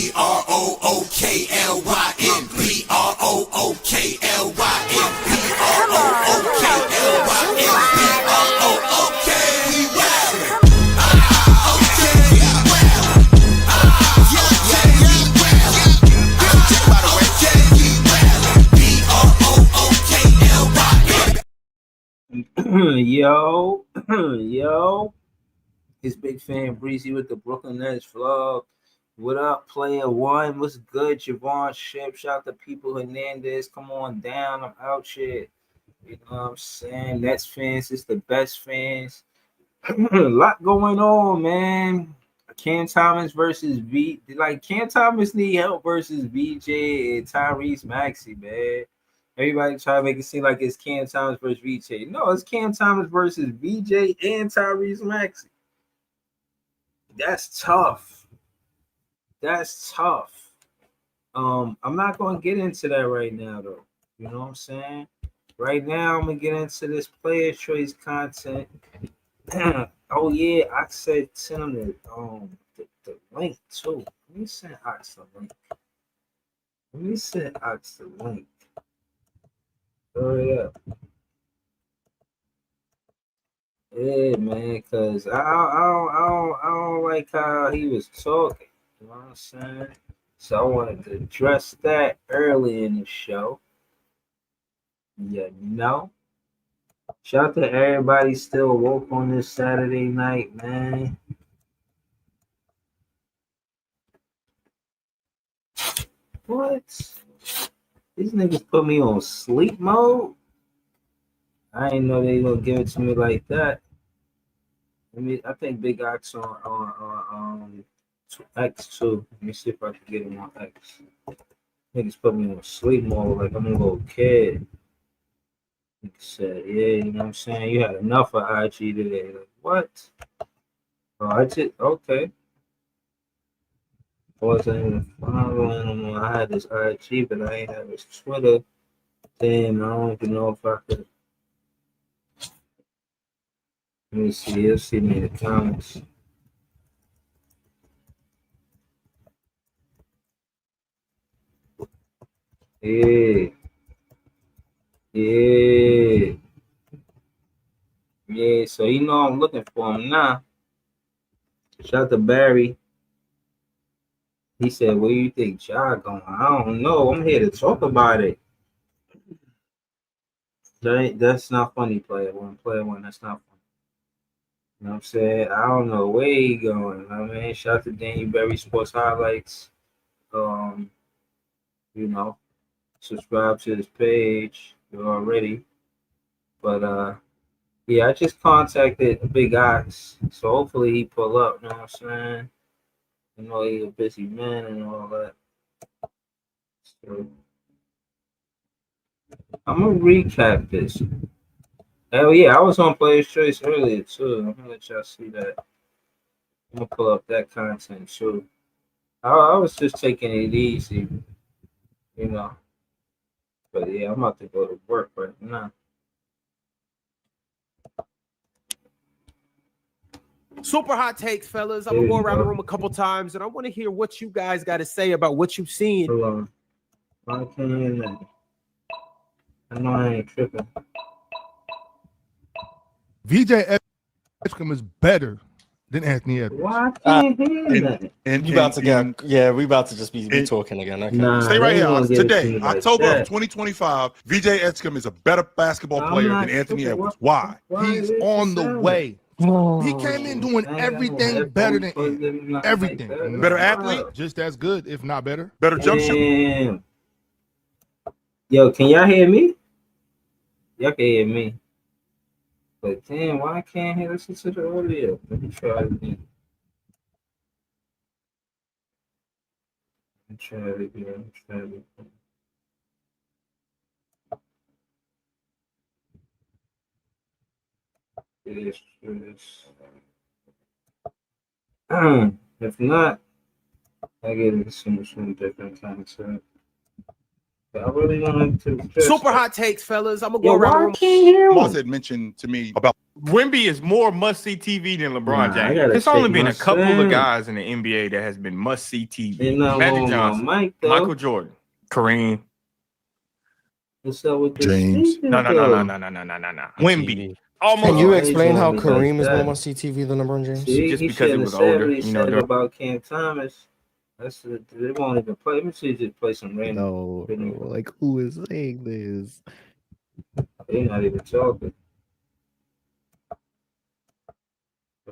B-R-O-O-K-L-Y-N, B-R-O-O-K-L-Y-N, B-R-O-O-K-L-Y-N, B-R-O-O-K. We wildin'. Okay, we wildin'. Okay, we wildin'. By the way, okay, we wildin'. B-R-O-O-K-L-Y-N. Yo, it's Big Fan Breezy with the Brooklyn Nets vlog. What up, player one? What's good, Javon Ship? Shout out to People Hernandez. Come on down. I'm out here. You know what I'm saying? Nets fans, it's the best fans. A lot going on, man. Cam Thomas versus V. Like, Cam Thomas need help versus VJ and Tyrese Maxey, man. Everybody try to make it seem like it's Cam Thomas versus VJ. No, it's Cam Thomas versus VJ and Tyrese Maxey. That's tough. That's tough. I'm not gonna get into that right now, though. You know what I'm saying? Right now, I'm gonna get into this player choice content. Oh yeah, I said send him the link too. Let me send Ox the link. Hurry up. Yeah, man, cause I don't like how he was talking. You know what I'm saying? So I wanted to address that early in the show. Yeah, shout out to everybody still woke on this Saturday night, man. What? These niggas put me on sleep mode? I didn't know they gonna give it to me like that. I think Big Ox on X too. Let me see if I can get him on X. Niggas put me on sleep mode like I'm a little kid. Niggas said, yeah, you know what I'm saying? You had enough of IG today. Like, what? Oh, I just, okay. I wasn't even following him. I had his IG, but I ain't have his Twitter. Damn, I don't even know if I could. Let me see. He'll see me in the comments. Yeah. Yeah, so you know I'm looking for him now. Shout out to Barry. He said, where you think Ja going? I don't know. I'm here to talk about it. That's not funny, player one. That's not funny. You know what I'm saying? I don't know where he going. You know what I mean? Shout out to Daniel Berry Sports Highlights. You know, subscribe to this page. You're already. But yeah, I just contacted Big Ox. So hopefully he pull up, you know what I'm saying? You know, he's a busy man and all that. So I'm gonna recap this. Hell yeah, I was on Player's Choice earlier too. I'm gonna let y'all see that. I'm gonna pull up that content too. I was just taking it easy, you know. But yeah, I'm about to go to work right now. Super hot takes, fellas. I'm gonna go around the room a couple times, and I want to hear what you guys got to say about what you've seen. Hold on. Why can't you hear that? I know I ain't tripping. VJ Epscom is better than Anthony Edwards. Why can't hear that? And you about to get, yeah, we about to just be talking again. Okay. Nah, Stay right here. Today, like October that. of 2025, VJ Epscom is a better basketball player than Anthony Edwards. Why? He's on the way. He came in doing everything better than everything. Better athlete? Just as good, if not better. Better jump shot? Yo, can y'all hear me? Y'all can hear me. But damn, why I can't hear listen to the audio? Let me try it again. It is. If not, I get it some different concept. I really wanted to. Super hot takes, fellas. I'm gonna go Yo, around the why room. can't hear Moss him? had mentioned to me about Wemby is more must-see TV than LeBron Nah, I James. gotta It's only take been my a couple of stand. guys in the NBA that has been must-see TV. Ain't nothing Magic wrong with Johnson, my mic, though. Michael Jordan, Kareem. What's up with the James. speakers, No. though? Wemby. Almost. Can you Oh, explain he's how on me like Kareem is more that. must see TV than LeBron James? See, Just he because shouldn't it have was said older, what he you know, said about Cam Thomas. They won't even play. Let me see, just play some random. No, like who is saying this? They're not even talking.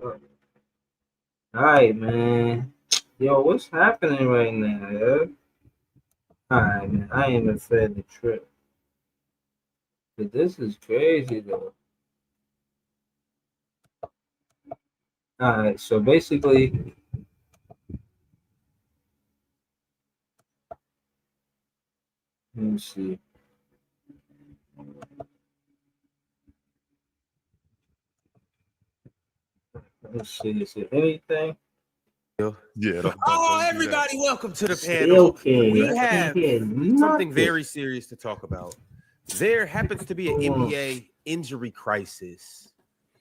All right, man. Yo, what's happening right now, yo? All right, man. I ain't even fed the trip. But this is crazy, though. All right, so basically, let me see. Let's see. Is there anything? yeah. Oh, everybody, welcome to the panel. Still can't. We I have can't hear something nothing. very serious to talk about. There happens to be an Come on. NBA injury crisis,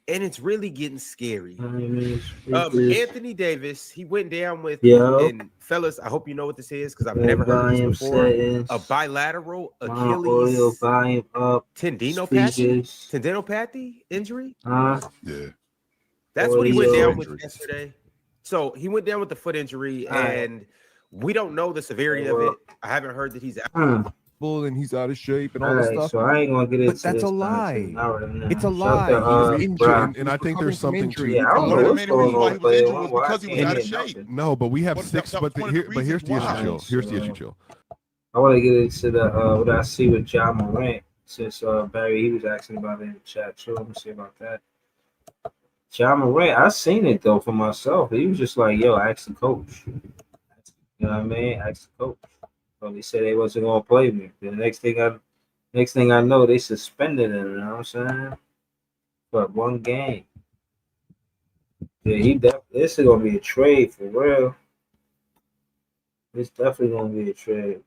and it's really getting scary. I mean, speakers. Anthony Davis, he went down with, Yo. and fellas, I hope you know what this is because I've Yeah, never heard of volume this before. settings. A bilateral Audio Achilles volume up. tendinopathy Speakers. injury. Yeah. That's what he went Audio. down with yesterday. So he went down with the foot injury, Alright. and we don't know the severity of it. I haven't heard that he's out. And he's out of shape and all All this right, stuff. so I ain't gonna get into But that's this a lie. content. Not right now. It's a Shout lie. out He's to, injured, And I think there's something to Yeah, I don't One know of the what's main reasons going why on, he was player injured one. was Why I because he was can't out of hear shape. nothing? No, but we have But six. that was But one of the here's the issue, reasons Chill. why- Here's the issue, Chill. I want to get into the what I see with Ja Morant since Barry he was asking about it in the chat too. Let me see about that. Ja Morant, I seen it though for myself. He was just like, "Yo, ask the coach." You know what I mean? Ask the coach. So they said they wasn't gonna play me. The next thing I know, they suspended him. You know what I'm saying? But one game. Yeah, this is gonna be a trade for real. It's definitely gonna be a trade.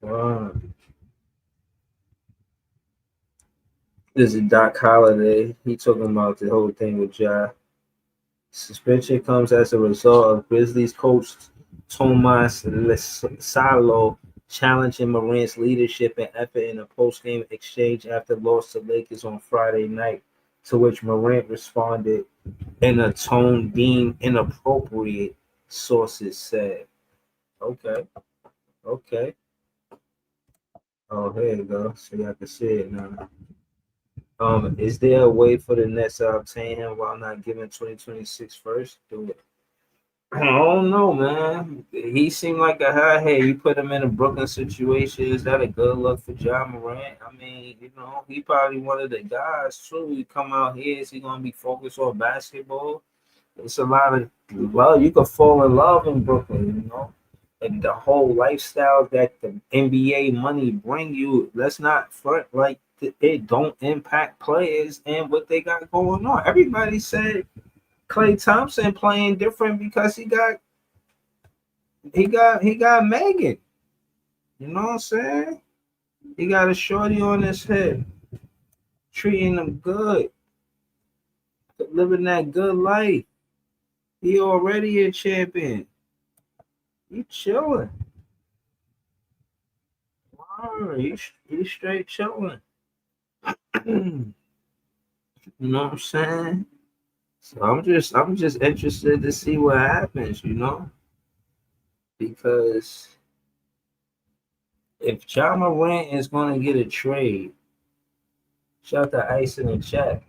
Wow. This is Doc Holliday. He talking about the whole thing with Ja. Suspension comes as a result of Grizzlies coach Tomas Salo challenging Morant's leadership and effort in a post-game exchange after loss to Lakers on Friday night, to which Morant responded in a tone deemed inappropriate, sources said. Okay. Oh, here you go. So y'all can see it now. Is there a way for the Nets to obtain him while not giving 2026 first? Do it. I don't know, man. He seemed like a high head. You put him in a Brooklyn situation. Is that a good look for Ja Morant? I mean, he probably one of the guys too. He come out here, is he gonna be focused on basketball? It's a lot of love. You could fall in love in Brooklyn, and the whole lifestyle that the NBA money bring you. Let's not front like it don't impact players and what they got going on. Everybody said Klay Thompson playing different because he got Megan. You know what I'm saying? He got a shorty on his head, treating him good, living that good life. He already a champion. He chilling. He straight chilling. You know what I'm saying? So I'm just interested to see what happens, because if Ja Morant is going to get a trade, shout to Ice in the chat.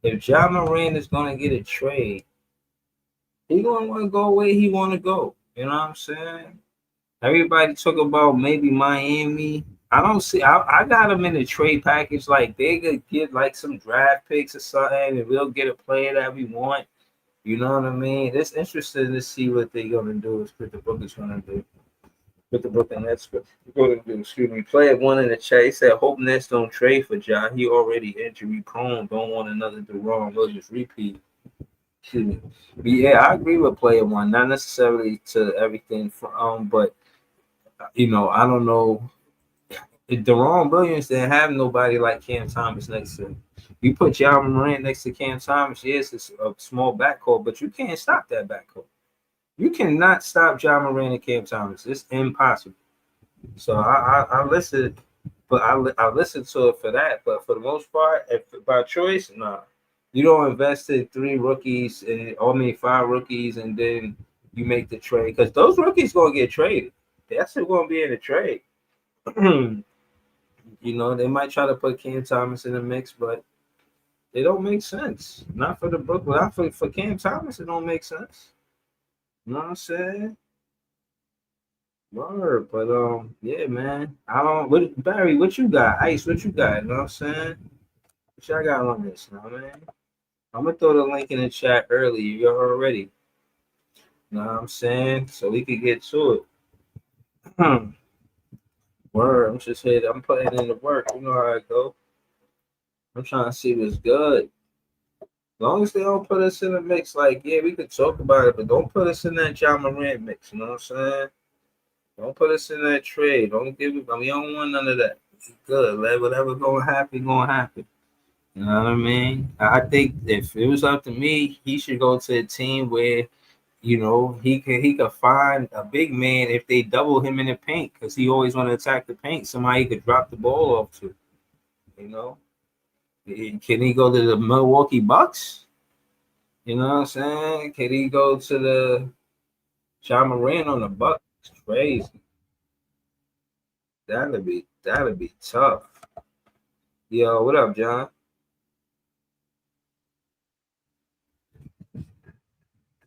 If Ja Morant is going to get a trade, he going to want to go where he want to go. You know what I'm saying? Everybody talk about maybe Miami. I don't see. I got them in the trade package. Like they could get like some draft picks or something, and we'll get a player that we want. You know what I mean? It's interesting to see what they're gonna do. Is what the Brooklyn's gonna do. What the Brooklyn Nets going to do. Excuse me. Player one in the chat. He said, "Hope Nets don't trade for Ja. He already injury prone. Don't want another Deron Williams repeat." Excuse me. But yeah, I agree with player one. Not necessarily to everything. But I don't know. Deron Williams didn't have nobody like Cam Thomas next to him. You put Ja Morant next to Cam Thomas, yes, it's a small backcourt, but you can't stop that backcourt. You cannot stop Ja Morant and Cam Thomas. It's impossible. So I listened, but I listened to it for that. But for the most part, if by choice, nah. You don't invest in 3 rookies and 5 rookies, and then you make the trade because those rookies gonna get traded. That's still gonna be in the trade. They might try to put Cam Thomas in the mix, but it don't make sense. Not for the Brooklyn. Not for Cam Thomas, it don't make sense. You know what I'm saying? Word, but yeah, man. Barry, what you got? Ice, what you got? You know what I'm saying? What y'all got on this, you know what I mean? I'm gonna throw the link in the chat early. You're already. You know what I'm saying? So we could get to it. Word, I'm just here. I'm putting in the work. You know how I go. I'm trying to see what's good. As long as they don't put us in the mix, like, yeah, we could talk about it, but don't put us in that Ja Morant mix. You know what I'm saying? Don't put us in that trade. Don't give it. We don't want none of that. It's good. Let whatever gonna happen, gonna happen. You know what I mean? I think if it was up to me, he should go to a team where he could find a big man if they double him in the paint because he always want to attack the paint. Somebody could drop the ball off to. You know, can he go to the Milwaukee Bucks? You know what I'm saying? Can he go to the Ja Morant on the Bucks? It's crazy. That'd be tough. Yo, what up, John?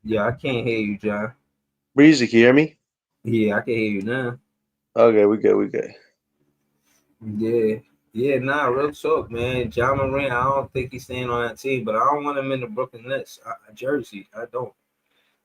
Yeah, I can't hear you, John. Breezy, can you hear me? Yeah, I can hear you now. Okay, we good. Yeah, nah, real talk, man. Ja Morant, I don't think he's staying on that team, but I don't want him in the Brooklyn Nets jersey. I don't.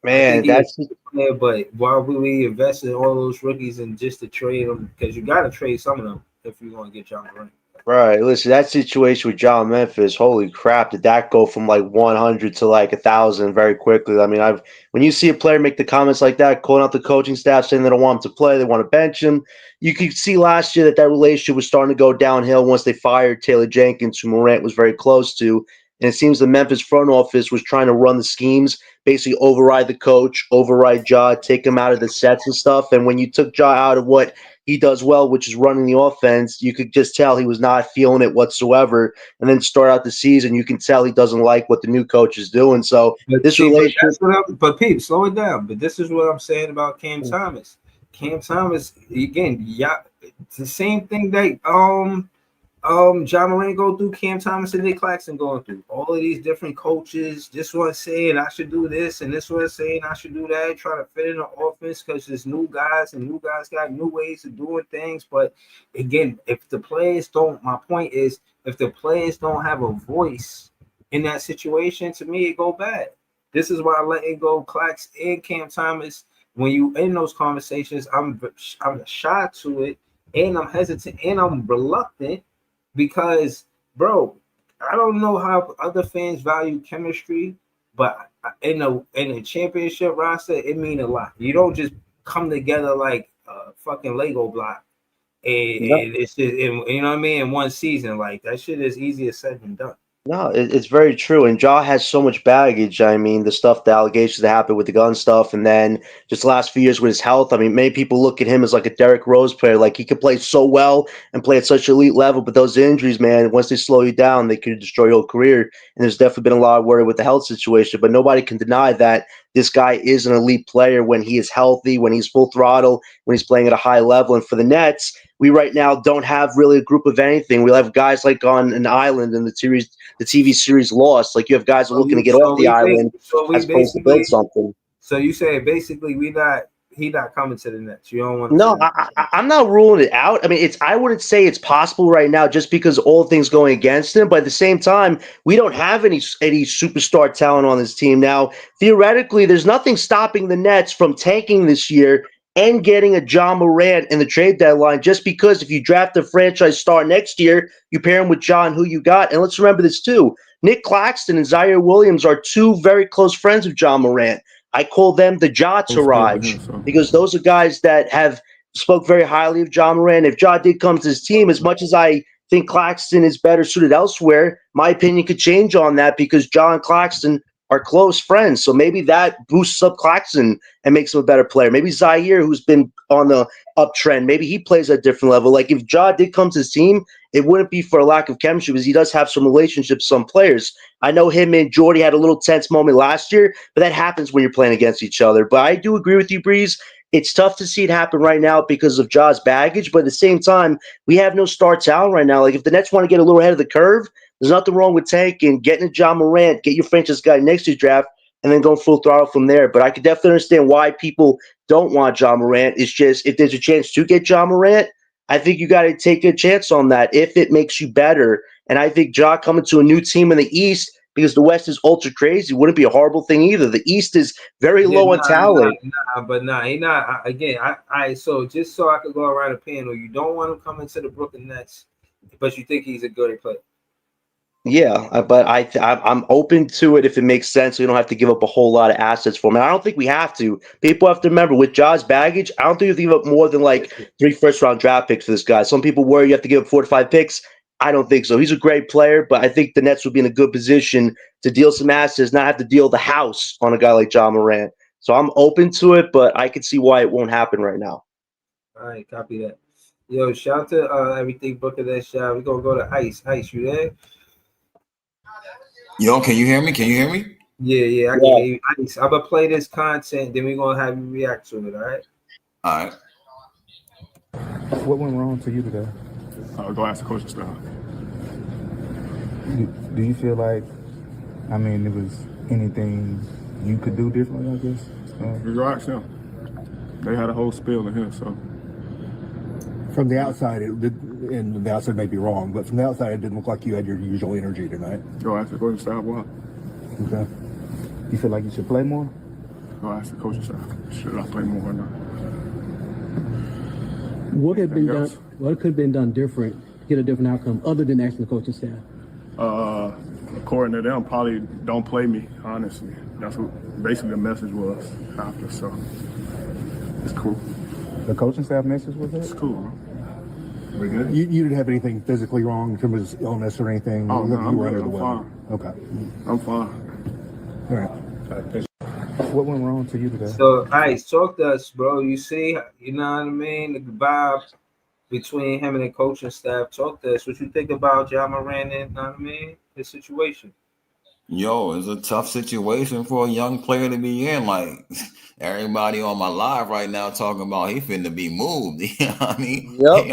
I think Man, he that's there, but why would we invest in all those rookies and just to trade them? Because you got to trade some of them if you want to get Ja Morant. right. Listen, that situation with John Memphis, holy crap, did that go from like 100 to like 1,000 very quickly? I mean, when you see a player make the comments like that, calling out the coaching staff, saying they don't want him to play, they want to bench him, you could see last year that relationship was starting to go downhill once they fired Taylor Jenkins, who Morant was very close to. And it seems the Memphis front office was trying to run the schemes, basically override the coach, override Ja, take him out of the sets and stuff. And when you took Ja out of what he does well, which is running the offense, you could just tell he was not feeling it whatsoever. And then start out the season, you can tell he doesn't like what the new coach is doing. So But this see, relationship, but Pete, slow it down. But this is what I'm saying about Cam Thomas. Cam Thomas, again, yeah, it's the same thing that Ja Morant go through, Cam Thomas and Nick Claxton going through. All of these different coaches, this one saying I should do this, and this one saying I should do that, trying to fit in the offense because there's new guys, and new guys got new ways of doing things. But again, if the players don't, my point is, if the players don't have a voice in that situation, to me, it go bad. This is why I let it go, Clax and Cam Thomas. When you in those conversations, I'm shy to it, and I'm hesitant, and I'm reluctant because, bro, I don't know how other fans value chemistry, but in a championship roster, it means a lot. You don't just come together like a fucking Lego block, and it's just, you know what I mean, in one season. Like that shit is easier said than done. no, it's very true. And Ja has so much baggage. I mean, the allegations that happened with the gun stuff, and then just the last few years with his health. I mean, many people look at him as like a Derrick Rose player. Like he could play so well and play at such elite level, but those injuries, man, once they slow you down, they could destroy your whole career. And there's definitely been a lot of worry with the health situation, but nobody can deny that this guy is an elite player when he is healthy, when he's full throttle, when he's playing at a high level. And for the Nets, we right now don't have really a group of anything. We have guys like on an island in the TV series Lost. Like you have guys looking to get off the island We as opposed to build basically. something. So you say basically he not coming to the Nets. You don't want No, to. I'm not ruling it out. I mean, I wouldn't say it's possible right now just because all things going against him. But at the same time, we don't have any superstar talent on this team now. Theoretically, there's nothing stopping the Nets from tanking this year and getting a Ja Morant in the trade deadline. Just because if you draft a franchise star next year, you pair him with John, who you got. And let's remember this too: Nick Claxton and Zaire Williams are two very close friends of Ja Morant. I call them the Ja Tourage because those are guys that have spoke very highly of Ja Morant. If Ja did come to his team, as much as I think Claxton is better suited elsewhere, my opinion could change on that because Ja and Claxton are close friends. So maybe that boosts up Claxton and makes him a better player. Maybe Zaire, who's been on the uptrend, maybe he plays at a different level. Like if Ja did come to his team, it wouldn't be for a lack of chemistry because he does have some relationships with some players. I know him and Jordy had a little tense moment last year, but that happens when you're playing against each other. But I do agree with you, Breeze. It's tough to see it happen right now because of Ja's baggage, but at the same time, we have no star talent right now. Like if the Nets want to get a little ahead of the curve, there's nothing wrong with tanking, getting a Ja Morant, get your franchise guy next to your draft, and then going full throttle from there. But I could definitely understand why people don't want Ja Morant. It's just if there's a chance to get Ja Morant, I think you got to take a chance on that if it makes you better. And I think Ja coming to a new team in the East because the West is ultra crazy wouldn't be a horrible thing either. The East is very Yeah, low on talent. he not. Again, so just so I could go around the panel, you don't want him coming to the Brooklyn Nets, but you think he's a good player. Yeah, but I'm open to it if it makes sense. We don't have to give up a whole lot of assets for him. And I don't think we have to. People have to remember with Ja's baggage, I don't think you have to give up more than like 3 first-round draft picks for this guy. Some people worry you have to give up 4 to 5 picks. I don't think so. He's a great player, but I think the Nets would be in a good position to deal some assets, not have to deal the house on a guy like Ja Morant. So I'm open to it, but I can see why it won't happen right now. All right, copy that. Yo, shout to everything Booker that shot. We're gonna go to Ice. Ice, you there? Yo, can you hear me? Can you hear me? Yeah, I can hear you. Ice, I'm gonna play this content, then we're gonna have you react to it, all right? All right. What went wrong for you today? Go ask the coaching staff. Do you feel like, I mean, there was anything you could do differently, I guess? You go ask them. They had a whole spiel in here, so. From the outside, and the outside may be wrong, but from the outside, it didn't look like you had your usual energy tonight. Go ask the coaching staff why. Okay. You feel like you should play more? Go ask the coaching staff. Should I play more or not? What could have been done different to get a different outcome other than asking the coaching staff? According to them, probably don't play me, honestly. That's what basically the message was after, so it's cool. The coaching staff message was it? It's cool. We good? You didn't have anything physically wrong in terms of illness or anything? Oh, no, I'm good. I'm fine. Okay. I'm fine. All right. What went wrong for you today? So, Ice, talk to us, bro. You see, you know what I mean? The vibe between him and the coaching staff. Talk to us. What you think about Ja Morant and, you know what I mean, his situation? Yo, it's a tough situation for a young player to be in. Like everybody on my live right now talking about he finna be moved. You know what I mean? Yep.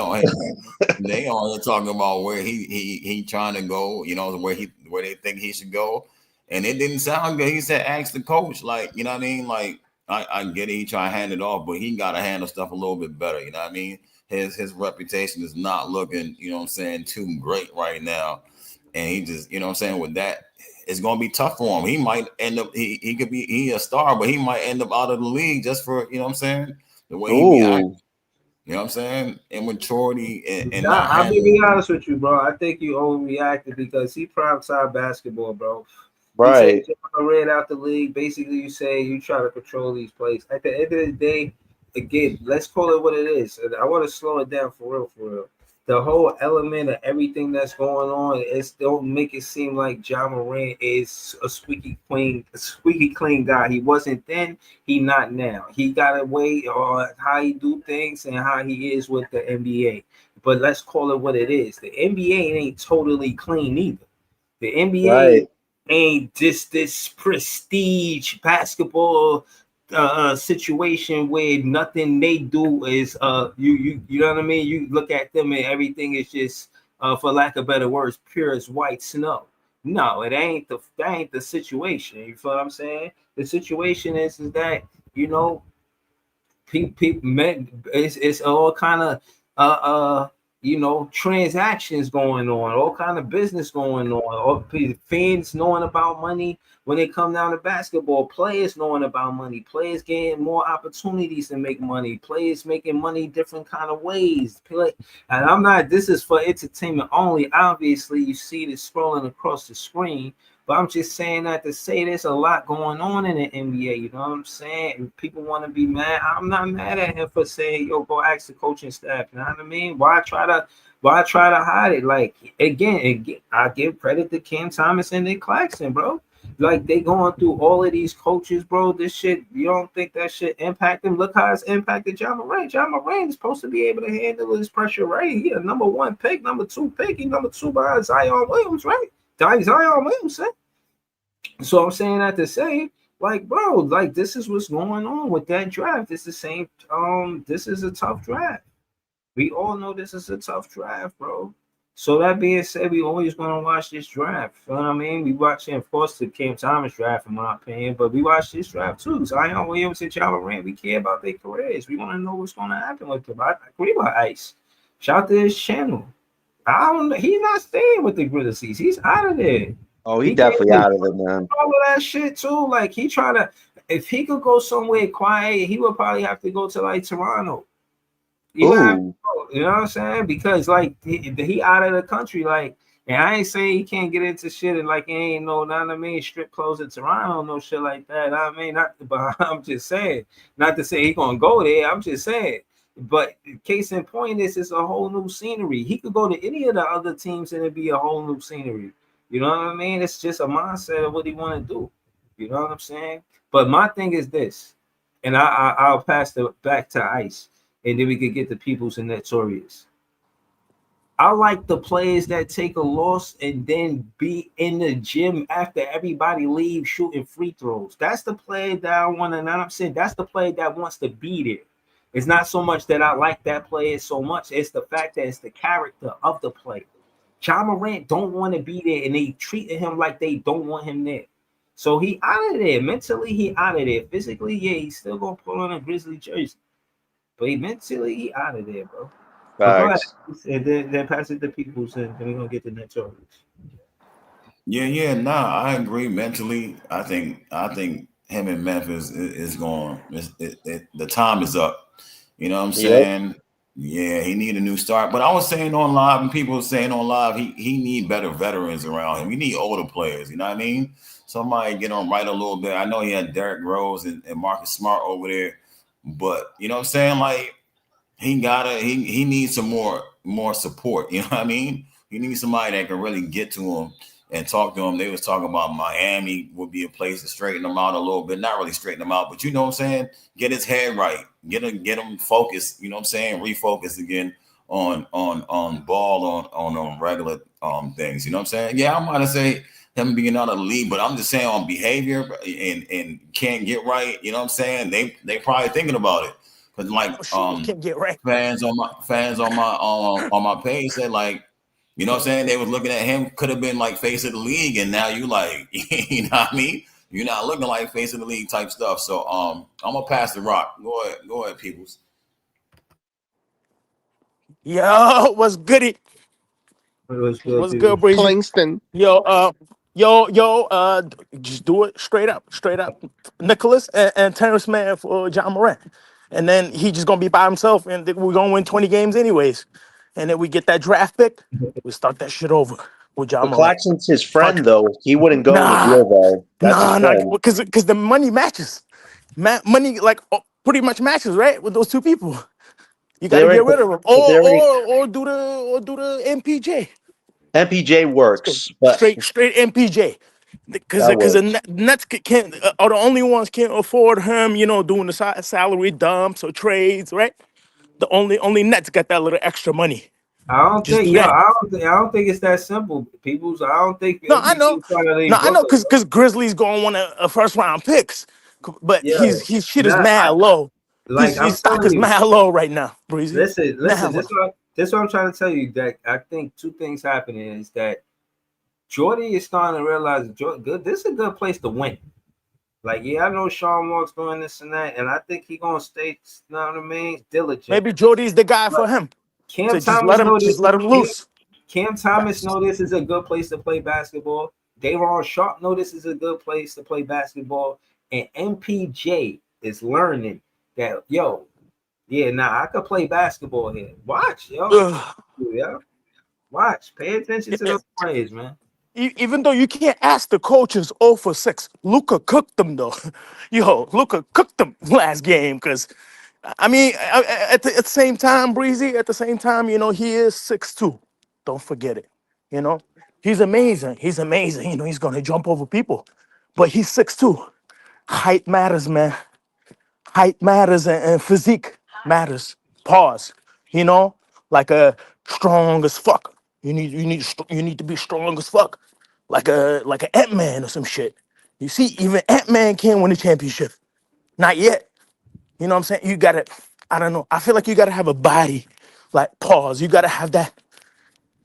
They on here talking about where he trying to go. You know where they think he should go, and it didn't sound good. He said, "Ask the coach." Like you know what I mean? Like I get it. He trying to hand it off, but he got to handle stuff a little bit better. You know what I mean? His reputation is not looking, you know what I'm saying, too great right now, and he just, you know what I'm saying, with that. It's gonna be tough for him. He might end up he could be a star, but he might end up out of the league just for, you know what I'm saying, the way he be acting. You know what I'm saying? Immaturity and not I'll handling. be honest with you, bro. I think you overreacted because he prime time basketball, bro. Right. You take Morant out the league. Basically, you say you try to control these plays. At the end of the day, again, let's call it what it is. And I want to slow it down for real. The whole element of everything that's going on is don't make it seem like Ja Morant is a squeaky clean guy. He wasn't then, he not now. He got a way on how he do things and how he is with the NBA. But let's call it what it is. The NBA ain't totally clean either. The NBA ain't just this prestige basketball situation where nothing they do is you know what I mean. You look at them and everything is just for lack of better words, pure as white snow. No, that ain't the situation. You feel what I'm saying? The situation is that you know people it's all kind of transactions going on, all kind of business going on, all fans knowing about money when they come down to basketball, players knowing about money, players getting more opportunities to make money, players making money different kind of ways. And this is for entertainment only. Obviously, you see this scrolling across the screen, But I'm just saying that to say there's a lot going on in the NBA. You know what I'm saying? And people want to be mad. I'm not mad at him for saying, "Yo, go ask the coaching staff." You know what I mean? Why try to hide it? Like again, I give credit to Cam Thomas and Nick Claxton, bro. Like they going through all of these coaches, bro. This shit, you don't think that shit impact them? Look how it's impacted Ja Morant. Ja Morant is supposed to be able to handle this pressure, right? He a number 1 pick, number 2 pick. He number 2 behind Zion Williams, right? Zion Williamson. So I'm saying that to say, like, bro, like this is what's going on with that draft. It's the same. This is a tough draft. We all know this is a tough draft, bro. So that being said, we always gonna watch this draft. You know what I mean? We watching, of course, the Cam Thomas draft, in my opinion, but we watch this draft too. Zion Williams and Ja Morant, we care about their careers. We want to know what's gonna happen with them. I agree with Ice. Shout out to his channel. I don't know. He's not staying with the Grizzlies. He's out of there. Oh, he definitely out of it, man. All of that shit too. Like he trying to, if he could go somewhere quiet, he would probably have to go to like Toronto. You know what I'm saying? Because like he out of the country, like, and I ain't saying he can't get into shit and like he ain't know what I mean, strip clothes in Toronto, no shit like that. I mean, not, but I'm just saying, not to say he gonna go there. I'm just saying. But case in point, this is a whole new scenery. He could go to any of the other teams and it'd be a whole new scenery. You know what I mean? It's just a mindset of what he want to do. You know what I'm saying? But my thing is this, and I'll pass it back to Ice, and then we could get the Peoples and Notorious. I like the players that take a loss and then be in the gym after everybody leaves shooting free throws. That's the player that I want to, and I'm saying that's the player that wants to be there. It's not so much that I like that player so much. It's the fact that it's the character of the player. Ja Morant don't want to be there, and they treated him like they don't want him there. So he out of there. Mentally, he out of there. Physically, yeah, he's still gonna put on a Grizzly jersey. But mentally, he out of there, bro. Facts. And then pass it to Peoples, and then we're gonna get the next orders. Nah, I agree. Mentally, I think him in Memphis is going. The time is up. You know what I'm saying? Yeah, he need a new start. But I was saying on live, and people were saying on live, he need better veterans around him. He need older players. You know what I mean? Somebody get on right a little bit. I know he had Derrick Rose and Marcus Smart over there, but you know what I'm saying? Like he needs some more support. You know what I mean? He needs somebody that can really get to him and talk to him. They was talking about Miami would be a place to straighten him out a little bit. Not really straighten him out, but you know what I'm saying? Get his head right. Get him focused, you know what I'm saying? Refocus again on ball, on regular things. You know what I'm saying? Yeah, I'm gonna say him being out of the league, but I'm just saying on behavior and can't get right, you know what I'm saying? They probably thinking about it. But like can't get right. fans on my page said like, you know what I'm saying? They was looking at him, could have been like face of the league, and now you like, you know what I mean? You're not looking like face of the league type stuff. So I'm gonna pass the rock. Go ahead, Peoples. Yo, what's goody? What's good, What's good, Breezy? Kingston. Yo, just do it straight up. Nicholas and Terrence Mann for Ja Morant. And then he just gonna be by himself, and we're gonna win 20 games anyways. And then we get that draft pick, we start that shit over with Ja But Morant. Claxton's his friend, though. He wouldn't go in the deal, though. That's his friend. because the money matches. Money like pretty much matches, right? With those two people. You gotta get rid of them. Or do the MPJ. MPJ works, but Straight MPJ. Because the Nets can't are the only ones can't afford him, you know, doing the salary dumps or trades, right? The only Nets got that little extra money. I don't Just think, do that. I don't think it's that simple, Peoples. I don't think. I know, because Grizzlies gonna want a first round picks, but his shit is mad low. His stock is mad low right now, Breezy. Listen. This what I'm trying to tell you. That I think two things happening is that Jordy is starting to realize this is a good place to win. Like, yeah, I know Sean Marks doing this and that, and I think he's gonna stay, you know what I mean, diligent. Maybe Jordy's the guy for him. Cam So Thomas just let him loose. Cam Thomas know this is a good place to play basketball. Daron Sharp know this is a good place to play basketball. And MPJ is learning that, I could play basketball here. Watch, yo. Yeah. Watch. Pay attention to those players, man. even though you can't ask the coaches 0 for 6, Luka cooked them though. Yo, Luka cooked them last game because, I mean, at the same time, Breezy, at the same time, you know, he is 6'2". Don't forget it. You know, he's amazing. He's amazing. You know, he's going to jump over people, but he's 6'2". Height matters, man. Height matters and physique matters. Pause. You know, like a strong as fuck. You need to be strong as fuck, like a Ant-Man or some shit. You see, even Ant-Man can't win a championship. Not yet. You know what I'm saying? You gotta. I don't know. I feel like you gotta have a body. Like pause. You gotta have that.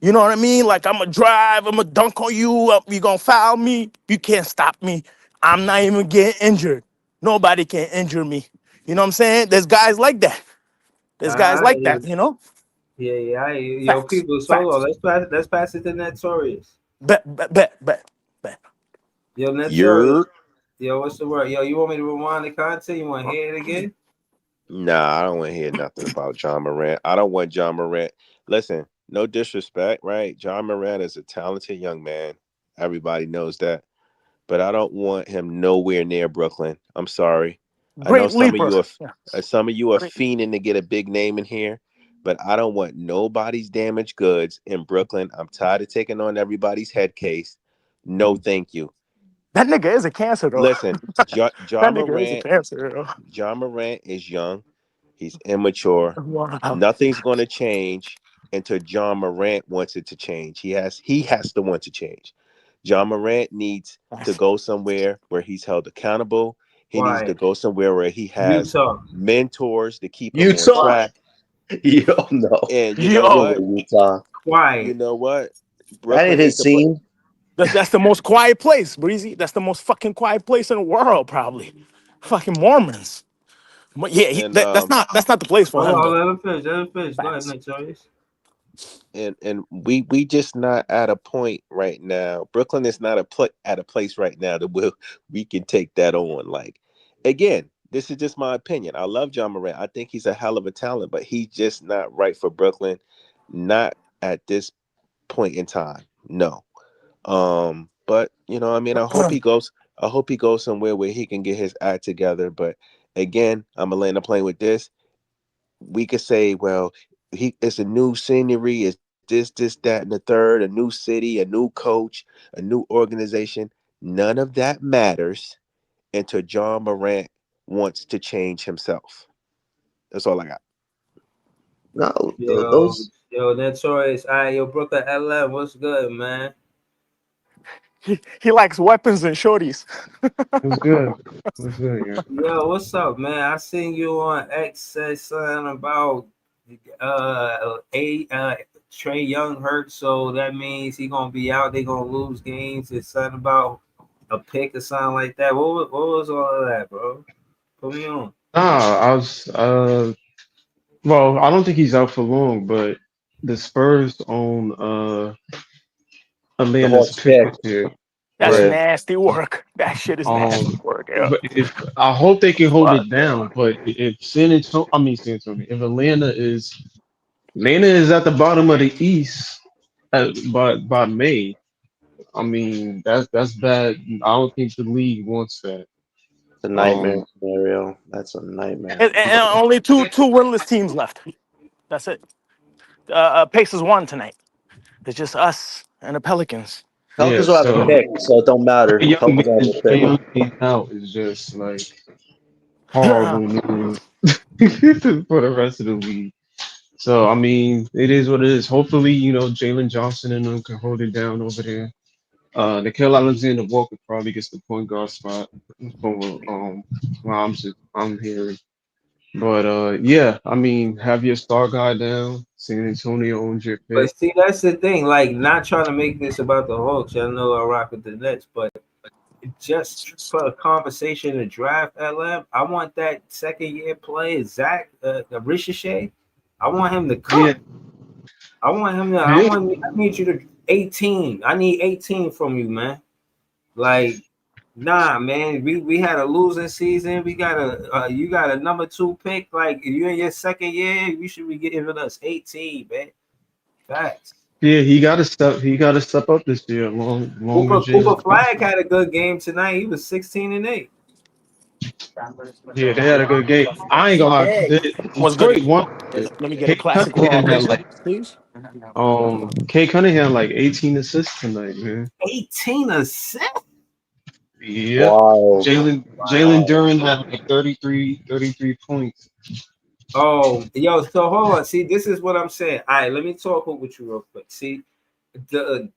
You know what I mean? Like I'm gonna drive. I'm gonna dunk on you. You gonna foul me? You can't stop me. I'm not even getting injured. Nobody can injure me. You know what I'm saying? There's guys like that. There's guys like that. You know. Yo, Facts. people, solo. Facts. Let's pass it to Notorious. Bet. Yo, Notorious. You're Yo, what's the word? Yo, you want me to rewind the content? You want to hear it again? Nah, I don't want to hear nothing about John Morant. I don't want John Morant. Listen, no disrespect, right? John Morant is a talented young man. Everybody knows that. But I don't want him nowhere near Brooklyn. I'm sorry. I know Great leaper. some of you are fiending to get a big name in here, but I don't want nobody's damaged goods in Brooklyn. I'm tired of taking on everybody's head case. No, thank you. That nigga is a cancer though. Listen, John That nigga is a Morant. cancer. Yo. John Morant is young. He's immature. Wow. Nothing's going to change until John Morant wants it to change. He has to want to change. John Morant needs to go somewhere where he's held accountable. He needs to Quiet. go somewhere where he has Utah. mentors to keep him on Utah. track. Yo, no. And you know what? Utah. Quiet. You know what? That Brooklyn ain't his scene. That's the most quiet place, Breezy. That's the most fucking quiet place in the world, probably. Fucking Mormons. But yeah, And that's not the place for Hold him. on, Though. let him finish. Let him finish. Go ahead, Notorious. and we just not at a point right now. Brooklyn is not at a place right now that we can take that on. Like, again, this is just my opinion. I love John Morant. I think he's a hell of a talent, but he's just not right for Brooklyn. Not at this point in time. No. But you know, I mean, I hope he goes somewhere where he can get his act together. But again, I'm gonna land the plane with this. We could say, well, it's a new scenery, it's this, that, and the third, a new city, a new coach, a new organization. None of that matters until John Morant wants to change himself. That's all I got. No, Yo, Notorious. All right, yo, Brooklyn LM, what's good, man? He likes weapons and shorties. What's good? What's good, yeah? Yo, what's up, man? I seen you on X say something about Trey Young hurt, so that means he gonna be out. They gonna lose games. It's something about a pick or something like that. What was all of that, bro? Put me on. Nah, I was well, I don't think he's out for long, but the Spurs own the Atlanta's Hawks pick pick. this year. That's Yeah. Right. nasty work. That shit is nasty work. Yeah. But if I hope they can hold But it down, but if San Antonio, if Atlanta is at the bottom of the East by May, I mean that's bad. I don't think the league wants that. It's a nightmare Um, scenario. That's a nightmare. and only two winless teams left. That's it. Pacers won tonight. It's just us and the Pelicans. yeah, Pelicans will have a so pick, so it don't matter. Pelicans will have a Trae pick. Young being out is just like horrible news for the rest of the league. So I mean, it is what it is. Hopefully, Jalen Johnson and them can hold it down over there. Nickeil Alexander Walker probably gets the point guard spot for I'm hearing. But yeah, I mean, have your star guy down. San Antonio owns your pick. But see, that's the thing. Like, not trying to make this about the Hawks. I know I rock with the Nets, but just for a conversation to draft LM, I want that second year player, Zach Ricochet. I want him to cook. Yeah, I want him to. yeah, I need you to 18. I need 18 from you, man. Like, nah, man. We had a losing season. We got you got a number 2 pick. Like, if you're in your second year, you should be giving us 18, man. Facts. Yeah, he got to step. He got to step up this year, along with Cooper Jalen Flag Johnson. had a good game tonight. He was 16-8. Yeah, they had a good game. I ain't gonna lie. What's good? Detroit won. Let me get a Kate classic Cunningham had reservation, like please. Kate Cunningham like 18 assists tonight, man. 18 assists. Yep. Wow. Jalen Duran had like 33 points. Oh, yo, so hold on. See, this is what I'm saying. All right, let me talk with you real quick. See, the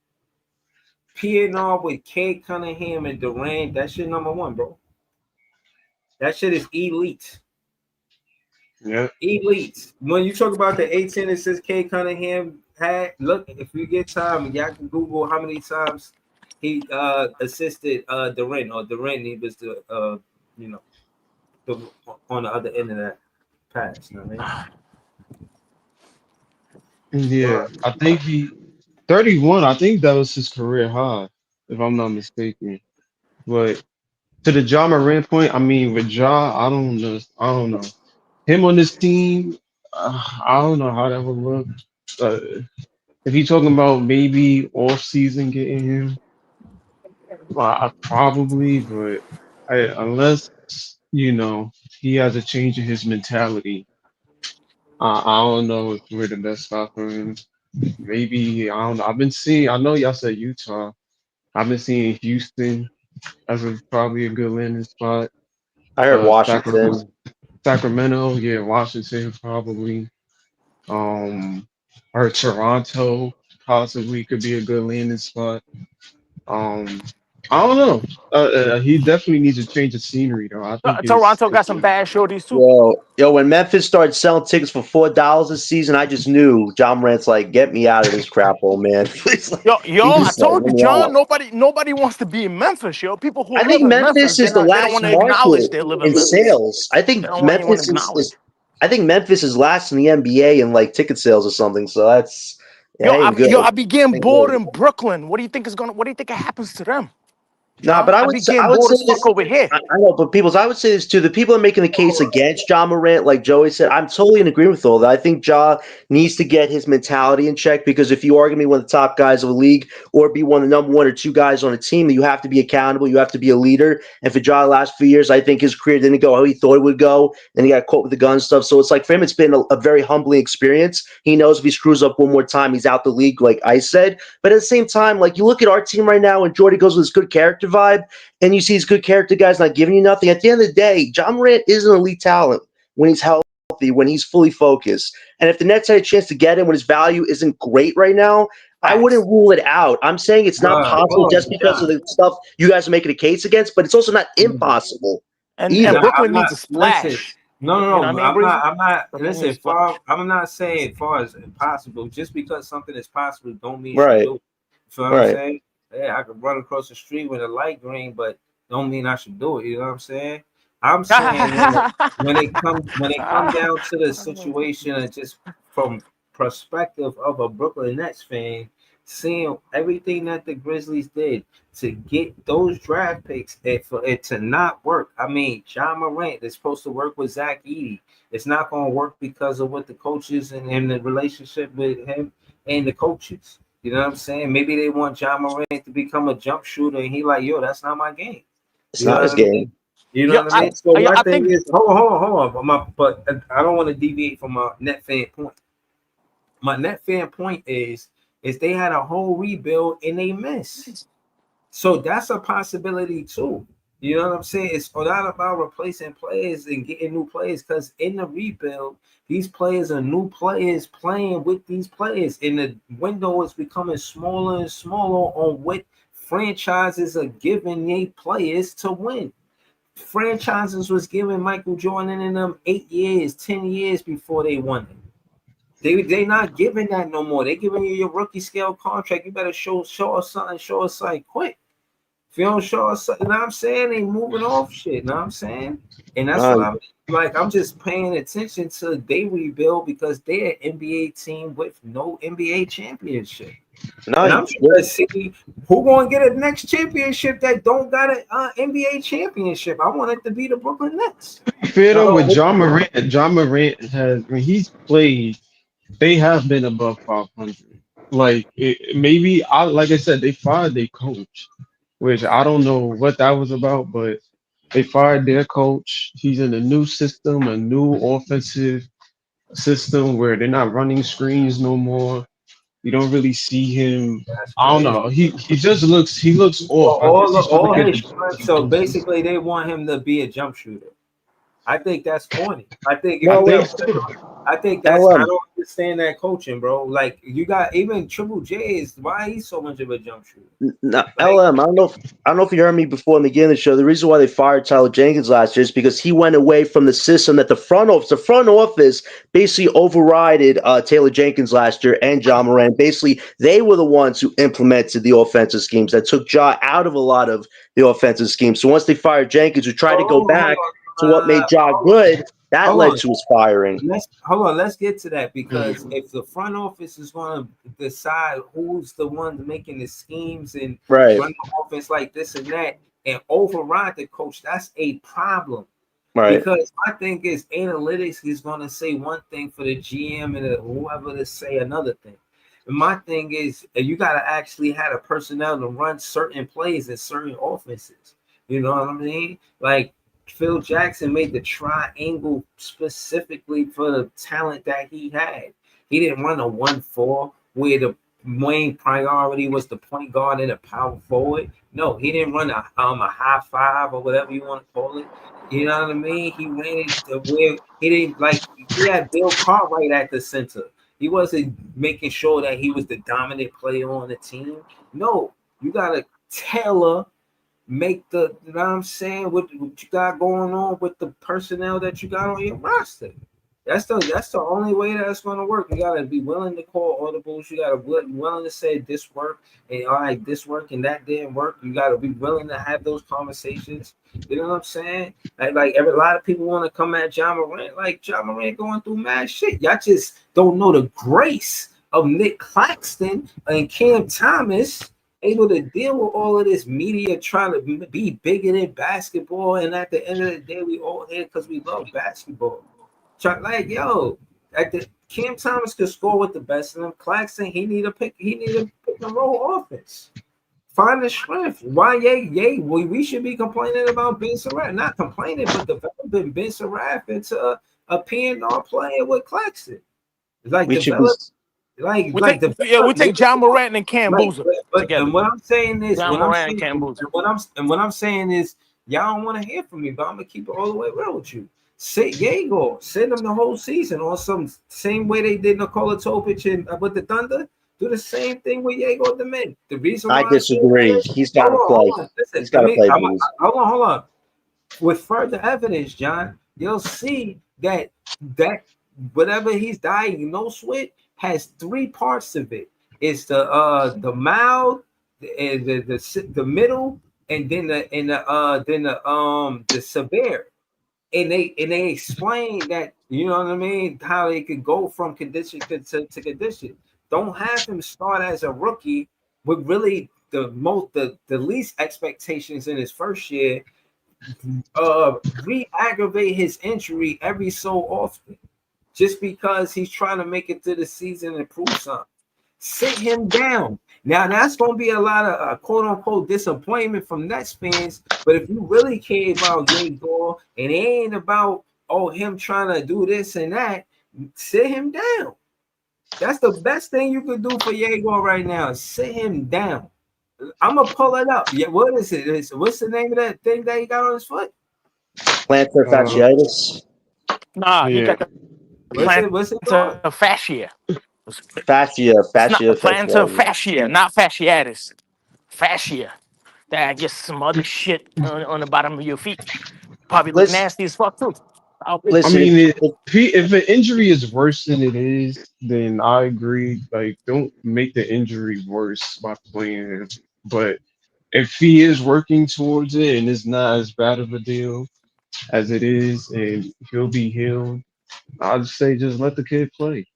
PNR with K Cunningham and Durant, that shit number one, bro. That shit is elite. Yeah. Elite. When you talk about the 18 assists K Cunningham had, look, if you get time, y'all can Google how many times he assisted Durant, or Durant he was the you know, the, on the other end of that pass. You know what I mean? Yeah. I think 31. I think that was his career high, if I'm not mistaken. But to the Ja Morant point, I mean, with Ja, I don't know. I don't know. Him on this team, I don't know how that would look. If you're talking about maybe off season getting him, well, probably, but unless he has a change in his mentality, I don't know if we're the best spot for him. Maybe I don't know. I've been seeing. I know y'all said Utah. I've been seeing Houston as probably a good landing spot. I heard Sacramento, Washington. Sacramento, yeah, Washington probably. Or Toronto possibly could be a good landing spot. Um, I don't know. He definitely needs to change the scenery, though. I think Toronto got some bad shorties too. Yo, when Memphis started selling tickets for $4 this season, I just knew John Morant's like, get me out of this crap hole, man. He's like, Yo, he I just like, told let you, me John. out. Nobody wants to be in Memphis, yo. People who I live think in Memphis, Memphis is the they don't last want to acknowledge market they live in in Memphis. sales. I They think don't want anyone to Memphis acknowledge. I think Memphis is last in the NBA in like ticket sales or something. So that ain't good. I be getting Ain't bored good. in Brooklyn. What do you think happens to them, Nah, John? but I be I getting would bored say as fuck this. over here. I know, but I would say this too. The people are making the case against Ja Morant, like Joey said, I'm totally in agreement with all that. I think Ja needs to get his mentality in check, because if you are going to be one of the top guys of the league or be one of the number one or two guys on a team, you have to be accountable. You have to be a leader. And for Ja, the last few years, I think his career didn't go how he thought it would go, and he got caught with the gun stuff. So it's like for him, it's been a very humbling experience. He knows if he screws up one more time, he's out the league, like I said. But at the same time, like you look at our team right now, and Jordy goes with his good character vibe, and you see these good character guys not giving you nothing. At the end of the day, Ja Morant is an elite talent when he's healthy, when he's fully focused. And if the Nets had a chance to get him when his value isn't great right now, I wouldn't rule it out. I'm saying it's not possible just because of the stuff you guys are making a case against, but it's also not impossible And either. Brooklyn needs a Listen, splash. no, You know what I mean, Breezy? I'm not. Brooklyn needs Listen, a splash. I'm not saying far as impossible. Just because something is possible, don't mean you should Right. do it. You feel what I'm Right. saying? Yeah, I could run across the street with a light green, but don't mean I should do it. You know what I'm saying? I'm saying when it come down to the situation, and just from perspective of a Brooklyn Nets fan, seeing everything that the Grizzlies did to get those draft picks, and for it to not work. I mean, Ja Morant is supposed to work with Zach Edey. It's not going to work because of what the coaches and the relationship with him and the coaches. You know what I'm saying? Maybe they want Ja Morant to become a jump shooter, and he like, yo, that's not my game. It's You know not his what I mean? game. You know what I mean? So my I thing think is, hold on. But I don't want to deviate from my net fan point. My net fan point is they had a whole rebuild and they missed. So that's a possibility too. You know what I'm saying? It's not about replacing players and getting new players, because in the rebuild, these players are new players playing with these players, and the window is becoming smaller and smaller on what franchises are giving their players to win. Franchises was giving Michael Jordan and them 8 years, 10 years before they won it. They not giving that no more. They giving you your rookie scale contract. You better show us something quick. If you don't show us something, you know what I'm saying? They moving off shit, you know what I'm saying? And that's what I'm like. I'm just paying attention to they rebuild because they're an NBA team with no NBA championship. And I'm trying to see who gonna get a next championship that don't got an NBA championship. I want it to be the Brooklyn Nets. Fair though, with John Morant has when he's played, they have been above 500. Like maybe like I said, they fired their coach, which I don't know what that was about, but they fired their coach. He's in a new system, a new offensive system where they're not running screens no more. You don't really see him. That's I don't crazy. know. He looks off. Well, I guess he's trying to all get his the strength. defensive So pieces. basically, they want him to be a jump shooter. I think that's corny. I think if I you think got, so. I think that's. I LM. don't understand that coaching, bro. Like you got even Triple J is why he's so much of a jump shooter. No, Like LM. I don't know if you heard me before in the beginning of the show. The reason why they fired Tyler Jenkins last year is because he went away from the system that the front office basically overrided Taylor Jenkins last year and Ja Morant. Basically, they were the ones who implemented the offensive schemes that took Ja out of a lot of the offensive schemes. So once they fired Jenkins, who tried to go back to what made Ja good, that hold led on. to his firing. Let's hold on. Let's get to that because if the front office is going to decide who's the one making the schemes and Right. run the offense like this and that, and override the coach, that's a problem. Right. Because my thing is analytics is going to say one thing for the GM and whoever to say another thing. And my thing is you got to actually have a personnel to run certain plays and certain offenses. You know what I mean? Like Phil Jackson made the triangle specifically for the talent that he had. He didn't run a 1-4 where the main priority was the point guard and a power forward. No, he didn't run a high five or whatever you want to call it. You know what I mean? He ran it to where he didn't like he had Bill Cartwright at the center. He wasn't making sure that he was the dominant player on the team. No, you gotta tailor make the you know what I'm saying what you got going on with the personnel that you got on your roster. That's the only way that's going to work. You got to be willing to call audibles. You got to be willing to say this worked and all right, this worked and that didn't work. You got to be willing to have those conversations. You know what I'm saying? A lot of people want to come at Ja Morant, like Ja Morant going through mad shit. Y'all just don't know the grace of Nick Claxton and Cam Thomas able to deal with all of this media trying to be bigger than basketball, and at the end of the day, we all here because we love basketball. Like yo, at the Cam Thomas could score with the best of them. Claxton, he need a pick and roll offense. Find the strength. Why yay? We should be complaining about Ben Surratt. Not complaining, but developing Ben Surratt into a P&R player with Claxton. Like We should be. develop we take John Morant and Cam like, Boozer but together. and what I'm saying is, John Morant and Cam Boozer. what I'm saying is, y'all don't want to hear from me, but I'm gonna keep it all the way real with you. Sit Yago, send them the whole season on some same way they did Nikola Topic and with the Thunder. Do the same thing with Yago the men. The reason I why I say disagree. that, He's got to play. hold on. Listen, He's got to play, Booze. hold on. With further evidence, John, you'll see that whatever he's diagnosed with has three parts of it. It's the mild, the middle, and then the severe. And they explain that you know what I mean, how they could go from condition to condition. Don't have him start as a rookie with really the least expectations in his first year re-aggravate his injury every so often just because he's trying to make it to the season and prove something. Sit him down. Now that's going to be a lot of quote unquote disappointment from Nets fans. But if you really care about Yago and it ain't about him trying to do this and that, sit him down. That's the best thing you could do for Yago right now. Sit him down. I'm gonna pull it up. Yeah, what is it? What's the name of that thing that he got on his foot? Plantar fasciitis. Nah, he got the What's it called? fascia. Fascia, It's not plantar fasciitis. fascia, not fasciitis. Fascia. That I guess some other shit on the bottom of your feet. Probably look Listen, nasty as fuck too. I listen. mean, if an injury is worse than it is, then I agree. Like, don't make the injury worse by playing him. But if he is working towards it and it's not as bad of a deal as it is, and he'll be healed, I'd say just let the kid play.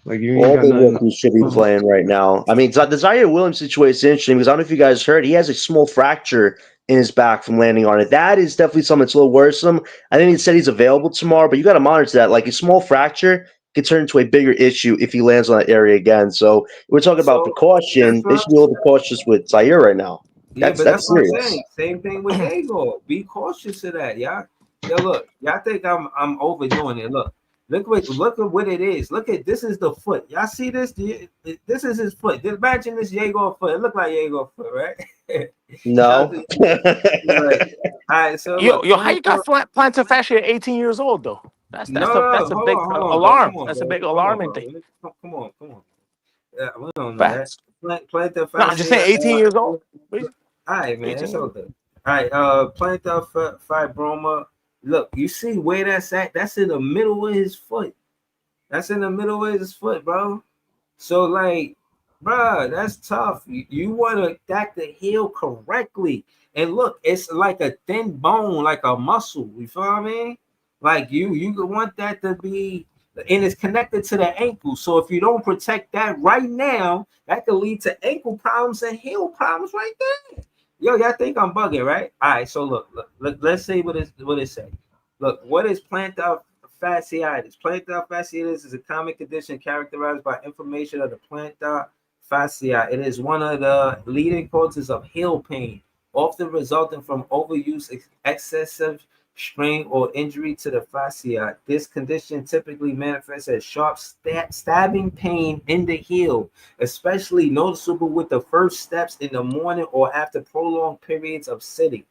Like, you ain't All got the nothing. rookies should be playing right now. I mean, the Zaire Williams situation is interesting because I don't know if you guys heard, he has a small fracture in his back from landing on it. That is definitely something that's a little worrisome. I think he said he's available tomorrow, but you got to monitor that. Like a small fracture could turn into a bigger issue if he lands on that area again. So we're talking about So that's precaution. They what should be a little bit cautious with Zaire right now. Yeah, That's but that's that's what I'm serious. saying. Same thing with Diego. Be cautious of that, y'all. Yeah, look, y'all think I'm overdoing it. Look at what it is. Look at this is the foot. Y'all see this? This is his foot. Imagine this Diego foot. It look like Diego foot, right? Shout out No. to like, all right. So Yo, look, yo, how you got 24. plantar fascia at 18 years old though? No, That's no, a big hold on, bro. alarm. Come on, That's a bro. big Come on, alarming bro. thing. Come on. We don't know that. Facts. Plantar No, I'm just fascia. saying 18 years old. All right, man, 18 it's years all old. good. All right, plantar fibroma. Look, you see where that's at? That's in the middle of his foot. That's in the middle of his foot, bro. So, like, bro, that's tough. You want that to heal correctly. And look, it's like a thin bone, like a muscle. You feel what I mean? Like you could want that to be, and it's connected to the ankle. So if you don't protect that right now, that could lead to ankle problems and heel problems right there. Yo, y'all think I'm bugging, right? All right, so look, let's see what it say. Look, what is plantar fasciitis? Plantar fasciitis is a common condition characterized by inflammation of the plantar fascia. It is one of the leading causes of heel pain, often resulting from overuse, excessive strain, or injury to the fascia. This condition typically manifests as sharp stabbing pain in the heel, especially noticeable with the first steps in the morning or after prolonged periods of sitting.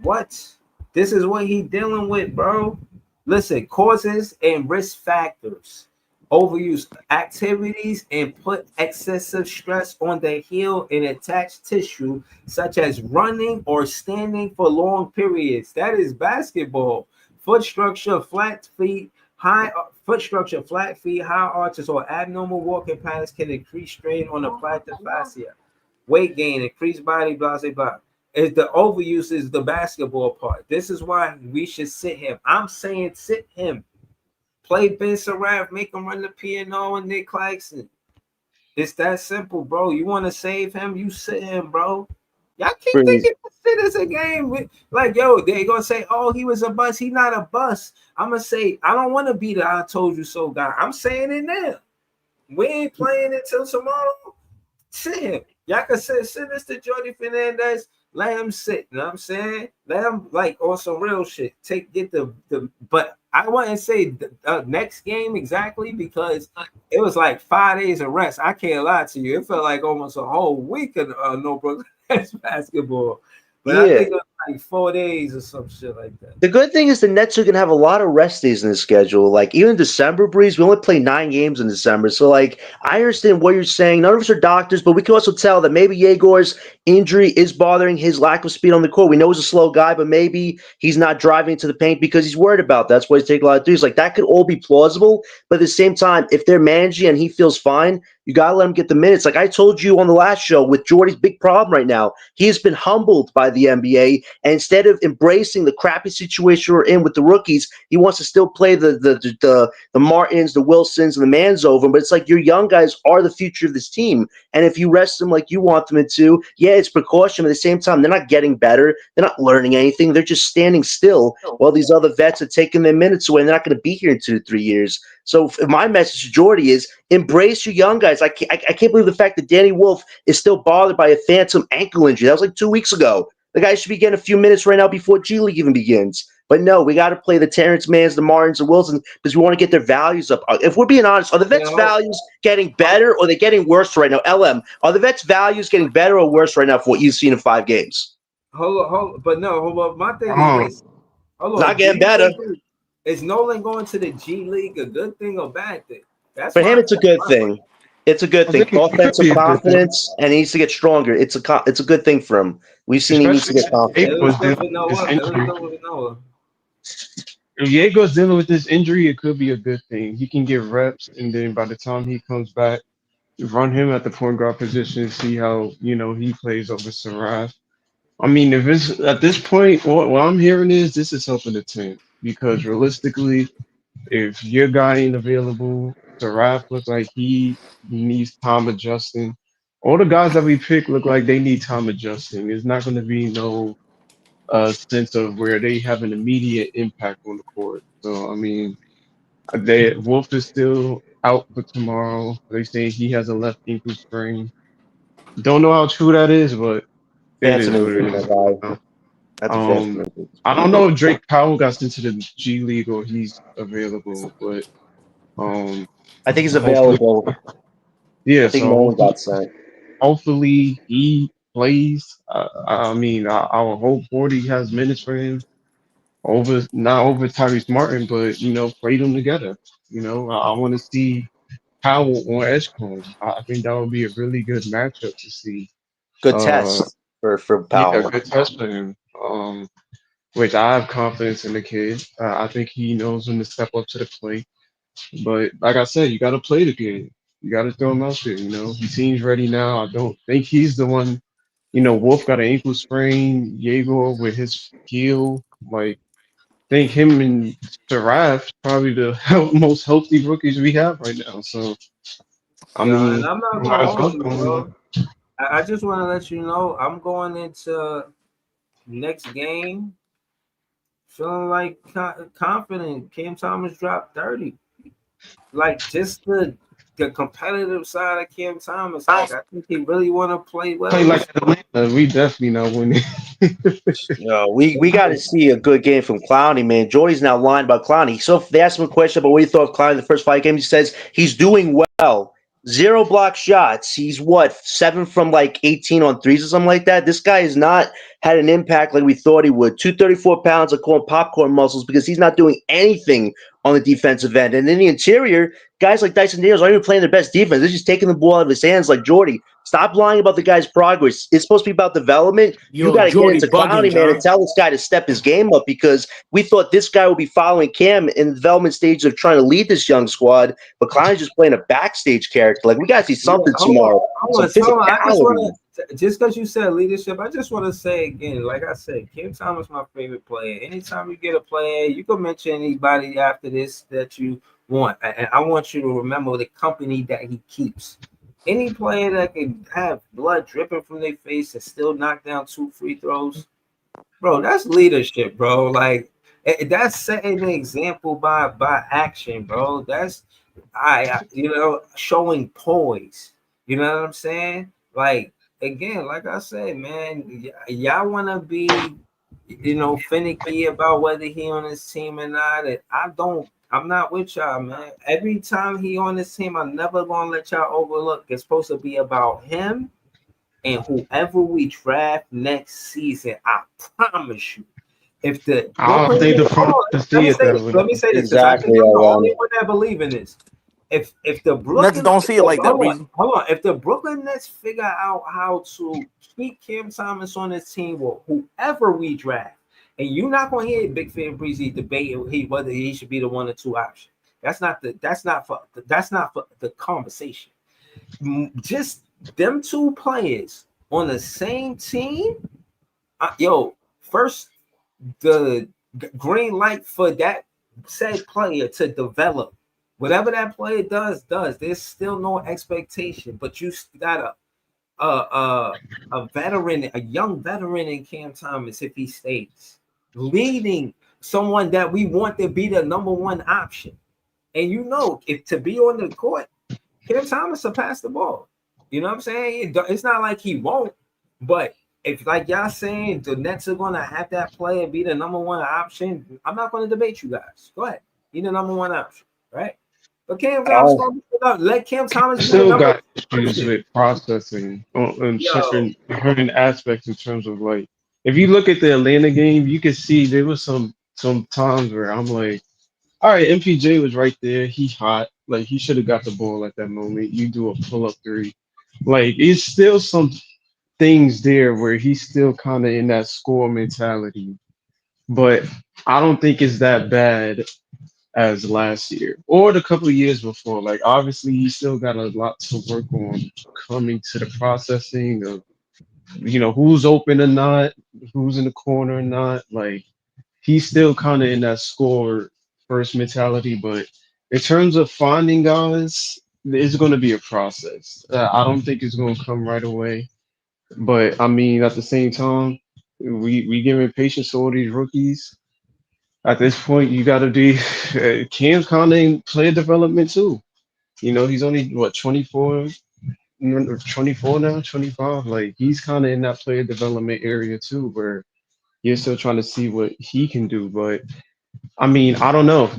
What? This is what he dealing with, bro. Listen, causes and risk factors. Overuse activities and put excessive stress on the heel and attached tissue, such as running or standing for long periods. That is basketball. Foot structure, flat feet, high arches, or abnormal walking patterns can increase strain on the plantar fascia. Weight gain, increased body, blah, blah, blah. Is the overuse is the basketball part. This is why we should sit him. I'm saying sit him. Play Ben Saraf, make him run the piano and Nick Claxton. It's that simple, bro. You want to save him, you sit him, bro. Y'all keep Breeze. thinking this shit is a game. Like, yo, they gonna say, oh, he was a bust. He not a bust. I'm gonna say, I don't want to be the I told you so guy. I'm saying it now. We ain't playing it till tomorrow. Sit him. Y'all can sit Mr. Jordy Fernandez. Let him sit. You know what I'm saying? Let him like on some real shit. Get the. But I wouldn't say the next game exactly because it was like 5 days of rest. I can't lie to you. It felt like almost a whole week of no Brooklyn basketball. But I Yeah. think it was like 4 days or some shit like that. The good thing is the Nets are going to have a lot of rest days in the schedule. Like even December, Breeze, we only play 9 games in December. So like I understand what you're saying. None of us are doctors, but we can also tell that maybe Yegor's injury is bothering his lack of speed on the court. We know he's a slow guy, but maybe he's not driving to the paint because he's worried about that. That's why he's taking a lot of threes. Like that could all be plausible. But at the same time, if they're managing and he feels fine, you gotta let him get the minutes. Like I told you on the last show, with Jordy's big problem right now, he has been humbled by the NBA, and instead of embracing the crappy situation we're in with the rookies, he wants to still play the Martins, the Wilsons, and the Manzover. But it's like your young guys are the future of this team, and if you rest them like you want them to, yeah, it's precaution. But at the same time, they're not getting better. They're not learning anything. They're just standing still while these other vets are taking their minutes away. And they're not going to be here in 2 to 3 years. So my message to Jordy is embrace your young guys. I can't believe the fact that Danny Wolf is still bothered by a phantom ankle injury. That was like 2 weeks ago. The guy should be getting a few minutes right now before G League even begins. But no, we got to play the Terrence Manns, the Martins, the Wilsons because we want to get their values up. If we're being honest, are the vets' values getting better or are they getting worse right now? LM, are the vets' values getting better or worse right now for what you've seen in 5 games? Hold on. But no, hold on. My thing is Oh, this. Hold Not on. getting better. Is Nolan going to the G League a good thing or bad thing? That's For him, my it's a good thing. It's a good I thing. think it could Offensive be a good thing, confidence, and he needs to get stronger. It's a good thing for him. We've seen he needs to especially get if It confident. was Diego's good dealing for with this Noah. It was injury. good with Noah. If Diego's dealing with this injury, it could be a good thing. He can get reps, and then by the time he comes back, run him at the point guard position, see how he plays over Saraf. I mean, if it's at this point, what I'm hearing is this is helping the team because realistically, if your guy ain't available, Saraf looks like he needs time adjusting. All the guys that we pick look like they need time adjusting. There's not going to be no sense of where they have an immediate impact on the court. So I mean, Wolf is still out for tomorrow. They say he has a left ankle sprain. Don't know how true that is, but it Fancy is what news, it you know, is. guy. You know? That's a fancy news. I don't know if Drake Powell got sent to the G League or he's available, but um, I think he's hopefully, available. yeah. I think So Nolan got sent. hopefully he plays. I mean, I would hope 40 has minutes for him over not over Tyrese Martin, but play them together. I want to see Powell on Edgecombe. I think that would be a really good matchup to see. Good Uh, test for yeah, Powell. good test for him. Which I have confidence in the kid. I think he knows when to step up to the plate. But like I said, you got to play the kid. You got to throw him out there. He seems ready now. I don't think he's the one. Wolf got an ankle sprain. Diego with his heel. Like, think him and Saraf probably the most healthy rookies we have right now. So I Yeah, and mean, I'm not might gonna as hold well you, throw him bro. out. I just want to let you know I'm going into next game feeling like confident. Cam Thomas dropped 30. Like just the competitive side of Cam Thomas. Like I think he really want to play Play well like this. Atlanta, we definitely not winning. We got to see a good game from Clowney, man. Jordy's now lying about Clowney. So they asked him a question about what he thought of Clowney in the first 5 games. He says he's doing well. 0 block shots. He's what, 7 from like 18 on threes or something like that. This guy has not had an impact like we thought he would. 234 pounds of calling popcorn muscles because he's not doing anything on the defensive end. And in the interior, guys like Dyson Daniels aren't even playing their best defense. They're just taking the ball out of his hands like Jordy. Stop lying about the guy's progress. It's supposed to be about development. You Yo, got to get Jordy into bugging, Clowney, man, John. and tell this guy to step his game up because we thought this guy would be following Cam in the development stage of trying to lead this young squad, but Clowney's just playing a backstage character. Like, we got to see Yeah, something tomorrow. Some hold on. I just physicality. want to, just because you said leadership, I just want to say again, like I said, Cam Thomas my favorite player. Anytime you get a player, you can mention anybody after this that you want. And I want you to remember the company that he keeps. Any player that can have blood dripping from their face and still knock down 2 free throws, bro, that's leadership, bro. Like that's setting an example by action, bro. That's showing poise. You know what I'm saying? Like again, like I said, man, y'all want to be, finicky about whether he on his team or not. And I don't. I'm not with y'all, man. Every time he on this team, I'm never gonna let y'all overlook. It's supposed to be about him and whoever we draft next season. I promise you. If the I don't Brooklyn think the Nets, front office see it that way. let me say this because I think Exactly, I'm the Ivan. only one that believe in this. If the Nets Brooklyn don't see it like that, hold on, Breezy. hold on, if the Brooklyn Nets figure out how to keep Cam Thomas on his team or whoever we draft, and you're not gonna hear Big Fan Breezy debate whether he should be the 1 or 2 option. That's not for the conversation. Just them two players on the same team. First the green light for that said player to develop. Whatever that player does. There's still no expectation, but you got a veteran, a young veteran in Cam Thomas if he stays leading someone that we want to be the number 1 option. And if to be on the court, Cam Thomas will pass the ball. You know what I'm saying? It's not like he won't, but if like y'all saying the Nets are gonna have that player be the number 1 option, I'm not gonna debate you guys. Go ahead, be the number 1 option, right? But Cam Thomas Oh, gonna let Cam Thomas be the Still number got 2 issues option. with processing on Yo, certain aspects in terms of like if you look at the Atlanta game, you can see there was some times where I'm like, all right, MPJ was right there. He hot. Like he should have got the ball at that moment. You do a pull up three. Like it's still some things there where he's still kind of in that score mentality. But I don't think it's that bad as last year or the couple of years before. Like obviously he still got a lot to work on coming to the processing of who's open or not, who's in the corner or not. Like he's still kind of in that score first mentality, but in terms of finding guys, it's going to be a process. I don't think it's going to come right away, but I mean at the same time, we giving patience to all these rookies. At this point, you got to be Cam's kind of in player development too. He's only what 24, 24 now, 25. Like he's kind of in that player development area too, where you're still trying to see what he can do. But I mean, I don't know.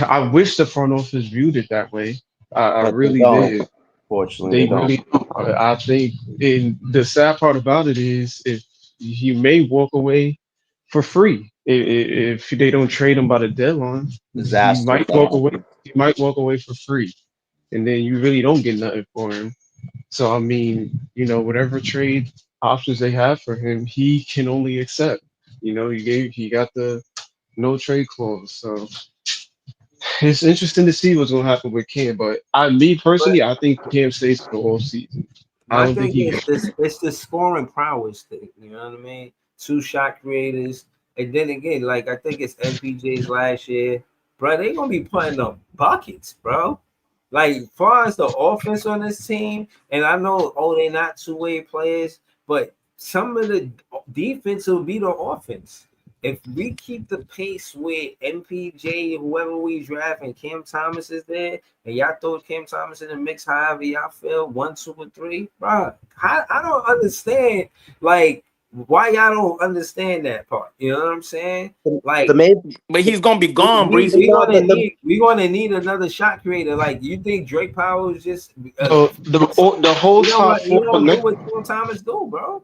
I wish the front office viewed it that way. I But they really don't. did. Fortunately, They they don't. really don't. I think, and the sad part about it is, if he may walk away for free if they don't trade him by the deadline, he Disaster if might that walk away. happens. He might walk away for free, and then you really don't get nothing for him. So I mean, whatever trade options they have for him, he can only accept. He got the no trade clause. So it's interesting to see what's gonna happen with Cam. But me But personally, I think Cam stays for the whole season. I my don't think thing he is this: it's the scoring prowess thing. You know what I mean? Two shot creators, and then again, like I think it's MPJ's last year, bro. They gonna be putting up buckets, bro. Like far as the offense on this team, and I know, they're not two-way players, but some of the defense will be the offense. If we keep the pace with MPJ, whoever we draft, and Cam Thomas is there, and y'all throw Cam Thomas in the mix, however y'all feel, 1, 2, or 3, bro. I don't understand, like, why y'all don't understand that part. You know what I'm saying? Like, The main, But he's gonna be gone, we Breezy. no, we gonna need another shot creator. Like, you think Drake Powell is just the whole top you four. don't do what Cam Thomas do, bro?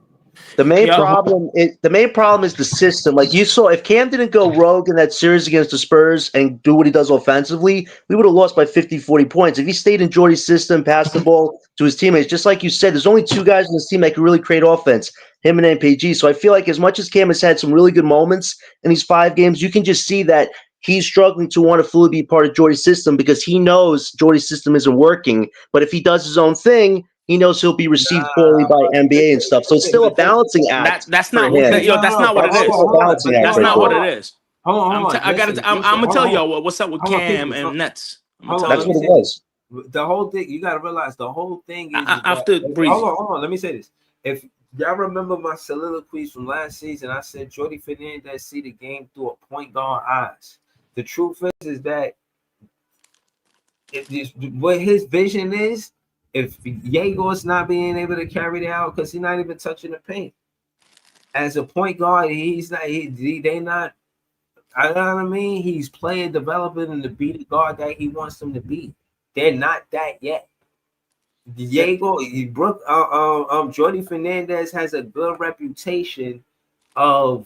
The main Yo, problem is the system. Like you saw, if Cam didn't go rogue in that series against the Spurs and do what he does offensively, we would have lost by 50, 40 points. If he stayed in Jordy's system, passed the ball to his teammates, just like you said, there's only two guys in this team that can really create offense, him and MPG. So I feel like as much as Cam has had some really good moments in these 5 games, you can just see that he's struggling to want to fully be part of Jordy's system because he knows Jordy's system isn't working. But if he does his own thing, he knows he'll be received poorly Nah, by but NBA and stuff. So it's still a but this, balancing that act that's for not what him. that, yo. That's not what but it It's hold still is. a on, balancing but act That's right not what there. it is. hold on. I got Listen, to. I'm gonna hold tell on, y'all what's up with hold on, peep Cam this. and Nets. I'm gonna Hold tell on, let That's you. me what it say this. was. The whole thing, you gotta realize the whole thing is that After Breezy. hold on, let me say this. If y'all remember my soliloquies from last season, I said Jordy Fernandez see the game through a point guard eyes. The truth is that what his vision is, if Yego's not being able to carry it out because he's not even touching the paint. As a point guard, he's not they not, I know what I mean. He's playing developing and to be the guard that he wants them to be. They're not that yet. Diego, Brooke, Jordy Fernandez has a good reputation of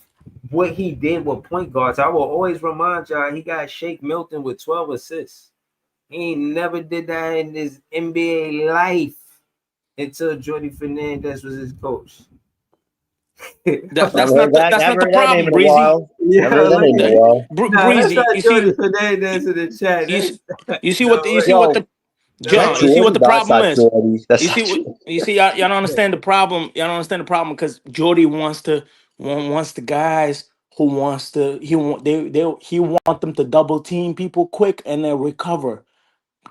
what he did with point guards. I will always remind y'all he got Shake Milton with 12 assists. He ain't never did that in his NBA life until Jordy Fernandez was his coach. That's not the Haven't heard that name problem, in a Breezy. while. Yeah, Haven't heard that name in a while. that's Breezy. not You see, Jordy Fernandez in the chat. you, That's you see what no the, you way. see what Yo, the No John. that's way. You see what Jordy. the No, that's problem not is. Jordy. You That's see not what Jordy. you see. Y'all don't understand the problem. Y'all don't understand the problem because Jordy wants the guys who wants to he want them to double team people quick and then recover.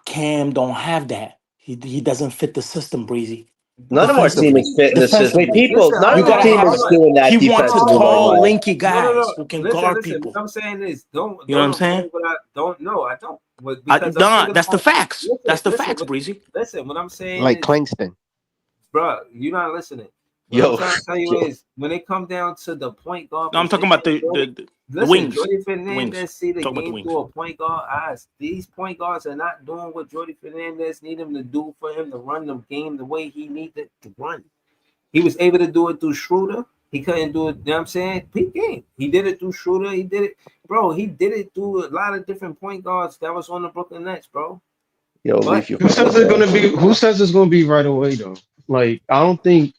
Cam don't have that. He doesn't fit the system, Breezy. None of our team Defensively, is fit in the system. Wait, defensively, people, Listen, none you of the gotta team have. is doing He that wants his defensively right tall, now. lanky guys who can guard Listen. people. What I'm saying is, don't You know what I'm saying? avoid what I don't know. I don't, because I'm Nah, thinking that's the about. facts. Listen, That's the facts, Breezy. listen. What I'm saying Like is, Clangston. bro, you're not listening. What I'm Yo, trying to tell you yo, is, when it comes down to the point guard No, I'm talking position, about the listen, wings. Jordy The wings. Fernandez see the Talk about the game wings. through a point guard eyes. These point guards are not doing what Jordy Fernandez need him to do for him to run the game the way he needed to run. He was able to do it through Schroeder. He couldn't do it, you know what I'm saying? Peak game. He did it through Schroeder. He did it, bro. He did it through a lot of different point guards that was on the Brooklyn Nets, bro. yo, But Leaf, you Who funny, says it's bro. gonna be? Who says it's gonna be right away though? Like I don't think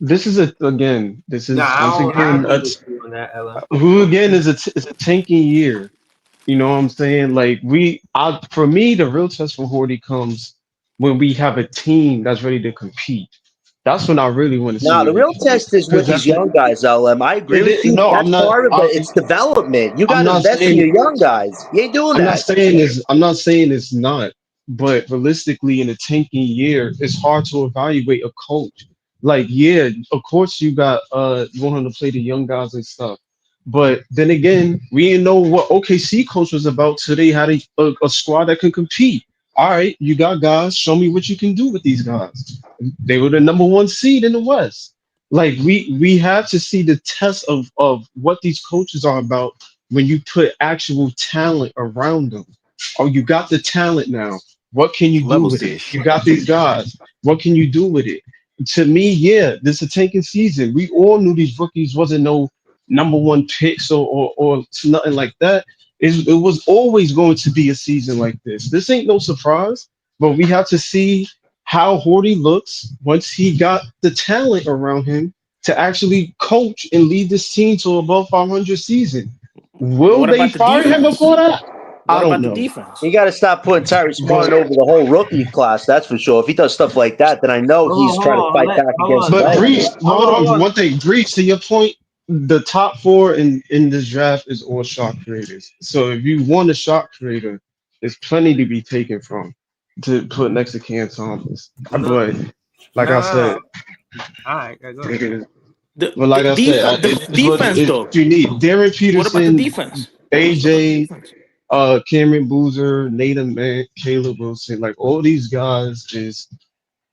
this is a again. This nah, is once I again. agree with you on that, Ella. Who again is a tanking year. You know what I'm saying? Like for me, the real test for Horty comes when we have a team that's ready to compete. That's when I really want to see Now, what the he real can do. test is with Because these that's young guys, LM. I agree with you. no, That's I'm not. part of it. It's development. You got I'm to not invest in saying. your young guys. You ain't doing that. I'm not saying it's not. But realistically, in a tanking year, it's hard to evaluate a coach. Like, yeah, of course you want him to play the young guys and stuff. But then again, we didn't know what OKC coach was about till they had a squad that could compete. All right, you got guys. Show me what you can do with these guys. They were the number one seed in the West. Like we have to see the test of what these coaches are about when you put actual talent around them. Oh, you got the talent now. What can you do Levels with to it? this You shit. got these guys. What can you do with it? To me, yeah, this is a tanking season. We all knew these rookies wasn't no number one picks or nothing like that. It was always going to be a season like this. This ain't no surprise, but we have to see how Horty looks once he got the talent around him to actually coach and lead this team to above 500 season. Will What they about the fire him defense? before that? I What don't about the know. defense? You got to stop putting Tyrese But Martin over the whole rookie class. That's for sure. If he does stuff like that, then I know he's trying to fight back against But legend. Brees, hold on, one thing, Brees, to your point, the top four in this draft is all shot creators. So if you want a shot creator, there's plenty to be taken from to put next to Cam Thomas. No, But like I nah. said, All right, go it ahead. is. But like I said, The it's what defense it's though. what you need. Darren What about the Peterson, defense? What about the AJ, defense? Cameron Boozer, Nathan Mann, Caleb Wilson, like all these guys is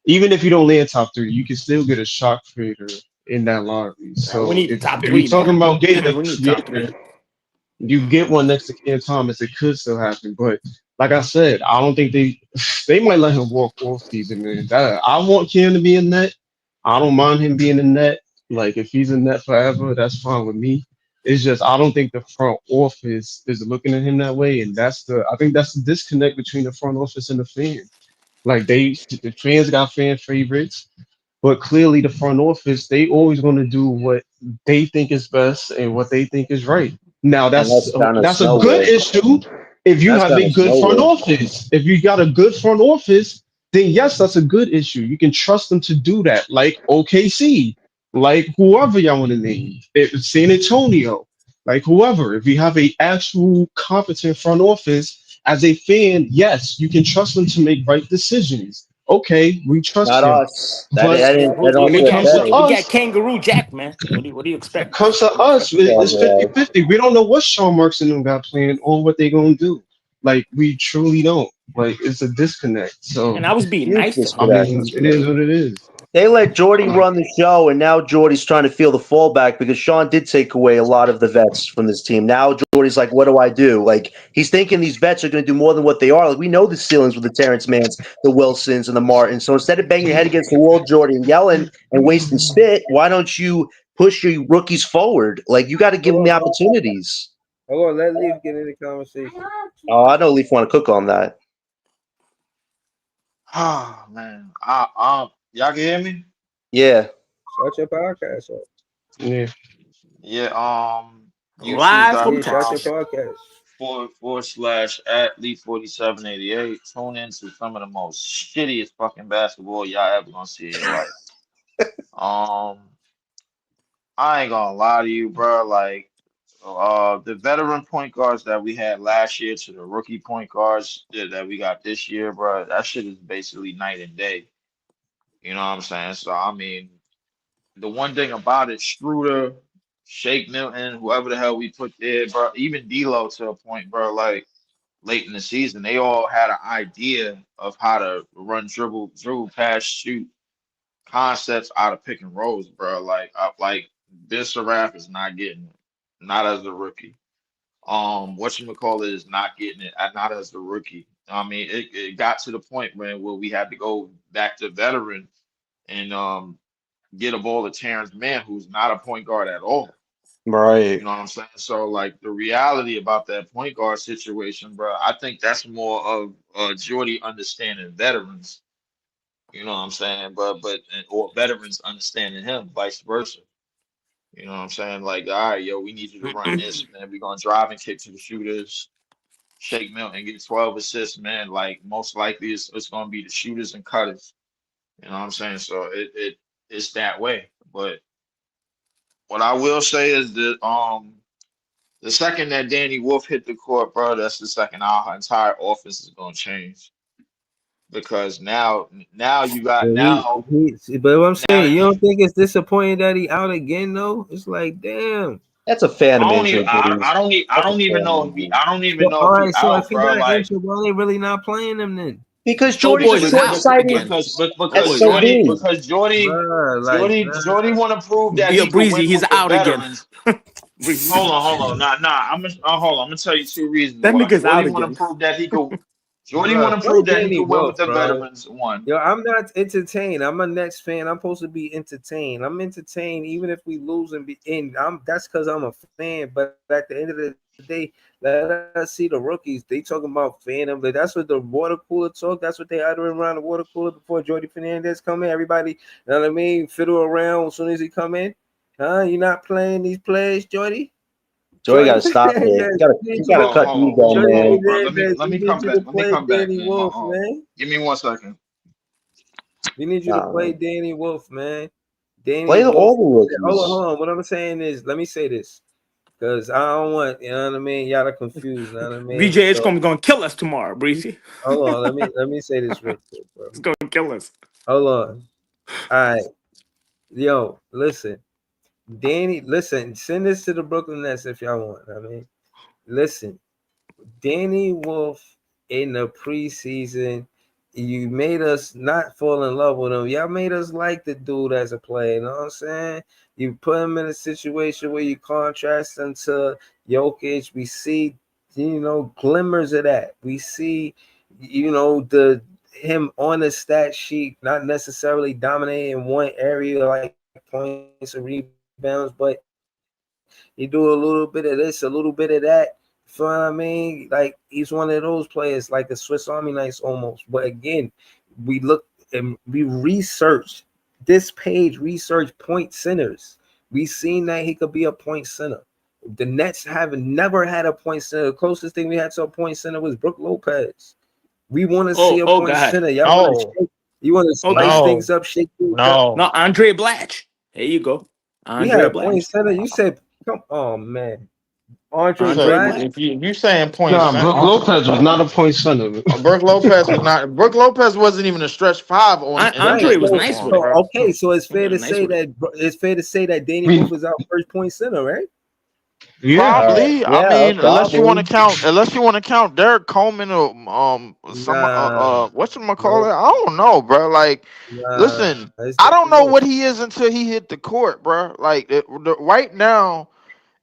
even if you don't land top three, you can still get a shot creator in that lottery. We So need top if you're three, talking man. about getting a We need top three. creator, you get one next to Cam Thomas, it could still happen. But like I said, I don't think they might let him walk off season, man. I want Cam to be in net. I don't mind him being in net. Like if he's in net forever, that's fine with me. It's just I don't think the front office is looking at him that way, and I think that's the disconnect between the front office and the fans. Like the fans got fan favorites, but clearly the front office, they always going to do what they think is best and what they think is right. Now And that's got us that's a good nowhere. issue if you That's have got a us good front nowhere. office. If you got a good front office, then yes, that's a good issue. You can trust them to do that, like OKC, like whoever y'all want to name, San Antonio, like whoever. If you have a actual competent front office, as a fan, yes, you can trust them to make right decisions. Okay, we trust Not you. us. But That when don't it fit comes to better. We got us, Kangaroo Jack, man. What do you it expect? comes to What do you expect? us, it's 50-50. We don't know what Sean Marks and them got planned or what they're gonna do. Like we truly don't. Like it's a disconnect. So And I was being Huge nice to him. I disconnect. mean, it is what it is. They let Jordy run the show, and now Jordy's trying to feel the fallback because Sean did take away a lot of the vets from this team. Now Jordy's like, what do I do? Like, he's thinking these vets are going to do more than what they are. Like, we know the ceilings with the Terrence Manns, the Wilsons, and the Martins. So instead of banging your head against the wall, Jordy, and yelling and wasting spit, why don't you push your rookies forward? Like, you got to give them the opportunities. Hold on, let Leaf get in the conversation. Oh, I know Leaf want to cook on that. Oh man, y'all can hear me? Yeah. Shut your podcast up. Yeah. Yeah. Live from Yeah, shut your Texas. podcast. /@ athlete 4788. Tune into some of the most shittiest fucking basketball y'all ever gonna see in your life. I ain't gonna lie to you, bro. Like, the veteran point guards that we had last year to the rookie point guards that we got this year, bro, that shit is basically night and day. You know what I'm saying? So I mean, the one thing about it, Schroeder, Shake Milton, whoever the hell we put there, bro, even D'Lo to a point, bro, like late in the season, they all had an idea of how to run dribble, pass, shoot concepts out of pick and rolls, bro. Like this Seraph is not getting it, not as a rookie. Whatchamacallit is not getting it, not as a rookie. I mean, it got to the point where we had to go back to veteran and get a ball to Terrence Mann, who's not a point guard at all. Right. You know what I'm saying? So, like, the reality about that point guard situation, bro, I think that's more of Jordy understanding veterans. You know what I'm saying? Or veterans understanding him, vice versa. You know what I'm saying? Like, all right, yo, we need you to run this, man. We're gonna drive and kick to the shooters. Shake Milton get 12 assists, man. Like, most likely it's gonna be the shooters and cutters. You know what I'm saying? So it's that way. But what I will say is that the second that Danny Wolf hit the court, bro, that's the second our entire offense is gonna change. Because now you got now But what I'm saying, now you don't think it's disappointing that he out again though? It's like, damn. That's a phantom I don't injury, even. I, dude. I don't. I That's a don't even phantom know if he. injury. I don't even So, know all if he right, so if out, he bro. not Like injured, why they really not playing him then? Because Jordy's a Showboy was out short-sighted. again. That's because Showboy's so out. Jordy be. because Jordy Bruh, like, Jordy nah. Jordy want to prove that Yo, he could Breezy, win he's with the out again. veterans. Breezy. Hold on. Nah. Hold on. I'm gonna tell you two reasons That why. nigga's out Jordy want to again. prove that he could. Jordy Bruh, want to play prove that he Danny could win with Wolf, the bro. veterans. One. Yo, I'm not entertained. I'm a Nets fan. I'm supposed to be entertained. I'm entertained even if we lose and be in. That's because I'm a fan. But at the end of the day, let us see the rookies. They talking about fandom, but that's what the water cooler talk. That's what they uttering around the water cooler before Jordy Fernandez come in. Everybody, you know what I mean, fiddle around as soon as he come in. Huh? You not playing these players, Jordy? Jordy got to stop it. Yeah, You gotta cut the ego, Jordy man. Bro. Fernandez, Let we me need come you back. to Let me play come back, Danny man. My Wolf, man. Give me 1 second. We need you to Nah, play man. Danny Wolf, man. Danny Play Wolf. all the rookies. Hold on. What I'm saying is, let me say this, because I don't want, you know what I mean, y'all are confused, you know what I mean? VJ is So gonna kill us tomorrow, Breezy. hold on, let me say this real quick, bro. It's gonna kill us. Hold on. All right. Yo, listen. Danny, listen, send this to the Brooklyn Nets if y'all want. I mean, listen. Danny Wolf in the preseason, you made us not fall in love with him. Y'all made us like the dude as a player. You know what I'm saying? You put him in a situation where you contrast him to Jokic. We see, glimmers of that. We see, him on the stat sheet, not necessarily dominating one area like points or rebounds, but he do a little bit of this, a little bit of that. You know what I mean? Like he's one of those players, like a Swiss Army knife almost. But again, we look and we researched this page, research point centers. We seen that he could be a point center. The Nets have never had a point center. The closest thing we had to a point center was Brook Lopez. We want to see a Oh point God. center. Y'all want to shake, you want to Oh spice God. things up, shake things up. No, Andre Blatch. There you go. We had Andre a point Blatch. center. You said, come on, man. Andre Andre Black. Blatch. If you saying point Nah, center, Brook Lopez was not a point center. Brook Lopez was not. Brook Lopez wasn't even a stretch five on in the Right. Andre was physical nice form, with it. bro. Okay, so it's fair to Nice say with it. that Danny Wolf is our first point center, right? Yeah. Probably. I Yeah, mean, probably. unless you want to count Derek Coleman or some Nah, whatchamacallit, nope, I don't know, bro. Like, nah. listen, It's I don't Danny know Wolf. what he is until he hit the court, bro. Like right now,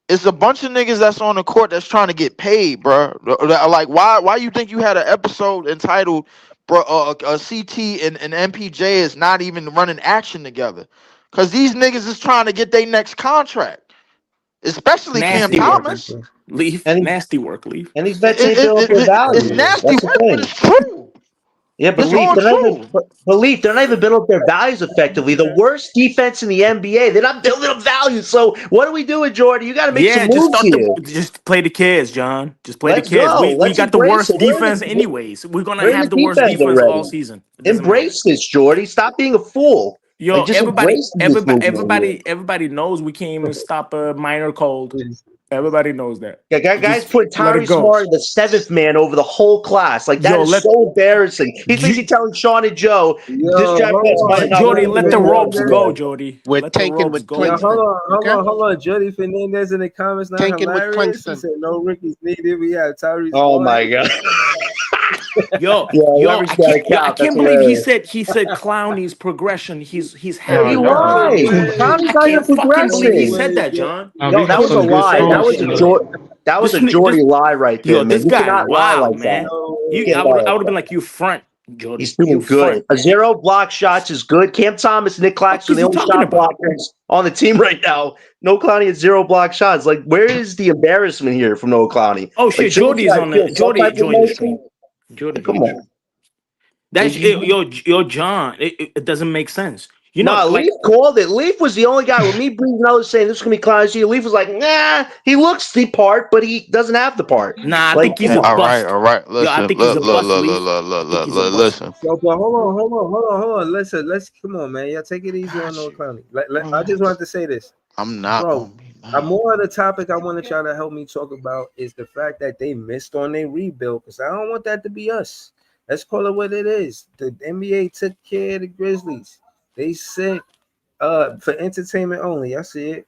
it's a bunch of niggas that's on the court that's trying to get paid, bro. Like, why you think you had an episode entitled, bro, CT and MPJ is not even running action together? Cause these niggas is trying to get their next contract, especially Cam Nasty work. Thomas. Leaf. And Nasty work, Leaf. and these vets ain't built up their It's value. nasty That's the work, but thing. it's true. Yeah, but It's Leaf, all they're not even true. they're not even building up their values effectively. The worst defense in the NBA, they're not building up values. So what are we doing, Jordan? You got to make some Yeah, moves here. just play the kids, John. Just play the Let's kids. go. We Let's got the embrace worst it. defense anyways. We're gonna We're in the have the deep worst end defense all already. season. It doesn't matter. Embrace this, Jordy. Stop being a fool. Yo, Like just embrace this movement here. everybody knows we can't even stop a minor cold. Everybody knows that. Yeah, guys Just put let it Tyrese go. Smart, the seventh man, over the whole class. Like that Yo, is let so embarrassing. He's basically telling Sean and Joe, this Yo, draft class hold might on, not Jody, work for Jody let the the Warriors ropes go, Fernandez. again. Jody. We're Let the tanking ropes with go. Yo, Clemson. Okay, hold on. Jody Fernandez in the comments not tanking with hilarious. He Clemson. said no rookies needed. We have Tyrese Oh Martin. my god. Yo, Yeah, yo, whoever's got a I count, that's can't believe hilarious. he said Clowney's progression. He's Yeah, happy Nah, he with y'all. Clowney. lied. way. Connie's I not even can't fucking believe he progressing. said that, John. Nah, No, we that put was a some good lie. No thoughts in it. That was This a ni- Jordy this lie right there, yo, man. this You guy cannot lie wild, like that. man. You You, can't I lie would like have been that. like, you front, He's Jody. You doing good. front. A zero block shots is good. Cam Thomas, Nick Fuck Claxton, is the he only talking shot about? blockers on the team right now. No Clowney at zero block shots. Like, where is the embarrassment here from No Clowney? Oh Like, shit, shouldn't you Jody's guys on feel the some Jody type of joined the stream. emotion? Jody Like, come joined the on. stream. That's yo, John. It doesn't make sense. You know, Nah, like Leaf called it. Leaf was the only guy with me, Breeze, and others saying this is gonna be Clowney. Leaf was like, nah, he looks the part, but he doesn't have the part. nah, I Like, think come he's a on. All right, bust. all right. Yo, I Listen, think he's look, a look, bust, look, look, Leaf. look, I look, think look, he's a look, bust. listen. Yo, but hold on. Let's come on, man. Y'all take it easy on Got Noah you. Clowney. I just wanted to say this, I'm not bro. gonna be More of the topic I wanted y'all to help me talk about is the fact that they missed on their rebuild, because I don't want that to be us. Let's call it what it is. The NBA took care of the Grizzlies. They sent for entertainment only. I see it.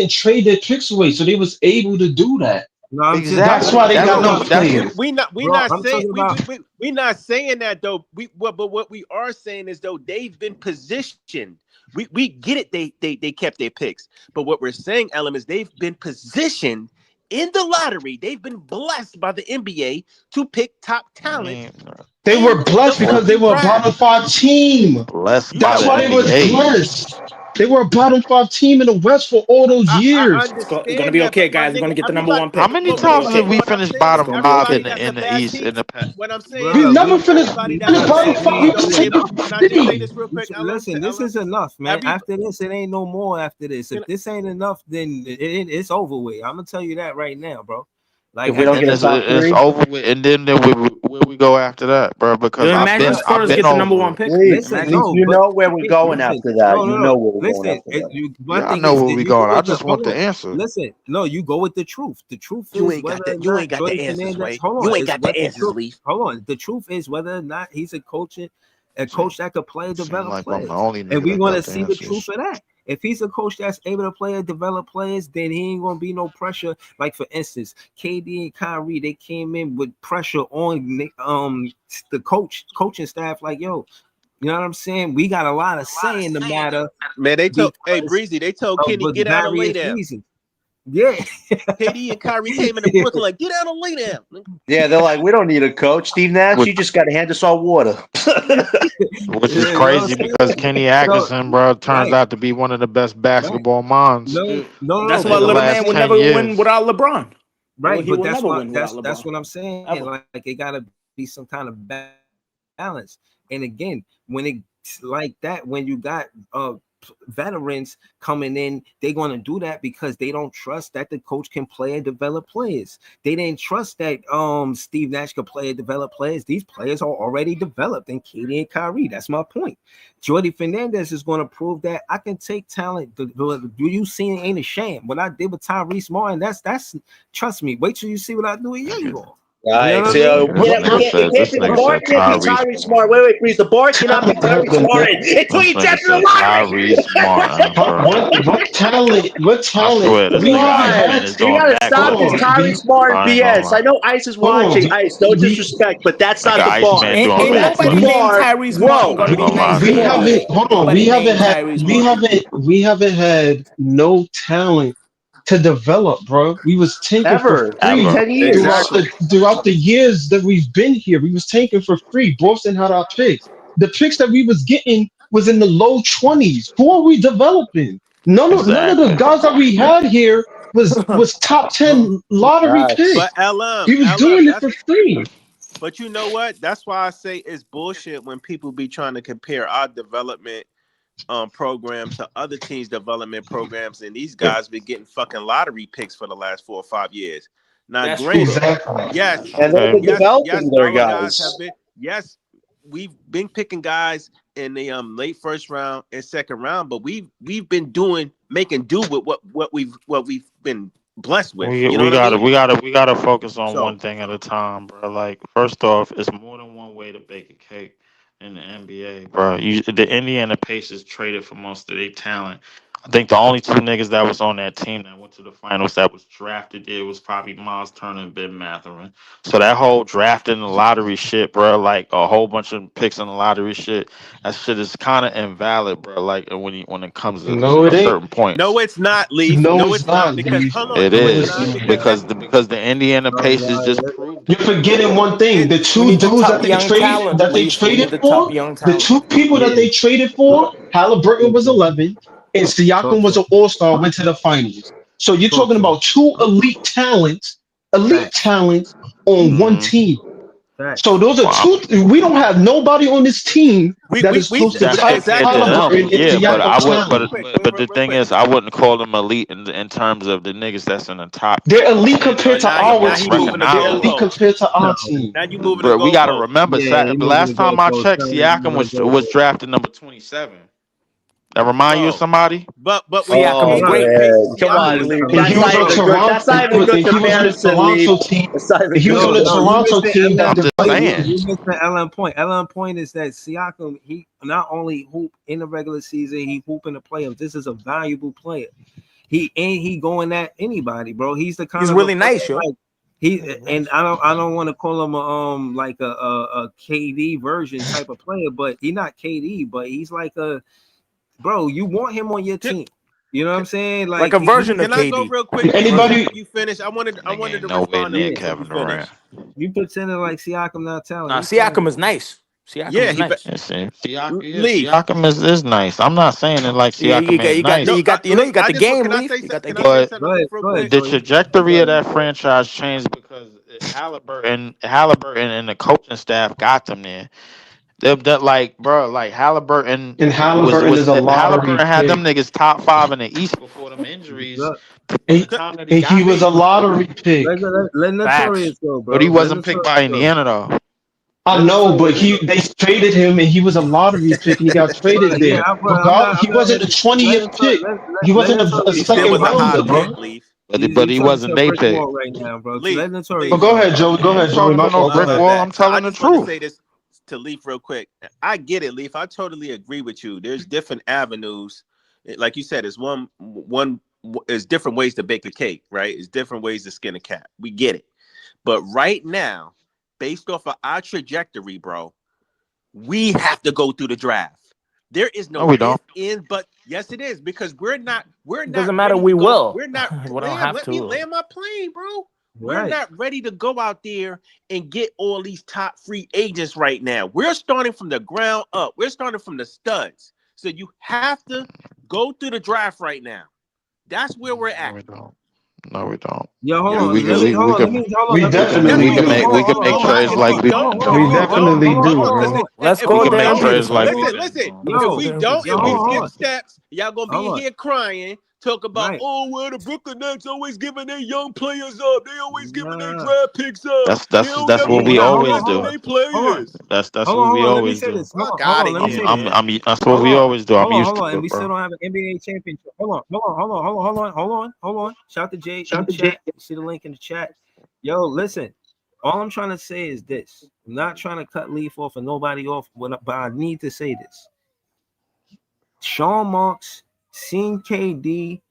didn't trade their picks away, so they was able to do that. No, I'm just That's Exactly. why they That's got what them we. That's players. We bro. not I'm saying talking about. we not saying that though. But what we are saying is though they've been positioned We get it. They kept their picks, but what we're saying, Ellen, is they've been positioned in the lottery. They've been blessed by the NBA to pick top talent. They were blessed because they were a bottom 5 team. Blessed by That's the why they was NBA. blessed. They were a bottom 5 team in the West for all those I years. It's gonna be that, okay, but my guys. We're nigga, gonna get the number everybody. one How pick. many It's gonna be times okay. did we What I'm finish saying is bottom gonna be 5 okay. in everybody that the have the bad East in teams. the past? What I'm saying We Bruh, is never we finished everybody in that the have bottom bad 5. teams We don't was be in able. the Can I just say city. this real quick, Ellen? listen, To this Ellen, is enough, man. After this, it ain't no more after this. If this ain't enough, then it's over with. I'm gonna tell you that right now, bro. Like If we at don't the get And a top it's 3, over with, and then where we go after that, bro? Because Yo, imagine I've Spurs been get the number over one it. pick. listen, Imagine. no, you but know where we're going listen, after that. You know no. where we're going Listen, after that. my Y'all thing know is where that we you go going. I with the just want hold the on. answer. Listen, no, you go with the truth. The truth you is ain't got whether or that. You not ain't got the Jordan answers, Fernandez. Sway. Hold You on, ain't is got what the the answers, truth. Leaf. Hold on, the truth is whether or not he's a coach that could play and Seem develop like I'm the players, only and nigga we that want got to the see the truth answers. of that. If he's a coach that's able to play and develop players, then he ain't gonna be no pressure. Like for instance, KD and Kyrie, they came in with pressure on the coaching staff. Like, yo, you know what I'm saying? We got a lot of say in the matter Man, they told because Breezy. They told of Kenny get out and lay various down. reasons. Yeah. KD and Kyrie came into Brooklyn like get out and lay down. Yeah, they're like, we don't need a coach. Steve Nash, you just got to hand us all water. Which is You know what I'm crazy because saying? Kenny So, Atkinson, bro, turns right, out to be one of the best right. basketball minds That's why in the little last man will 10 never win years. without LeBron. Right, He but will never win without that's LeBron. what I'm saying. Ever. Like it gotta be some kind of balance. And again, when it's like that, when you got veterans coming in, they're gonna do that because they don't trust that the coach can play and develop players. They didn't trust that Steve Nash could play and develop players. These players are already developed, and Katie and Kyrie. That's my point. Jordy Fernandez is going to prove that I can take talent. Do you see it ain't a shame? What I did with Tyrese Martin, that's trust me. Wait till you see what I do with Yale. You know Right. what I So mean? This it nigga can't, said this be the nigga bar said can't be Tyrese Tyrese Smart. Martin. Wait, please. The bar cannot be Tyrese Martin until This he nigga gets in the said lottery. Tyrese Martin, bro. What I talent swear this we nigga haven't Ice Man had? is You doing gotta stop Hold this backflips. on, Tyrese Martin I ain't gonna BS. I lie. know Ice is hold on, watching. Ice, no we disrespect, but that's Nigga not the Ice bar. Man Ain't, doing ain't The nobody backflips. named bar, Tyrese Martin whoa. gonna I ain't be gonna lie nice to we you. either. haven't hold Ain't on. nobody named Tyrese Martin. We haven't had no talent to develop, bro. We was tanking for Ever in free Ever. 10 years. throughout the years that we've been here. We was tanking for free. Boston had our picks. The picks that we was getting was in the low 20s. Who are we developing? None of the Exactly. guys that we had here was top 10 lottery But picks. LM, We was LM, doing it that's for free. but you know what? That's why I say it's bullshit when people be trying to compare our development program to other teams' development programs, and these guys been getting fucking lottery picks for the last 4 or 5 years. Now, That's true granted, though. Exactly. yes, And they've been yes, developing their our guys guys. have been. Yes, we've been picking guys in the late first round and second round, but we've been making do with what we've been blessed with. We You know we what I gotta mean? we gotta we gotta focus on So one thing at a time, bro. Like first off, it's more than one way to bake a cake in the NBA, bro. The Indiana Pacers traded for most of their talent. I think the only two niggas that was on that team that went to the finals that was drafted there was probably Miles Turner and Ben Mathurin. So that whole drafting the lottery shit, bro, like a whole bunch of picks in the lottery shit, that shit is kind of invalid, bro. Like when it comes to No, it ain't. certain points. no, it's not, Leaf. No, No, it's it's not not, because Lee. hold on. It No, No, it's it's not is not. because that because the Indiana Pacers just proved You're it. forgetting one thing. it. The We two need the dudes top young talent, that they Leaf. We need traded the top for, young the talent. two people that Yeah. they traded for, Halliburton Talk was to him. 11, and Talk Siakam to was him. an all-star, went to the finals. So you're Talk talking to him. about two elite Facts. talents on one Hmm. team. So Facts. those are Wow. two. We don't have nobody on this team that is We close to That's compared exactly. to But hold Halliburton on, them, and yeah. But Siakam I hold would, on, real talent. quick. but the Real thing quick. is, I wouldn't call them elite in terms of the niggas that's in the top They're elite 10 Oh, compared to now that our we're he team. moving the They're recognizable. elite goalpost. compared to our No. team. Now you moving the But we got to goalpost. remember, Yeah, he moving the last time I goalpost. checked, Tell him Siakam moving the was goalpost. drafted number 27. That remind you of Bro, somebody? but when he Siakam was Oh came to great. the man, Pacers, come I know Siakam what on, was you're Leaf. talking And about. he That's was not on even a bro. good. That's Toronto. not even a good And he was on the comparison, Leaf. Toronto team. That's not even a And he good was on the No, you comparison. Toronto missing team that LM I'm just point. developed. saying. You missing LM point. LM point is that Siakam, he not only hoop in the regular season, he hoop in the playoffs. This is a valuable player. He going at anybody, bro. He's the kind He's of a really player nice, yo. like he and I don't want to call him like a KD version type of player, but he's not KD, but he's like bro, you want him on your team. You know what I'm saying? Like a version of Can I go KD. real quick? Anybody? You finish. I wanted to Nowhere respond to near Lee so you Kevin finish. Durant. You pretending like Siakam not talented. Nah, He's Siakam is talented. nice. Siakam Yeah, is nice. Lee. Siakam is nice. I'm not saying it like Yeah, Siakam ain't nice. No, you got the Lee, I just game, can I Leaf. say You got the can I say game. But something to Leaf real quick? the trajectory of that franchise changed because Halliburton and the coaching staff got them there. That like, bro, like Halliburton And Halliburton is a lottery Halliburton had them pick. niggas top 5 in the East before them injuries. Look, And, The time that he and he got was a there, lottery pick. let Facts. Notorious go, bro. but he Let wasn't picked by Notorious go. Indiana though. I Let know, but Notorious go. they traded him, and he was a lottery pick, and he got But traded yeah, there. I'm He not. wasn't the Let 20th pick. He Let wasn't a Notorious He still go, second was a bro. high rounder, bro. pick, Leaf. But You he talking to wasn't a they brick pick. wall right now, bro. Leaf, Let But Notorious Leaf. go go, ahead, bro. Joey. Go I ahead, ain't Joey. talking My to no fault. Go brick ahead. wall. I'm So I telling the just wanted to truth. say this to Leaf real quick. I get it, Leaf. I totally agree with you. There's different avenues. Like you said, it's one is different ways to bake a cake, right? It's different ways to skin a cat. We get it. But right now, based off of our trajectory, bro, we have to go through the draft. There is No, no we if, don't. in, but yes, it is because we're not It doesn't matter. ready to We go. will. We're not We don't have let me to. land my plane, bro. We're Right. not ready to go out there and get all these top free agents right now. We're starting from the ground up. We're starting from the studs. So you have to go through the draft right now. That's where we're No, at. we don't. No, we don't. Yo, hold Yes, on. we do. Hold on. Let me hold on. We Let me Yes, definitely We we can do. make do. we If can we make don't, trades if we like we. don't, We if we don't, definitely hold do, on, because bro. Let's if We go we can with the make don't, trades Embiid. like listen. Let's If go Yo, with we the don't, Embiid. if we hold skip on. steps, y'all gonna be Hold on. here crying, talk about, Right. oh, well, the Brooklyn Nets always giving their young players up. They always giving their Nah. draft picks up. that's They that's don't that's never what Yeah, we put but a hold always on, ring on hold do. on. their Hold on. players. That's Hold on, what we hold on. Let me always say do. this. Hold on, Fuck hold out on. of Let me here, say this. man. That's what Hold we on. always do. I'm used Hold to on. And it, we still bro. don't have an NBA championship. Hold on. Shout to Jay in the chat. You see the link in the chat. Yo, listen. All I'm trying to say is this. I'm not trying to cut Leaf off or nobody off, but I need to say this. Sean Marks, seen KD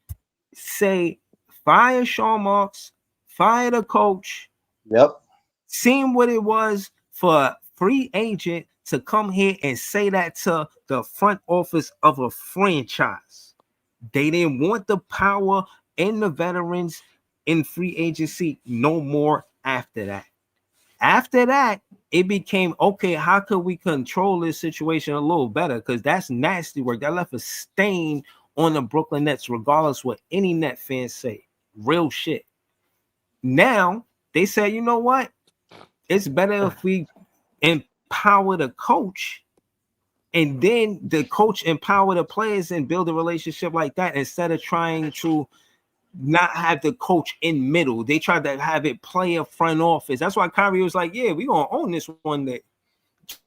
say, fire Sean Marks, fire the coach. Yep. Seen what it was for a free agent to come here and say that to the front office of a franchise. They didn't want the power and the veterans in free agency no more after that. After that, it became okay. How could we control this situation a little better? Because that's nasty work. That left a stain on the Brooklyn Nets, regardless what any Net fans say. Real shit. Now they say, you know what? It's better if we empower the coach, and then the coach empower the players and build a relationship like that instead of trying to not have the coach in middle. They tried to have it play a front office. That's why Kyrie was like, yeah, we're gonna own this one day.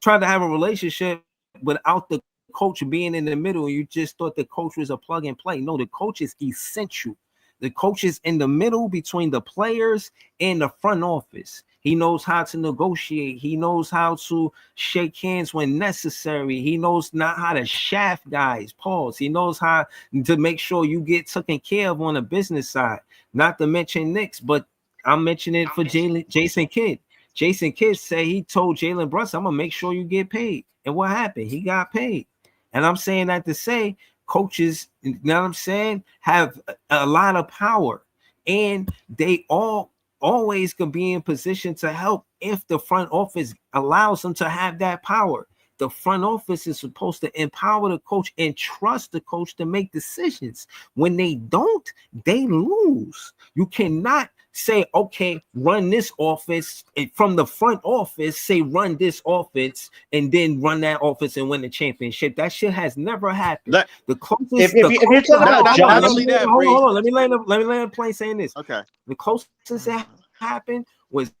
Tried to have a relationship without the coach being in the middle. You just thought the coach was a plug and play. No, the coach is essential. The coach is in the middle between the players and the front office. He knows how to negotiate. He knows how to shake hands when necessary. He knows not how to shaft guys. Pause. He knows how to make sure you get taken care of on the business side. Not to mention Knicks, but I'm mentioning it for Jason Kidd. Jason Kidd said he told Jalen Brunson, I'm gonna make sure you get paid. And what happened? He got paid. And I'm saying that to say coaches, you know what I'm saying, have a lot of power, and they always can be in position to help if the front office allows them to have that power. The front office is supposed to empower the coach and trust the coach to make decisions. When they don't, they lose. You cannot say, okay, run this offense from the front office, say run this offense, and then run that offense and win the championship. That shit has never happened. The closest, If you're talking about John, hold on. Let me land a plane saying this. Okay. The closest that happened was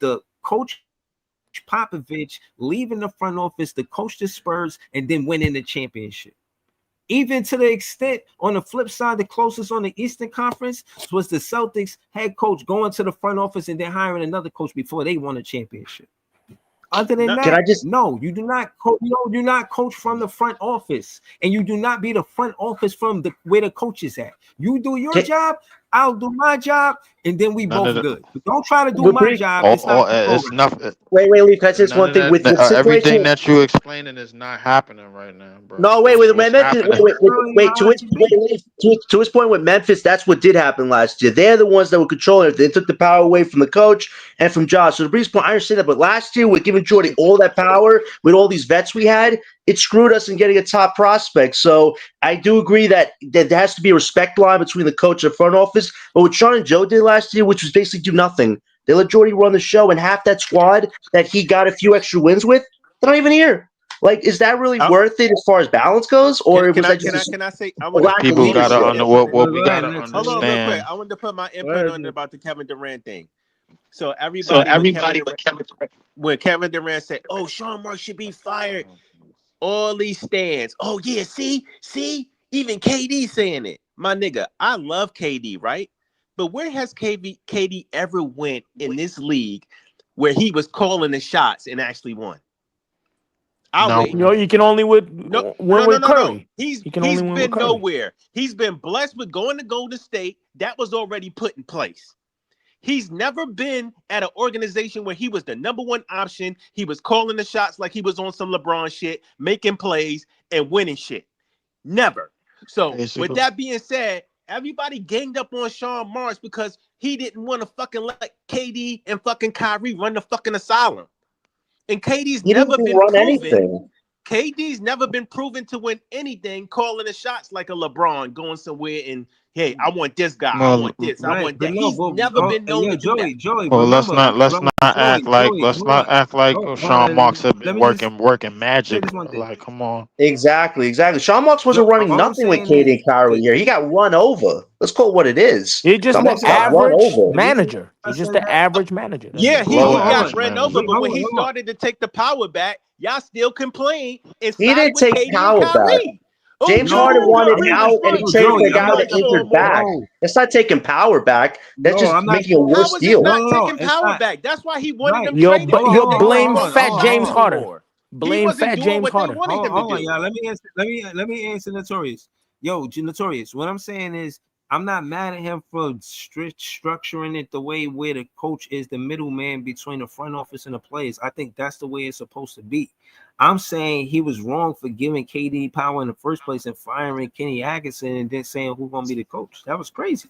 the coach Popovich leaving the front office to coach the Spurs and then winning the championship. Even to the extent, on the flip side, the closest on the Eastern Conference was the Celtics head coach going to the front office and then hiring another coach before they won a championship. Other than that, no, you do not coach from the front office, and you do not be the front office from where the coach is at. You do your job, I'll do my job, and then we None of both the good. But don't try to do With my Bree, job and stop the it's program. nothing. wait, can I say this None one of thing that. with situation? Everything that you explaining is not happening right now, bro. No, wait, What's Memphis. happening? Wait. To his point with Memphis, that's what did happen last year. They're the ones that were controlling it. They took the power away from the coach and from Josh. So to Bree's point, I understand that. But last year, with giving Jordy all that power, with all these vets we had, it screwed us in getting a top prospect. So I do agree that there has to be a respect line between the coach and front office. But what Sean and Joe did last year, which was basically do nothing, they let Jordy run the show, and half that squad that he got a few extra wins with, they're not even here. Like, is that really worth it as far as balance goes, or was that just Can I say? I a want to lack of put my leadership? input we in. gotta Hold on, real quick. understand. I wanted to put my input on it about the Kevin Durant thing. So everybody, when Kevin Durant said, "Oh, Sean Marks should be fired," all these stands. Oh yeah, see, even KD saying it. My nigga, I love KD, right? But where has KD ever went in this league where he was calling the shots and actually won? I'll wait. You know, you can only win with Curry. He's can only win with been Curry. nowhere. He's been blessed with going to Golden State. That was already put in place. He's never been at an organization where he was the number one option. He was calling the shots like he was on some LeBron shit, making plays and winning shit. Never. So with that being said, everybody ganged up on Sean Marks because he didn't want to fucking let KD and fucking Kyrie run the fucking asylum. And KD's never been proven. Anything. KD's never been proven to win anything calling the shots like a LeBron going somewhere and, hey, I want this guy, I want this, I want that. He's never been known to do that. Well, let's not act like Sean Marks have been working magic. Like, come on. Exactly. Sean Marks wasn't running nothing with KD and Kyrie here. He got run over. Let's call it what it is. He's just Sean the Marks got run average over. manager. He's just the average manager. Yeah, he Below got average ran manager. over, but when he started to take the power back, y'all still complain and He sided didn't with take KD power and back. Kyrie. Oh, James no, Harden wanted Kyrie out, was and he fine. traded for a I'm guy not that Sean injured Marks. back. That's not taking power back. That's just making a How worse was it deal. not taking power back? That's why he wanted them Yo, traded but because you they blame wasn't Fat gonna James win Harden. anymore. He Blame wasn't Fat doing James what they Harden. wanted him to Hold on, do. y'all. Let me answer Notorious. Yo, Notorious. What I'm saying is, I'm not mad at him for structuring it the way where the coach is the middleman between the front office and the players. I think that's the way it's supposed to be. I'm saying he was wrong for giving KD power in the first place and firing Kenny Atkinson and then saying who's going to be the coach. That was crazy.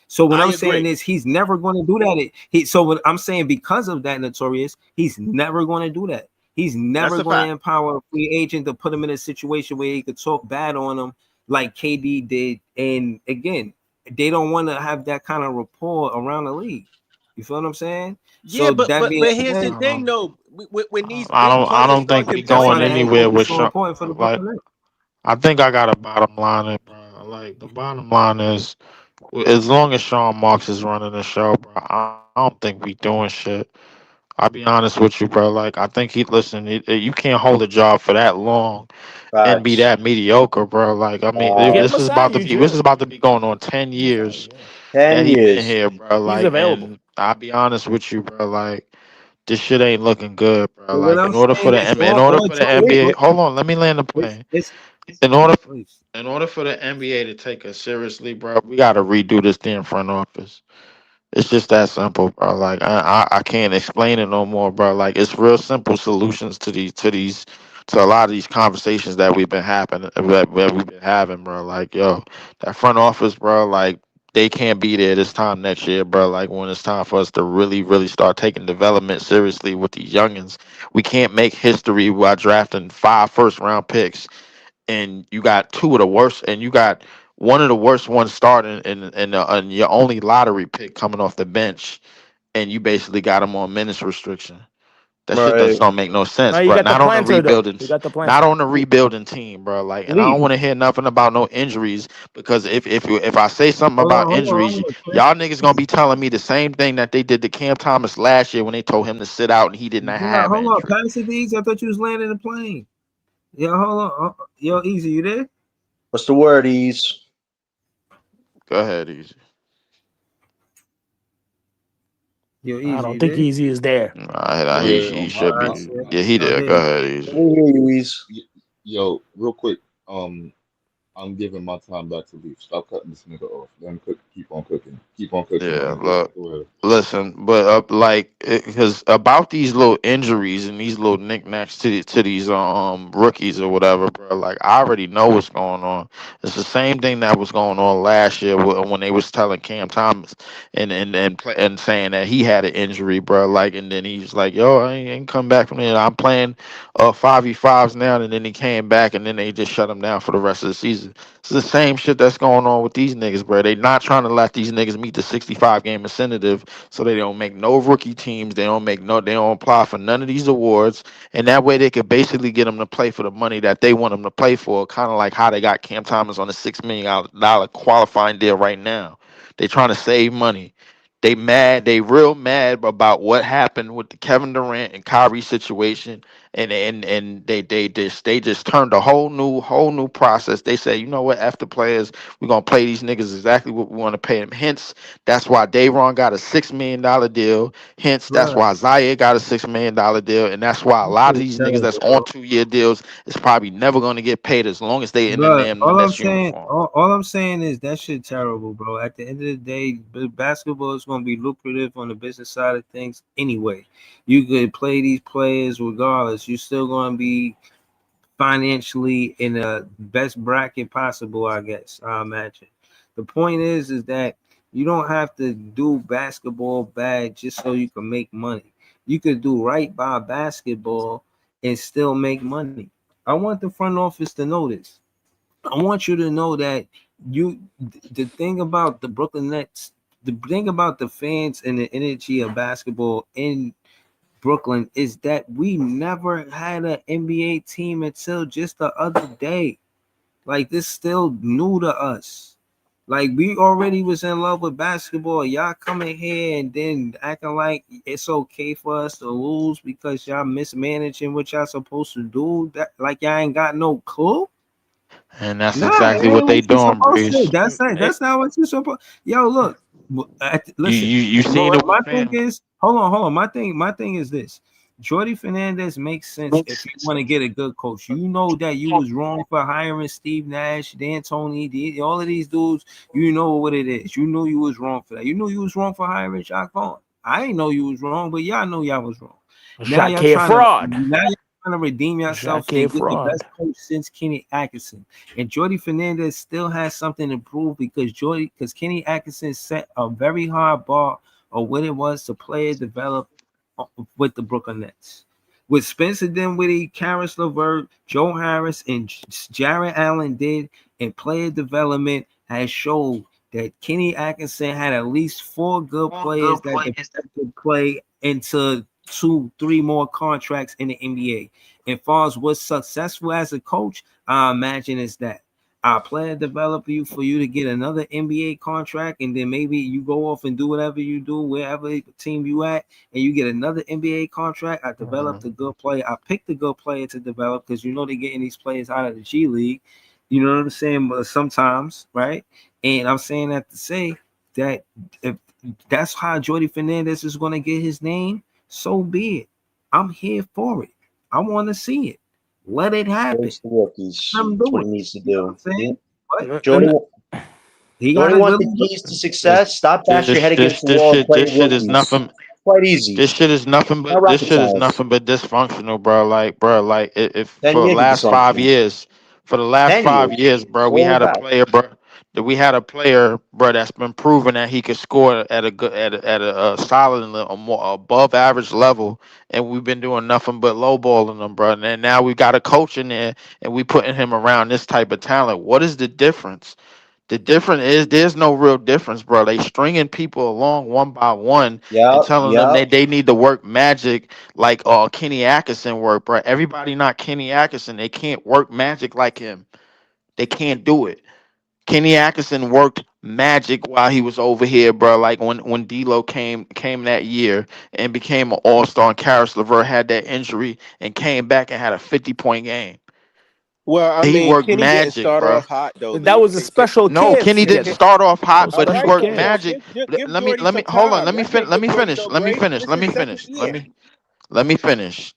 So what I'm saying is he's never going to do that. So what I'm saying, because of that, Notorious, he's never going to do that. He's never going to empower a free agent to put him in a situation where he could talk bad on him like KD did. And again, they don't want to have that kind of rapport around the league. You feel what I'm saying? Yeah, So but that being here's said, the thing though. When these big I players don't start think we comparing going anywhere with so Sean. important for the Like, Brooklyn Nets. I think I got a bottom line, bro. Like, the bottom line is, as long as Sean Marks is running the show, bro, I don't think we doing shit. I'll be honest with you, bro. Like, I think you can't hold a job for that long and be that mediocre, bro. Like, I mean, this is about to be going on 10 years that 10 he been years. here, bro. Like, and I'll be honest with you, bro. Like, this shit ain't looking good, bro. But what Like, I'm saying is, in order for the NBA, hold on, let me land the plane. In order for the NBA to take us seriously, bro, we gotta redo this damn front office. It's just that simple, bro. Like, I can't explain it no more, bro. Like, it's real simple solutions to a lot of these conversations that we've been having, bro. Like, yo, that front office, bro. Like, they can't be there this time next year, bro. Like, when it's time for us to really, really start taking development seriously with these youngins, we can't make history while drafting 5 first-round picks, and you got 2 of the worst, and you got one of the worst ones starting, and your only lottery pick coming off the bench, and you basically got him on minutes restriction. That shit Right. don't make no sense, No, you bro. got the Not on a planter though. rebuilding, You got the planter. not on a rebuilding team, bro. Like, and I don't want to hear nothing about no injuries, because if I say something about injuries, y'all niggas gonna be telling me the same thing that they did to Cam Thomas last year when they told him to sit out and he did not have Hold an on, injury. pass it to Easy. I thought you was landing the plane. Yeah, hold on. Yo, Easy, you there? What's the word, Ease? Go ahead, Easy. Yo, Easy, I don't think Easy is there. Nah, he should be. Yeah, he did. Go ahead, Easy. Ease. Yo, real quick. I'm giving my time back to Leaf. Stop cutting this nigga off. Let him cook. Keep on cooking. Keep on cooking, my Yeah, nigga. look, Go ahead. listen, but like, because about these little injuries and these little knickknacks to these rookies or whatever, bro. Like, I already know what's going on. It's the same thing that was going on last year when they was telling Cam Thomas and saying that he had an injury, bro. Like, and then he's like, "Yo, I ain't come back from it. I'm playing 5v5s now." And then he came back, and then they just shut him down for the rest of the season. It's the same shit that's going on with these niggas, bro. They not trying to let these niggas meet the 65 game incentive, so they don't make no rookie teams. They don't apply for none of these awards, and that way they could basically get them to play for the money that they want them to play for. Kind of like how they got Cam Thomas on a $6 million qualifying deal right now. They trying to save money. They mad. They real mad about what happened with the Kevin Durant and Kyrie situation, and they just turned a whole new process. They say, you know what, after players, we're gonna play these niggas exactly what we want to pay them. Hence, that's why Dayron got a $6 million deal. Hence, that's Blood, why Zaire got a $6 million deal, and that's why a that lot of shit these niggas that's terrible, on bro. 2 year deals is probably never gonna get paid as long as they in the Blood, damn all I'm Nets saying, uniform. all I'm saying is that shit terrible, bro. At the end of the day, basketball is going to be lucrative on the business side of things anyway. You could play these players regardless. You're still going to be financially in the best bracket possible, I guess. I imagine. The point is that you don't have to do basketball bad just so you can make money. You could do right by basketball and still make money. I want the front office to know this. I want you to know that you the thing about the Brooklyn Nets, the thing about the fans and the energy of basketball in Brooklyn is that we never had an NBA team until just the other day. Like, this still new to us. Like, we already was in love with basketball. Y'all coming here and then acting like it's okay for us to lose because y'all mismanaging what y'all supposed to do. That, like, y'all ain't got no clue. And that's Nah, it exactly ain't what what they you doing, supposed to. Breeze. That's not what you supposed. Yo, look, You listen. you you seen it My with thing fam? is, hold on. My thing is this. Jordy Fernandez makes sense if you want to get a good coach. You know that you was wrong for hiring Steve Nash, D'Antoni, all of these dudes. You know what it is. You knew you was wrong for that. You knew you was wrong for hiring Jacques Vaughn. I ain't know you was wrong, but y'all know y'all was wrong. Jacquet fraud. Now y'all trying to redeem yourself Jacquet and get the fraud. best coach since Kenny Atkinson. And Jordy Fernandez still has something to prove because Kenny Atkinson set a very hard bar of what it was to play and develop with the Brooklyn Nets. With Spencer Dinwiddie, Karis LeVert, Joe Harris, and Jarrett Allen did, and player development has showed that Kenny Atkinson had at least 4 good players that could play into 2, 3 more contracts in the NBA. And far as what's successful as a coach, I imagine is that our player develop you for you to get another NBA contract, and then maybe you go off and do whatever you do, wherever team you at, and you get another NBA contract. I developed a good player. I picked a good player to develop because you know they're getting these players out of the G League. You know what I'm saying? But sometimes, right? And I'm saying that to say that if that's how Jordy Fernandez is going to get his name, so be it. I'm here for it. I want to see it. Let it happen. Race the rookies. I'm That's what doing he it. needs to You know what do. I'm saying? But Jordy, he got Jordy a wants good the keys to This success. Stop bashing your this head this against the this wall and shit play this shit is rookies. nothing. Quite easy. This shit is nothing Not but this rocket shit is science. nothing but dysfunctional, bro. Like, bro, like if 10 for the years of last five dysfunction. years, for the last 10 five years. years, bro, we All had a back. player, bro. That we had a player, bro, that's been proven that he could score at a good, at a solid, and a more above average level, and we've been doing nothing but lowballing him, bro. And then now we got a coach in there, and we putting him around this type of talent. What is the difference? The difference is there's no real difference, bro. They stringing people along one by one and Yep. telling them Yep. that they need to work magic like Kenny Atkinson work, bro. Everybody not Kenny Atkinson. They can't work magic like him. They can't do it. Kenny Atkinson worked magic while he was over here, bro. Like when D'Lo came that year and became an all-star, and Karis LeVert had that injury and came back and had a 50-point game. Well, I He mean, worked Kenny didn't magic, start bro. off hot though, That Leaf. was a special No, kids Kenny didn't together. start off That hot, was but he special worked kids. magic. Give Jordy Let me some hold on. time. Let's Let give me Jordy finish. some Let me grace. finish. This Let is me second finish. year. Let me finish.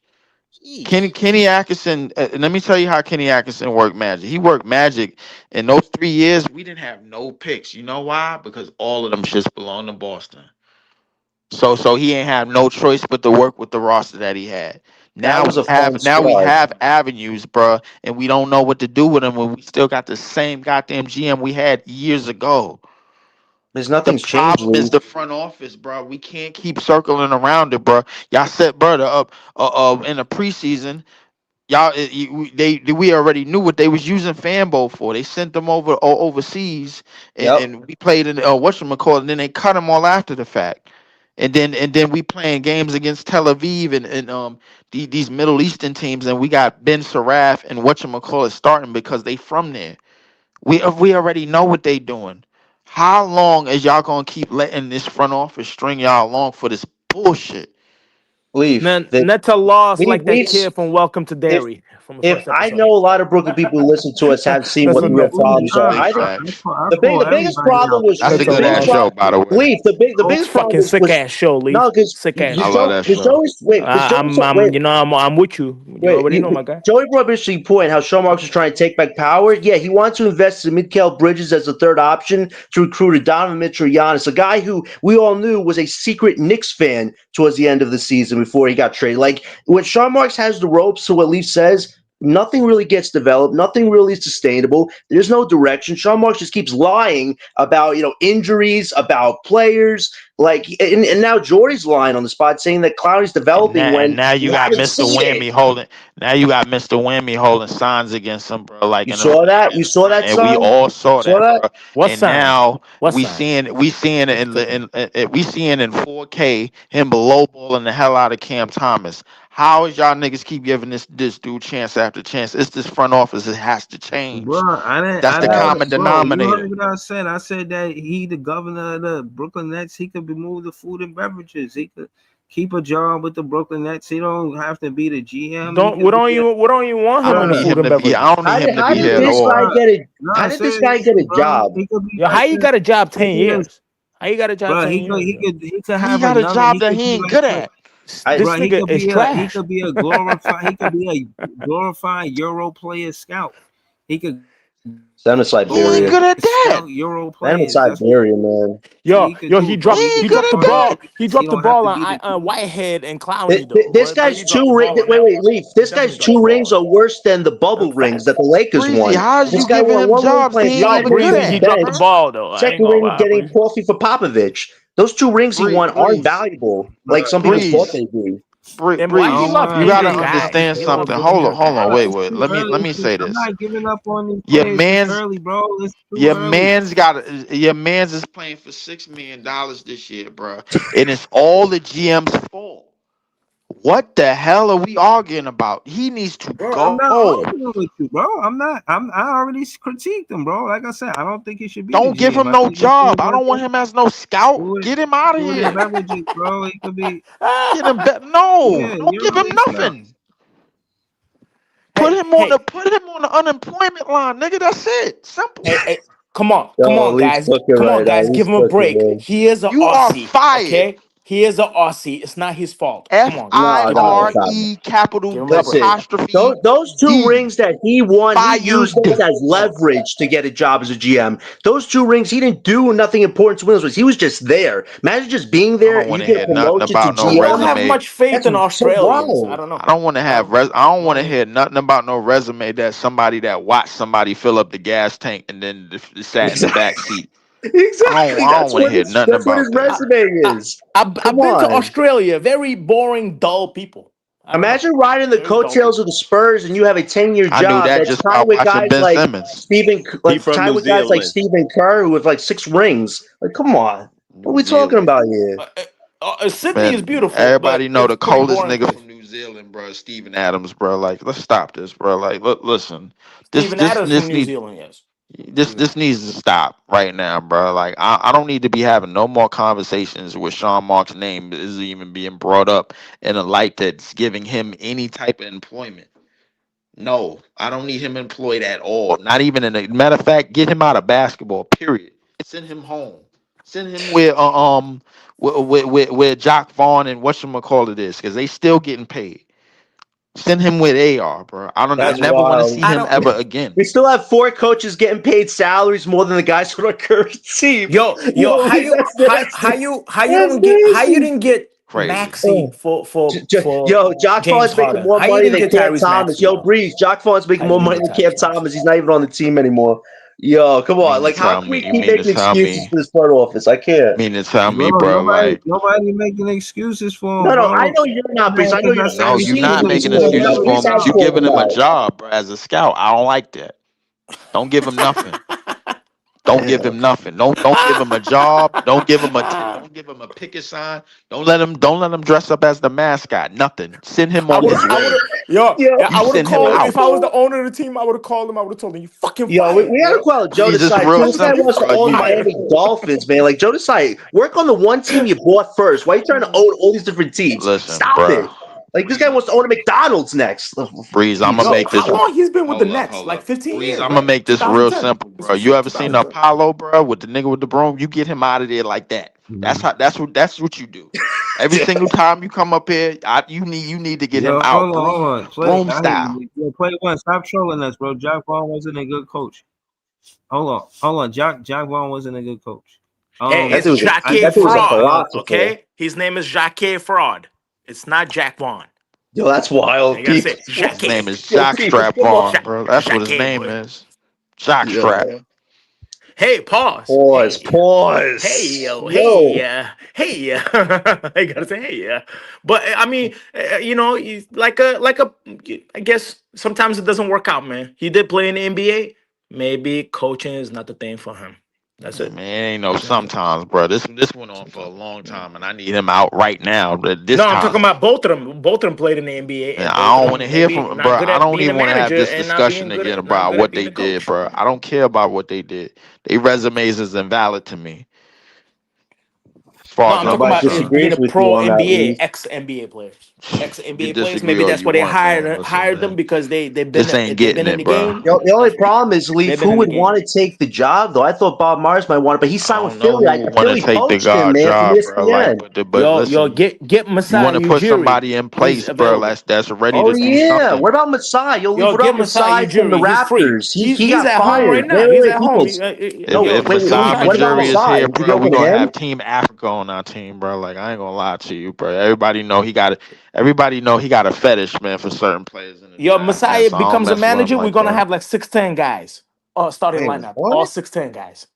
Kenny Atkinson. Let me tell you how Kenny Atkinson worked Magic. He worked Magic in those 3 years. We didn't have no picks. You know why? Because all of them shits belong to Boston. So he ain't have no choice but to work with the roster that he had. That Now was we a fun squad. have avenues, bruh, and we don't know what to do with them when we still got the same goddamn GM we had years ago. There's The nothing's changed, problem is Lee. the front office, bro. We can't keep circling around it, bro. Y'all set brother up in the preseason. Y'all, we already knew what they was using Fanbo for. They sent them overseas, and, Yep. and we played in whatchamacallit, and then they cut them all after the fact. And then we playing games against Tel Aviv and these Middle Eastern teams, and we got Ben Saraf and whatchamacallit starting because they from there. We already know what they doing. How long is y'all gonna keep letting this front office string y'all along for this bullshit? Leaf. Man, Netta lost Leaf. like that kid from Welcome to If Dairy from the if first I episode. know a lot of Brooklyn people who listen to us have seen That's what a the real no. problems are. Big I think facts. the biggest everybody problem out. was That's a the good biggest ass show, problem. by the way. Leaf. The Oh, biggest problem fucking sick was ass show, no, Leaf. because Sick ass I show. love that show. I'm, I'm with you. You Wait, already know, my guy. Joey brought up an interesting point how Sean Marks is trying to take back power. Yeah, he wants to invest in Mikal Bridges as the third option to recruit a Donovan Mitchell Giannis, a guy who we all knew was a secret Knicks fan towards the end of the season before he got traded. Like when Sean Marks has the ropes to what Leaf says, nothing really gets developed. Nothing really is sustainable. There's no direction. Sean Marks just keeps lying about injuries, about players. Like and now Jordy's lying on the spot saying that Clowney's developing And when now you we got haven't Mr. seen it. Whammy holding. Now you got Mr. Whammy holding signs against him, bro. Like You in saw that? You saw that, and we son? all You saw saw that, that? bro. What And signs? now What signs? we seeing it we seeing in 4K him below balling the hell out of Cam Thomas. How is y'all niggas keep giving this dude chance after chance? It's this front office. It has to change. Bro, That's the common bro, you heard denominator. what I said. I said that he, the governor of the Brooklyn Nets, he could remove the food and beverages. He could keep a job with the Brooklyn Nets. He don't have to be the GM. He Don't could be what don't you want I him in don't the need food him and to be. I beverages? don't need him to How be did here at this guy all. get a how no, did this guy get seriously, a bro. job? He could be Yo, like how you this. got a job He 10 could be a, years? How you got a job bro. 10 years, yo? He could How you have got a another. job He that could he be ain't like good a at? This bro. nigga is He trash. could be a glorified. He could be a glorified Euro player scout. He could Send him to He ain't Siberia. good at that. scout Euro Send him to players. That's Siberia, man. what he could Yo, do, bro. He He could ain't he good dropped at the glorify that. ball. He players. He dropped the don't have ball to on be the Whitehead and Clowney though, This but guy's he dropped two the ring. ball on Wait, that. Leaf. He This definitely guy's dropped the two rings ball. are worse than the That's bubble rings facts. that the Lakers Breezy, won. how is This you guy giving won him one ring jobs he playing ain't Yo, five even minutes good on Breezy, the he at? dropped the bench. ball though. I ain't Second gonna ring lie, getting Breezy. coffee for Popovich. Those two rings he won aren't Breeze, valuable like some people thought Breeze, they'd be. And why I he don't Breeze. love You mind. gotta English He guys? understand He love something. the Hold on, English hold on. guys. Wait, It's wait. too Let early. me say I'm this. not giving up on these Your players this man's early, bro. It's too your early. man's got your man's is playing for $6 million this year, bro, and it's all the GM's fault. What the hell are we arguing about? He needs to Bro, I'm not go. arguing with you, bro. I'm not. I already critiqued him, bro. Like I said, I don't think he should be the Don't give GM. him I no think he should be job. I don't want working him as no scout. food, Get him out of food and here. beverages, bro. He could be, Get him back. No, yeah, don't give him Euroleague scout. nothing. Hey, hey, Put him on the unemployment line, nigga. That's it. Simple. hey, come Yo, on, Leaf's guys, cooking right now. give He's him a cooking, break. man. He is a You are Aussie, fired. okay? He is a Aussie. It's not his fault. Come F on, I No, give him a no, it's break. not. R E capital Give him a break. Listen, apostrophe those two D. rings that he won, he used Fired. those as leverage to get a job as a GM. Those two rings, he didn't do nothing important to win those rings. He was just there. Imagine just being I there. don't want You to get a hear nothing promotion to about no I don't have GM. resume. much faith That's in so Australians. I wild. don't know. I don't want to I have don't. I don't want to Well, hear nothing about no resume that somebody that watched somebody fill up the gas tank and then sat in the back seat. Exactly. I don't want to hear nothing That's what his about that. resume I, is. Come I've been to on. Australia. Very boring, dull people. I don't know. Imagine riding the Very dull coattails of people. the Spurs and you have a 10-year I knew job that that's just by tied with watching guys Ben like Simmons. He from tied New with guys like Zealand. Stephen Kerr who have like 6 rings. Like, come on. What are New we talking Zealand. about here? Sydney is Man, beautiful, but everybody know it's the a pretty coldest boring nigga place. from New Zealand, bro. Steven Adams, bro. Like, let's stop this, bro. Like, look, listen, Stephen Adams from this New needs Zealand, yes. this needs to stop right now, bro. Like, I don't need to be having no more conversations where Sean Mark's name is even being brought up in a light that's giving him any type of employment. No, I don't need him employed at all. Not even in a matter of fact, get him out of basketball. Period. Send him home. Send him where Jock Vaughn and whatchamacallit is, because they still getting paid. Send him with AR, bro. I That's never want to wild. see him ever again. We still have 4 coaches getting paid salaries more than the guys on our current team. Yo, how you That's don't get how you crazy. didn't get Crazy. Maxey for Yo, Jock James Vaughn's making Harden? more How you money didn't than get Cam Tyrese Thomas. Maxey, Yo, yo? Breeze, Jock Vaughn's making How you more didn't money get than Cam Tyrese Maxey? Thomas. He's not even on the team anymore. Yo, come on. Like, how can we keep making excuses for this front office? I can't. Mean to tell Bro, me, bro, like nobody making excuses for him, No, I bro. know you're not, Breeze. I know you're not. no, I've you're seen not you making explain excuses that. for Breeze him. has You called giving him him a out. job, bro, as a scout. I don't like that. Don't give him nothing. Don't give him nothing. Don't give him a job. Don't give him a picket sign. Don't let him dress up as the mascot. Nothing. Send him on his way. Yo, Yo, I would have send him called him if out. I was the owner of the team. I would have called him. I would have told him, "You fucking Yo, fired." we gotta call Joe Breeze, it's Desai. real This guy simple, wants to bro. own You Miami Dolphins, man. Like Joe Desai, work on the one team you bought first. Why are you trying to own all these different teams? listen, Stop bro. it. Like this guy wants to own a McDonald's next. Breeze, I'm gonna Yo, make this. how long he's been with the Hold up, Nets? hold Like up. 15 Breeze, years, I'm gonna right? make this real 2010. simple, bro. You ever seen Apollo, bro, with the nigga with the broom? You get him out of there like that. That's what you do. Every single time you come up here, you need to get him Yo, out, hold on. broom style. Play one. Stop trolling us, bro. Jack Vaughn wasn't a good coach. Hold on. Jack Vaughn wasn't a good coach. Hey, That it's dude was Jacques a Fraud. philosopher. Okay, his name is Jacques Fraud. It's not Jack Vaughn. Yo, that's wild. I gotta People, say Jacques. His name is yo, Jock people, Strap come on. Vaughn, bro. That's what his Jacques, name boy. is. Jock Strap. Yo. Hey, pause. Pause. Hey, yo, Yo. hey. I gotta say, hey. But I mean, he's like a. I guess sometimes it doesn't work out, man. He did play in the NBA. Maybe coaching is not the thing for him. That's it. Man, ain't no sometimes, bro. This went on for a long time, and I need him out right now. But this No, I'm time, talking about both of them. Both of them played in the NBA, man, and I both of don't want them to hear maybe from, not bro. good I at don't being a even want to have manager this and not discussion being good again at not about good at what being they a coach. did, bro. I don't care about what they did. They resumes is invalid to me. As No, far as I'm I'm talking Nobody about is concerned, being disagrees a with you pro on that, NBA, Lee. ex NBA players, ex you can NBA players. disagree Maybe all that's you why they want, man. Listen, hired them man, because they've this ain't been getting in it, the bro. game. The only problem is, They've Leaf, been who in the would game. want to take the job, though? I thought Bob Myers might want it, but he I signed with don't know Philly. who would want to Philly take the poached him, guard man, from job, bro. Like, ESPN. but Yo, listen, get you want Masai to put Ujiri. somebody in He's place, bro. available. That's ready Oh, to do yeah. something. What about Masai? Yo, Leaf, Yo, what get about Masai Masai from the Ujiri. He's free. Raptors? He He's got at home fired. right now. He's at home. Peoples. Yo, No, If wait, Masai Masai what about Ujiri Ujiri. is Masai? here, Would you bro, go we with gonna him? have Team Africa on our team, bro. Like I ain't gonna lie to you, bro. Everybody know he got a fetish, man, for certain players in the Yo, draft, man. Messiah So I don't becomes a mess with him manager. We're like gonna that. have like 6'10" guys. Starting Wait, lineup. All what? 6'10" guys.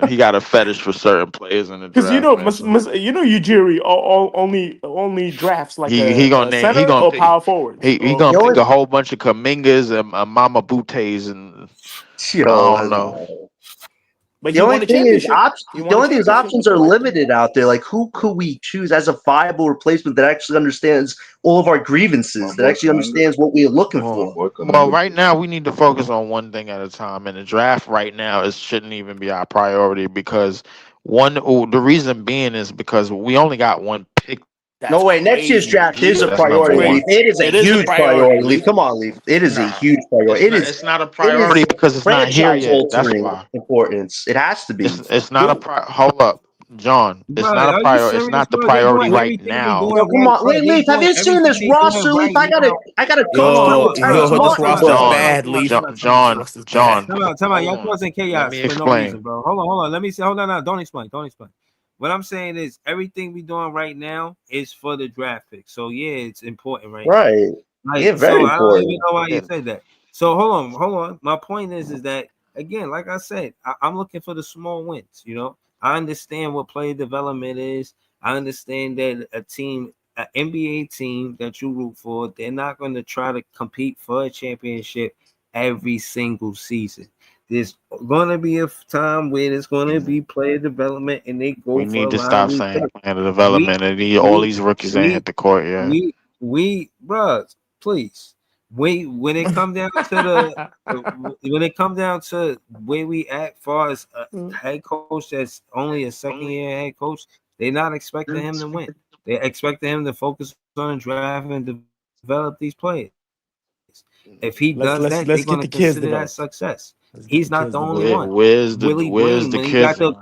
He got a fetish for certain players in the Because draft, man. So Ujiri only drafts like he gonna a name he center gonna or pick power forwards. he Or gonna The pick only, a whole bunch of Kamingas and Mama Butes and I yo, don't know. but the he only won a thing is championship. He the won a only thing is championship options with the are Raptors. limited out there. Like who could we choose as a viable replacement that actually understands all of our grievances, My that boy actually Kaminga. understands what we are looking My for? boy Well, Kaminga. right now we need to focus on one thing at a time, and the draft right now shouldn't even be our priority because the reason being is because we only got one pick. That's No way. Next year's crazy. draft is Leaf. a That's That's number priority, one. Leaf. crazy. It is a It is a huge priority, priority, Leaf. Leaf. Come on, Leaf. It is a Nah, huge priority. it's not a It is priority because it's not here franchise yet. That's altering why. importance. It has to be. It's not a hold up, John. It's Bro, not a are you priority. It's serious, not the bro? They priority doing right everything they now. doing Yo, come right, on, bro. They Leaf. Have doing you seen everything this they roster, doing Leaf? right I now. gotta coach to Yo, what Terrence yo, this Martin roster's does. bad, Leaf. This John, roster's bad. John. Tell me, Hold y'all on. causing Let chaos me for no explain. reason, bro. Hold on. Let me see. Hold on now. Don't explain. What I'm saying is everything we doing right now is for the draft pick. So yeah, it's important right now. Right. Like, Yeah, very so I don't even important. know why you Yeah. said that. So hold on. My point is that again, like I said, I'm looking for the small wins. You know, I understand what player development is. I understand that an NBA team that you root for, they're not going to try to compete for a championship every single season. There's gonna be a time where there's gonna be player development, and they go We for a need to lot of stop these saying picks. plan of We, development and all we, these rookies ain't we, hit the court yet. bruh, please. When it come down to where we at, far as a head coach that's only a second year head coach, they're not expecting him to win. They're expecting him to focus on the draft and develop these players. If he does that, they're going to Let's consider get that the kids success. developed. Let's He's get the not the kids only developed. one. Where's Willie the Green, when he got kids? the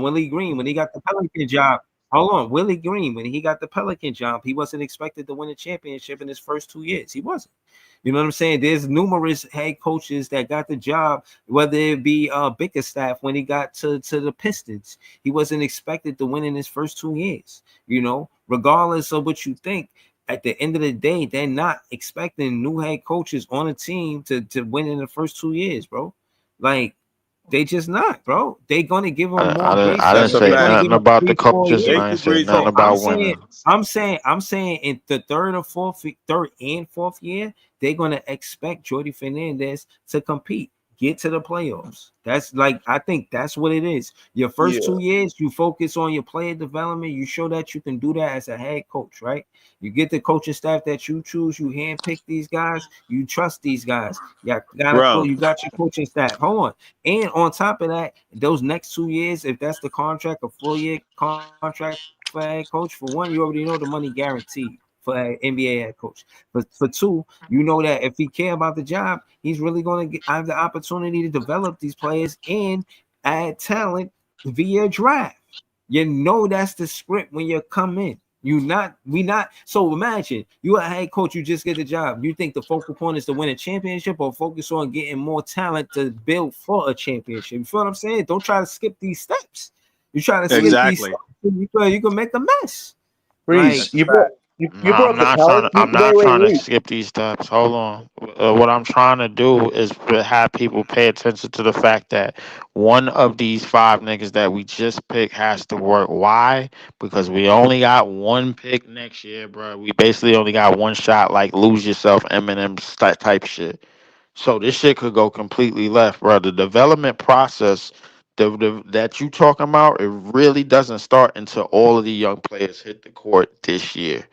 Willie Green, when he got the Pelican job, hold on. Willie Green, when he got the Pelican job, he wasn't expected to win a championship in his first 2 years. He wasn't. You know what I'm saying? There's numerous head coaches that got the job, whether it be Bickerstaff when he got to the Pistons. He wasn't expected to win in his first 2 years. Regardless of what you think, at the end of the day, they're not expecting new head coaches on a team to win in the first 2 years, bro. Like, they just not, bro. They gonna give them more grace. I didn't That's a say They're gonna fact. give nothing them about the 3, 4 years. coaches, and Thank I you, ain't say Breezy. nothing So I'm about saying, winning. I'm saying in the third and fourth year, they're gonna expect Jordy Fernandez to compete, get to the playoffs. That's like, I think that's what it is. Your first Yeah. 2 years, you focus on your player development. You show that you can do that as a head coach, right? You get the coaching staff that you choose. You handpick these guys. You trust these guys. Bro, You got your coaching staff. Hold on, and on top of that, those next 2 years, if that's the contract, a 4-year contract for a head coach, for one, you already know the money guaranteed for an NBA head coach. For two, you know that if he care about the job, he's really going to have the opportunity to develop these players and add talent via draft. You know that's the script when you come in. We not. So imagine you a head coach, you just get the job. You think the focal point is to win a championship or focus on getting more talent to build for a championship? You feel what I'm saying? Don't try to skip these steps. You try to skip these exactly. steps, you can make a mess. Like, Breeze, That's a fact. you No, brought I'm up the not trying to. Pelicans. I'm not Wait, trying to wait. skip these steps. Hold on. What I'm trying to do is to have people pay attention to the fact that one of these five niggas that we just picked has to work. Why? Because we only got one pick next year, bro. We basically only got one shot, like lose yourself, Eminem type shit. So this shit could go completely left, bro. The development process, that you talking about, it really doesn't start until all of the young players hit the court this year.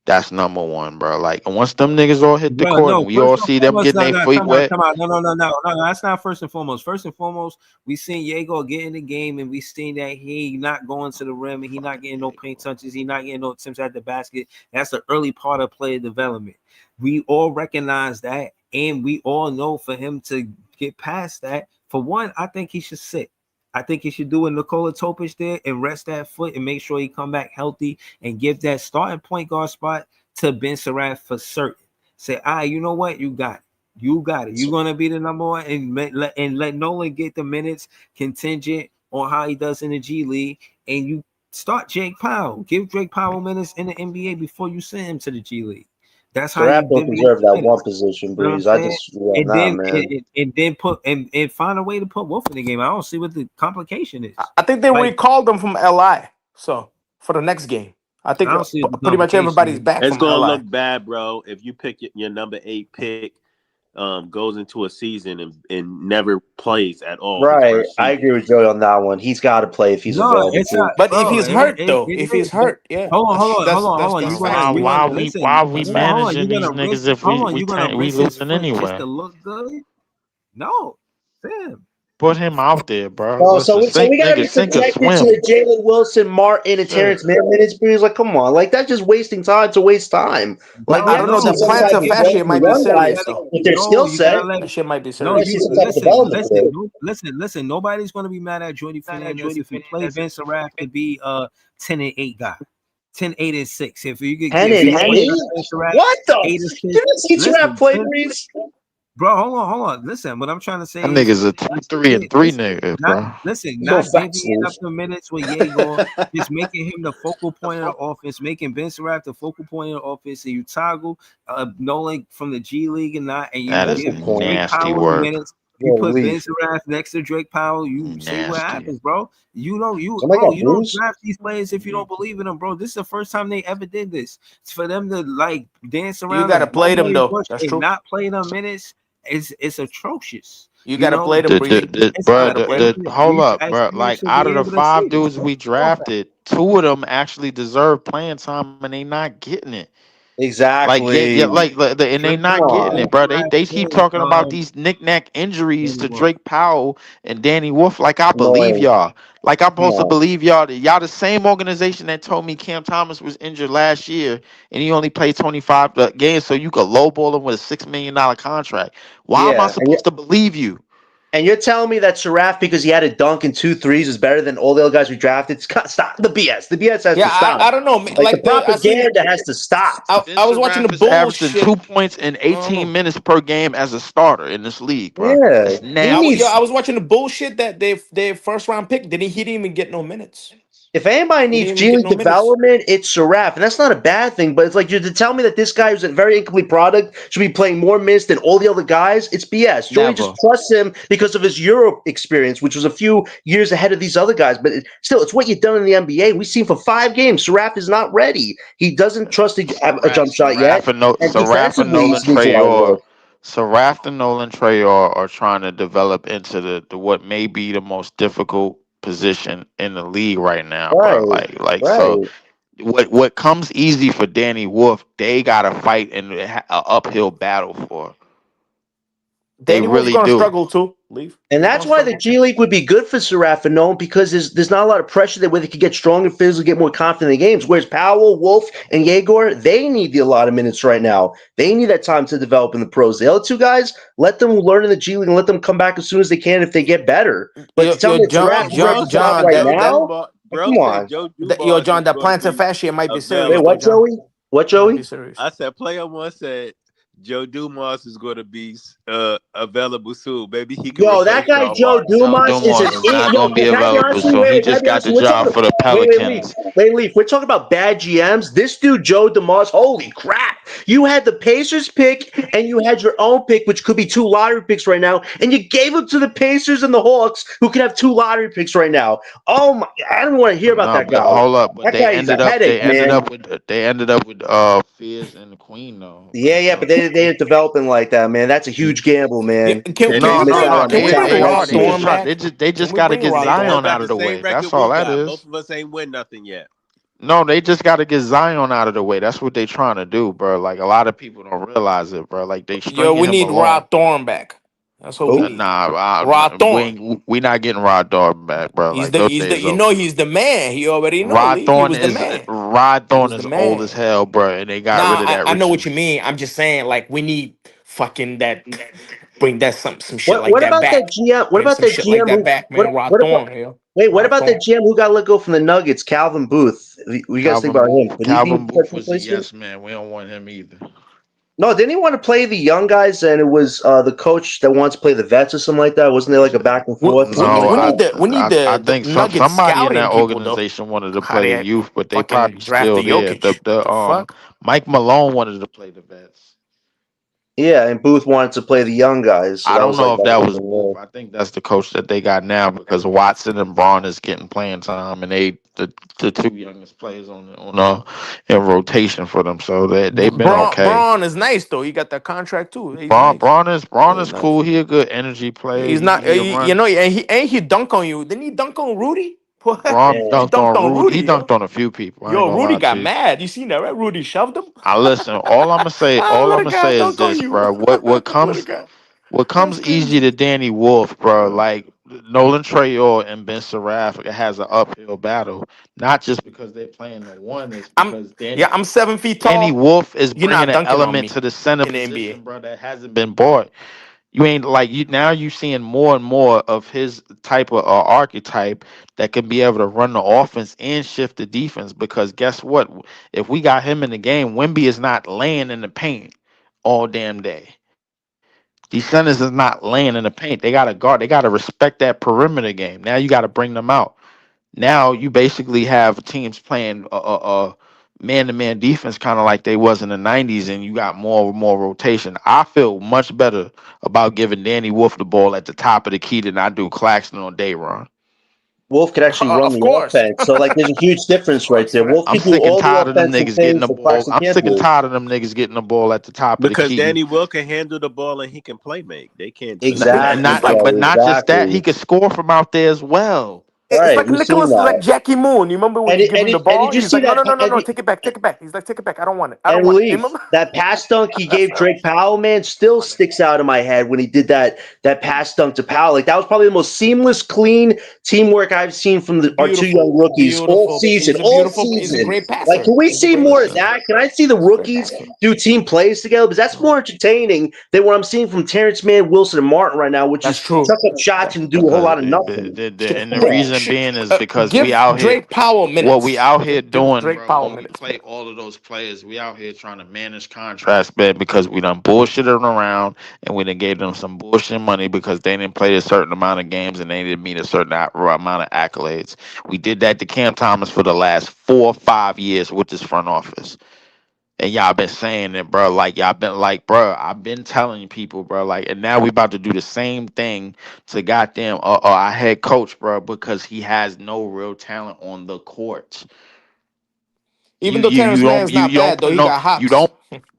That's number one, bro. Like once them niggas all hit the bro, court and no. we First all and see them foremost, getting no, their no, feet come out, wet. come out. No. That's not first and foremost. First and foremost, we seen Diego get in the game, and we seen that he not going to the rim, and he not getting no paint touches. He not getting no attempts at the basket. That's the early part of player development. We all recognize that, and we all know for him to get past that. For one, I think he should sit. I think he should do a Nikola Topic there and rest that foot and make sure he come back healthy and give that starting point guard spot to Ben Surratt for certain. Say, you know what? You got it. You got it. You're gonna be the number one, and let Nolan get the minutes contingent on how he does in the G League, and you start Jake Powell. Give Jake Powell minutes in the NBA before you send him to the G League. That's how you Serap don't divvy up deserve the that one minutes. position, You know what I'm Breeze. I saying? disagree on And that, then man. put and find a way to put Wolf in the game. I don't see what the complication is. I think they Like, recalled him from LI. So for the next game, I I think don't see what the pretty much complication everybody's is. back It's from gonna LI. look bad, bro, if you pick your number 8 pick, goes into a season and never plays at all his Right. first I season. agree with Joey on that one. He's got to play if he's No, available it's not, too. But if bro. he's hurt though, It if he's is. But hurt, yeah, hold on, that's hold on, that's hold on, that's hold on. that's Why fine. You're why gonna we listen. why we That's Hold on, fine. hold on. You're managing these gonna niggas risk. if Hold on. we You're gonna can't, we risk his losing foot just anyway? to look good. No, Sam. Put him out there, bro. Oh, Listen, so sink we got to niggas, be sink or subjected to swim. the Jalen Wilson, Martin, and Shit. Terrence Mann minutes, Breeze. Like, come on, like that's just wasting time to waste time. Like, we I No, have don't to know. see The no. some You gotta type plantar of give growth fascia him. from might be young No, you guys serious gotta. though. with their No, skill you gotta set. let. That shit might be No, We got to serious. see you some type of development with it. listen. Nobody's gonna be mad at Jordy Fernandez if he play Ben Surratt to be a 10-8 guy. 10, 8, and 6. If you could Ten give and him 20 eight. Ben Surratt, What the? 8 and 6. Give us each rap Listen, play, Breeze. bro, hold on. Listen, what I'm trying to That say is, nigga's a 2, 3, and 3 listen, nigga, not bro. No not facts, divvying up Breeze. the minutes with Diego, just making him the focal point of the offense, making Ben Surratt the focal point of the offense, and you toggle Nolan from the G League and not, and you That is Focal give point. Drake nasty Powell the work. minutes. You put Ben Holy. Surratt next to Drake Powell. You see what Nasty. happens, bro. Somebody got You don't Bruce. draft these players if you don't believe in them, bro. This is the first time they ever did this. It's for them to like dance You around the gotta play them Mulberry though. Bush That's and true. not play them minutes. It's atrocious. You You gotta know, play them, Breezy. it's You Bro, not. gotta play them. hold You up, as bro. fans Like should out be of the able to see five this. dudes we drafted, two of them actually deserve playing time, and they not getting it. Like Exactly. and they Drake Come not Powell, getting on. it, Ben bro. Surratt, They keep and talking about these knick-knack injuries Danny to Wolf. Drake Powell and Danny Wolf. Like I believe Annoying. y'all. Like I'm Come supposed to on. believe y'all that y'all the same organization that told me Cam Thomas was injured last year and he only played 25 games, so you could lowball him with a $6 million contract. Why am I Yeah. supposed to believe you? And you're telling me that Seraph, because he had a dunk and 2 threes, is better than all the other guys we drafted? Stop the BS. The BS has to stop. I don't know. Like the propaganda has to stop. I was watching the Is averaging bullshit. 2 points in 18 minutes per game as a starter in this league, bro. Yeah, That's nasty. I was watching the bullshit that their first round pick he didn't even get no minutes. If anybody needs G League development, it's Seraph. And that's not a bad thing, but it's like you're to tell me that this guy who's a very incomplete product should be playing more minutes than all the other guys, it's BS. Joey just trusts him because of his Europe experience, which was a few years ahead of these other guys. But still, it's what you've done in the NBA. We've seen for 5 games, Seraph is not ready. He doesn't trust a jump shot yet. And defensively, he needs a lot of work. Seraph and Nolan Trayor are trying to develop into the what may be the most difficult position in the league right now, bro. So what comes easy for Danny Wolf, they gotta fight in an uphill battle for. Danny Wolf's gonna struggle too. Leave. And that's why the G League would be good for Seraph and Nolan, because there's not a lot of pressure there where they could get stronger physically, get more confident in the games. Whereas Powell, Wolf, and Yegor, they need a lot of minutes right now. They need that time to develop in the pros. The other 2 guys, let them learn in the G League and let them come back as soon as they can if they get better. But to tell me Seraph John, right now, come on. John, that plantar fascia might be serious. Wait, what, Joey? What, Joey? I said, player one said Joe Dumas is going to be available soon. Maybe he can. Yo, that guy Joe Dumas is not going to be available soon. He just got the job for the Pelicans. Wait, Leaf. We're talking about bad GMs. This dude, Joe Dumas, holy crap. You had the Pacers pick and you had your own pick, which could be 2 lottery picks right now, and you gave them to the Pacers and the Hawks, who could have 2 lottery picks right now. Oh, my. I don't want to hear about that guy. Hold up. But they ended up with Fierce and the Queen, though. Yeah, but they ain't developing like that, man. That's a huge gamble, man. They just got to get Zion out of the way. That's all that is. Both of us ain't win nothing yet. No, they just got to get Zion out of the way. That's what they trying to do, bro. Like a lot of people don't realize it, bro. Like they. We need Rod Thorne back. That's what we need. Rod Thorne. We not getting Rod Thorne back, bro. He's the man. He already knows. Rod Thorne is the man. Rod Thorne is old as hell, bro, and they got rid of that. I know what you mean. I'm just saying, like, we need fucking that. Bring that some shit like that back. What about that GM? Like that back, man? Rod Thorne. Wait, what about that GM who got let go from the Nuggets? Calvin Booth. We guys think about him? Calvin Booth was a yes man. We don't want him either. No, didn't he want to play the young guys? And it was the coach that wants to play the vets or something like that. Wasn't there like a back and forth? I think somebody in that organization wanted to play the youth, but they probably still there. Mike Malone wanted to play the vets. Yeah, and Booth wanted to play the young guys. So I don't know if that was Booth. I think that's the coach that they got now because Watson and Braun is getting playing time, and the 2 youngest players in rotation for them. So they've been okay. Braun is nice though. He got that contract too. Braun is cool. He a good energy player. He's not, and he dunk on you. Didn't he dunk on Rudy? Braun dunked on Rudy. He dunked on a few people. Rudy got mad. You seen that, right? Rudy shoved him. Listen. All I'm gonna say is this, bro. What comes easy to Danny Wolf, bro? Like Nolan Trayor and Ben Seraph has an uphill battle, not just because they're playing the one. It's because I'm 7 feet tall. Danny Wolf is bringing an element to the center position, bro, that hasn't been bought. You ain't like you seeing more and more of his type of archetype that can be able to run the offense and shift the defense. Because guess what? If we got him in the game, Wemby is not laying in the paint all damn day. These centers is not laying in the paint. They got to guard. They got to respect that perimeter game. Now you got to bring them out. Now you basically have teams playing man-to-man defense kind of like they was in the 90s, and you got more rotation. I feel much better about giving Danny Wolf the ball at the top of the key than I do Claxton on Dayron. Wolf could actually run the offense. So, like, there's a huge difference right there. Wolf I'm sick and tired of them niggas getting the ball. I'm sick and tired of them niggas getting the ball at the top of the key. Because Danny Wolf can handle the ball and he can play make. They can't. Exactly. Not just that. He can score from out there as well. It's Right, like we've seen Nicholas, like that. Jackie Moon. You remember when And he give him the did ball? you He's see like, no, that? no, no, no, no, take it back, take it back. He's like, take it back. I don't want it. I don't And want it. You Leaf, remember? that pass dunk he gave Drake Powell, man, still sticks out in my head when he did that pass dunk to Powell. Like that was probably the most seamless, clean teamwork I've seen from our two young Beautiful, rookies all beautiful. season. All He's a season. great Like, passer. can we He's a see great more of passer. that? Can I see the He's a great rookies passer. do team plays together? Because that's more entertaining than what I'm seeing from Terrence Mann, Wilson, and Martin right now, which That's is true. chuck up shots and do a whole Because lot of nothing. and the Bro, reason being is because we give out here. Drake Powell What we minutes. out here Give doing, Drake bro, Powell when we minutes. play all of those players, we out here trying to manage contracts, man, because we done bullshitted them around and we done gave them some bullshit money because they didn't play a certain amount of games and they didn't meet a certain amount of accolades. We did that to Cam Thomas for the last 4 or 5 years with this front office. And y'all been saying it, bro. Like y'all been like, bro. I've been telling people, bro. Like, and now we about to do the same thing to goddamn our head coach, bro, because he has no real talent on the court. Even though Terrence Mann's You not don't bad though, put he no got hops. you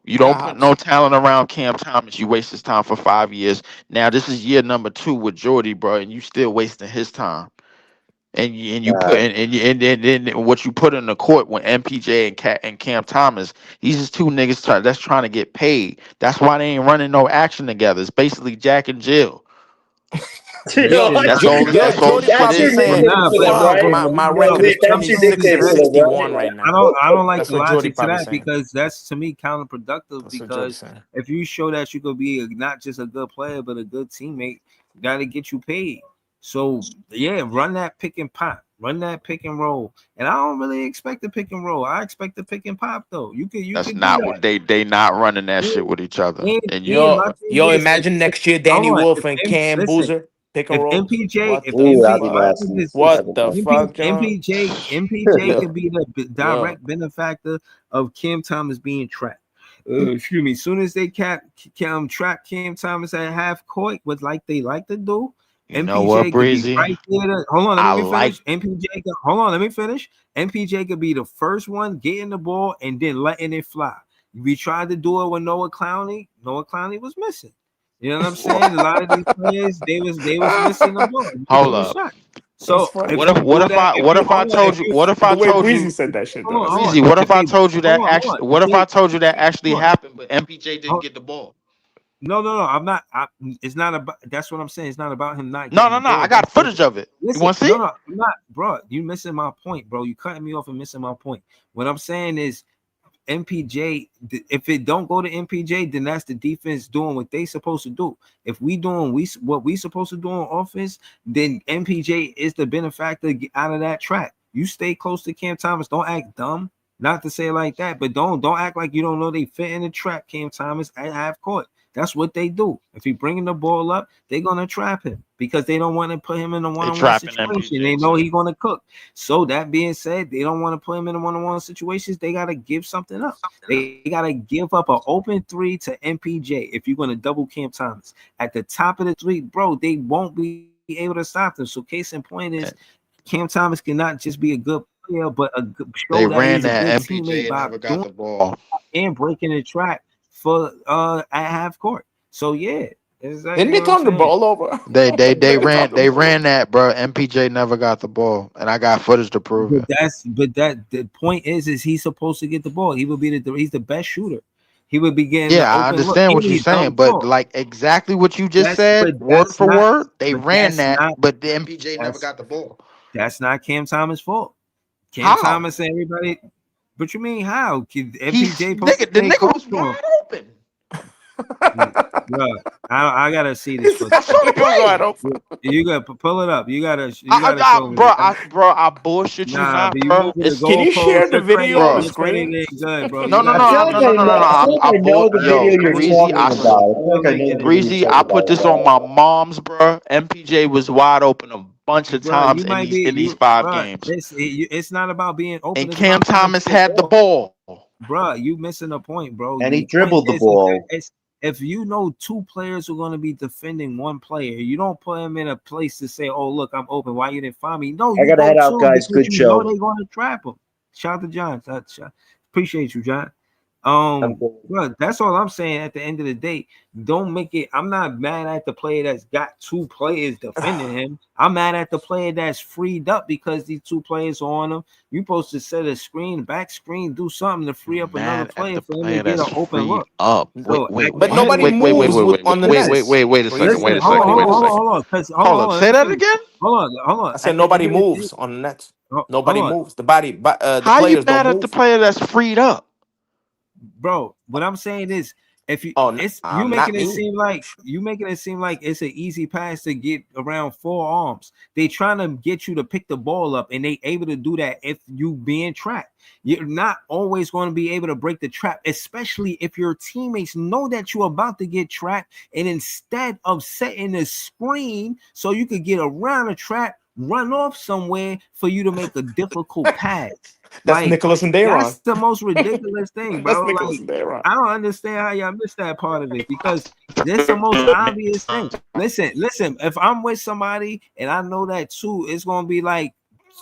He got don't put hops. no talent around Cam Thomas. You waste his time for 5 years. Now this is year number 2 with Jordy, bro, and you still wasting his time. And you put and what you put in the court when MPJ and Cam Thomas, these is two niggas that's trying to get paid. That's why they ain't running no action together. It's basically Jack and Jill. This shit not That's all. Yo, That's all Jody this shit That's probably your is. saying, nickname nah, for but them, no, fuck, right? my no, record but is That's your 26 nickname and for them, right? 61 right now. I don't like That's the what Jody logic to probably that saying. because that's to me counterproductive. That's what Jody's Because saying. if you show that you could be not just a good player but a good teammate, got to get you paid. So yeah, run that pick and pop, run that pick and roll. And I don't really expect the pick and roll. I expect the pick and pop though. You That's could do not that. what they not running that shit with each other. And you And my thing Yo, is, imagine next year hold Danny on, Wolf and Cam listen, Boozer pick and if roll. MPJ, What if the Ooh, that'd MP, be fuck? nasty. What That'd be the nasty. fuck, John? MPJ Yo, could be the yo. direct benefactor of Cam Thomas being trapped. Excuse me. Soon as they trap Cam Thomas at half court, what like they like to do, you know what, MPJ could be Breezy? right there. Hold on, let I me like finish. Hold on, let me finish. MPJ could be the first one getting the ball and then letting it fly. We tried to do it with Noah Clowney. Noah Clowney was missing. You know what I'm saying? A lot of these players, they was missing the ball, hold missing the up. shot. That's So funny. if you do that, if What you if I hold on, if told you you what if I The way told Breezy you said that shit though. hold on, That's hold funny. Breezy, on. what if If I they told you that hold actually on, what if I told you that actually hold on. happened, but MPJ didn't get the ball? No. I'm not. It's not about. That's what I'm saying. It's not about him not No, getting no, the no. ball. I got footage of it. You Listen, want to see it? I'm not, bro. You missing my point, bro. You cutting me off and missing my point. What I'm saying is, MPJ. If it don't go to MPJ, then that's the defense doing what they supposed to do. If we doing what we supposed to do on offense, then MPJ is the benefactor out of that track. You stay close to Cam Thomas. Don't act dumb. Not to say it like that, but don't act like you don't know they fit in the trap. Cam Thomas at half court. That's what they do. If he bringing the ball up, they're gonna trap him because they don't want to put him in a They one-on-one trapping situation. They MPJ know too. he's gonna cook. So that being said, they don't want to put him in a one-on-one situations. They gotta give something up. They gotta give up an open three to MPJ if you're gonna double Cam Thomas at the top of the three, bro. They won't be able to stop them. So case in point is Cam Thomas cannot just be a good player, but They show that ran he's a good that teammate MPJ by never got doing the ball. and breaking the track for at half court. So yeah, Didn't exactly they what I'm turn the saying. ball over? They Turn the ball over. ran that, bro. MPJ never got the ball, and I got footage to prove it. But the point is he's supposed to get the ball. He would be he's the best shooter. He would be getting the Yeah, I open look. understand And what you're he saying, dunk but ball. like exactly what you just That's said, but word that's for not word, they but ran that, but the MPJ never that's got the ball. that's not Cam Thomas' fault. Cam How? Thomas and everybody. But you mean how? He's MPJ supposed to nigga. The stay nigga close was to him? wide open. Bro, I gotta see this footage. That's on the play. You gotta pull it up. You gotta show me this. I bullshit you Nah, not, but you bro. moving the It's Can you share goalpost. the video on the Your credit screen? ain't good, bro. no, You no, gotta no, I feel show like no, me. no, I no, know. no, no. I feel like I know the video Yo, you're Credit Breezy, ain't talking I good. about. I feel like I know the video Breezy, you're I talking put about. this on my mom's, bro. MPJ was wide open a bunch of Bro, times you in might these be 5 bro. games, It's not about being open. and It's Cam about putting Thomas the had the ball. ball. Bro, you missing the point, bro. And he The point dribbled the is that ball. if you know two players are going to be defending one player, you don't put him in a place to say, "Oh, look, I'm open. Why you didn't find me?" No, I you gotta go head out, to him guys. because Good you know show. they're going to trap him. Shout out to John. Appreciate you, John. Bro, that's all I'm saying. At the end of the day, don't make it. I'm not mad at the player that's got two players defending him. I'm mad at the player that's freed up because these two players are on him. You supposed to set a screen, back screen, do something to free up another player for him to get an open look. So But nobody moves on the Nets. Wait a second. Wait a hold second. Wait a on, second. hold on, because Hold up. Say that again. hold on. I said At the nobody end of the moves day, on the Nets. hold Nobody on. moves. The How you players don't mad at the move. player that's freed up? Bro, what I'm saying is, if you it's you not making it me. seem like it's an easy pass to get around four arms. They trying to get you to pick the ball up, and they able to do that if you being trapped. You're not always going to be able to break the trap, especially if your teammates know that you're about to get trapped, and instead of setting a screen so you could get around the trap, run off somewhere for you to make a difficult pass. That's Nicholas and Daron. That's the most ridiculous thing, That's bro. Nicholas Like, and Daron. I don't understand how y'all missed that part of it because that's the most obvious thing. Listen. If I'm with somebody and I know that two, it's gonna be like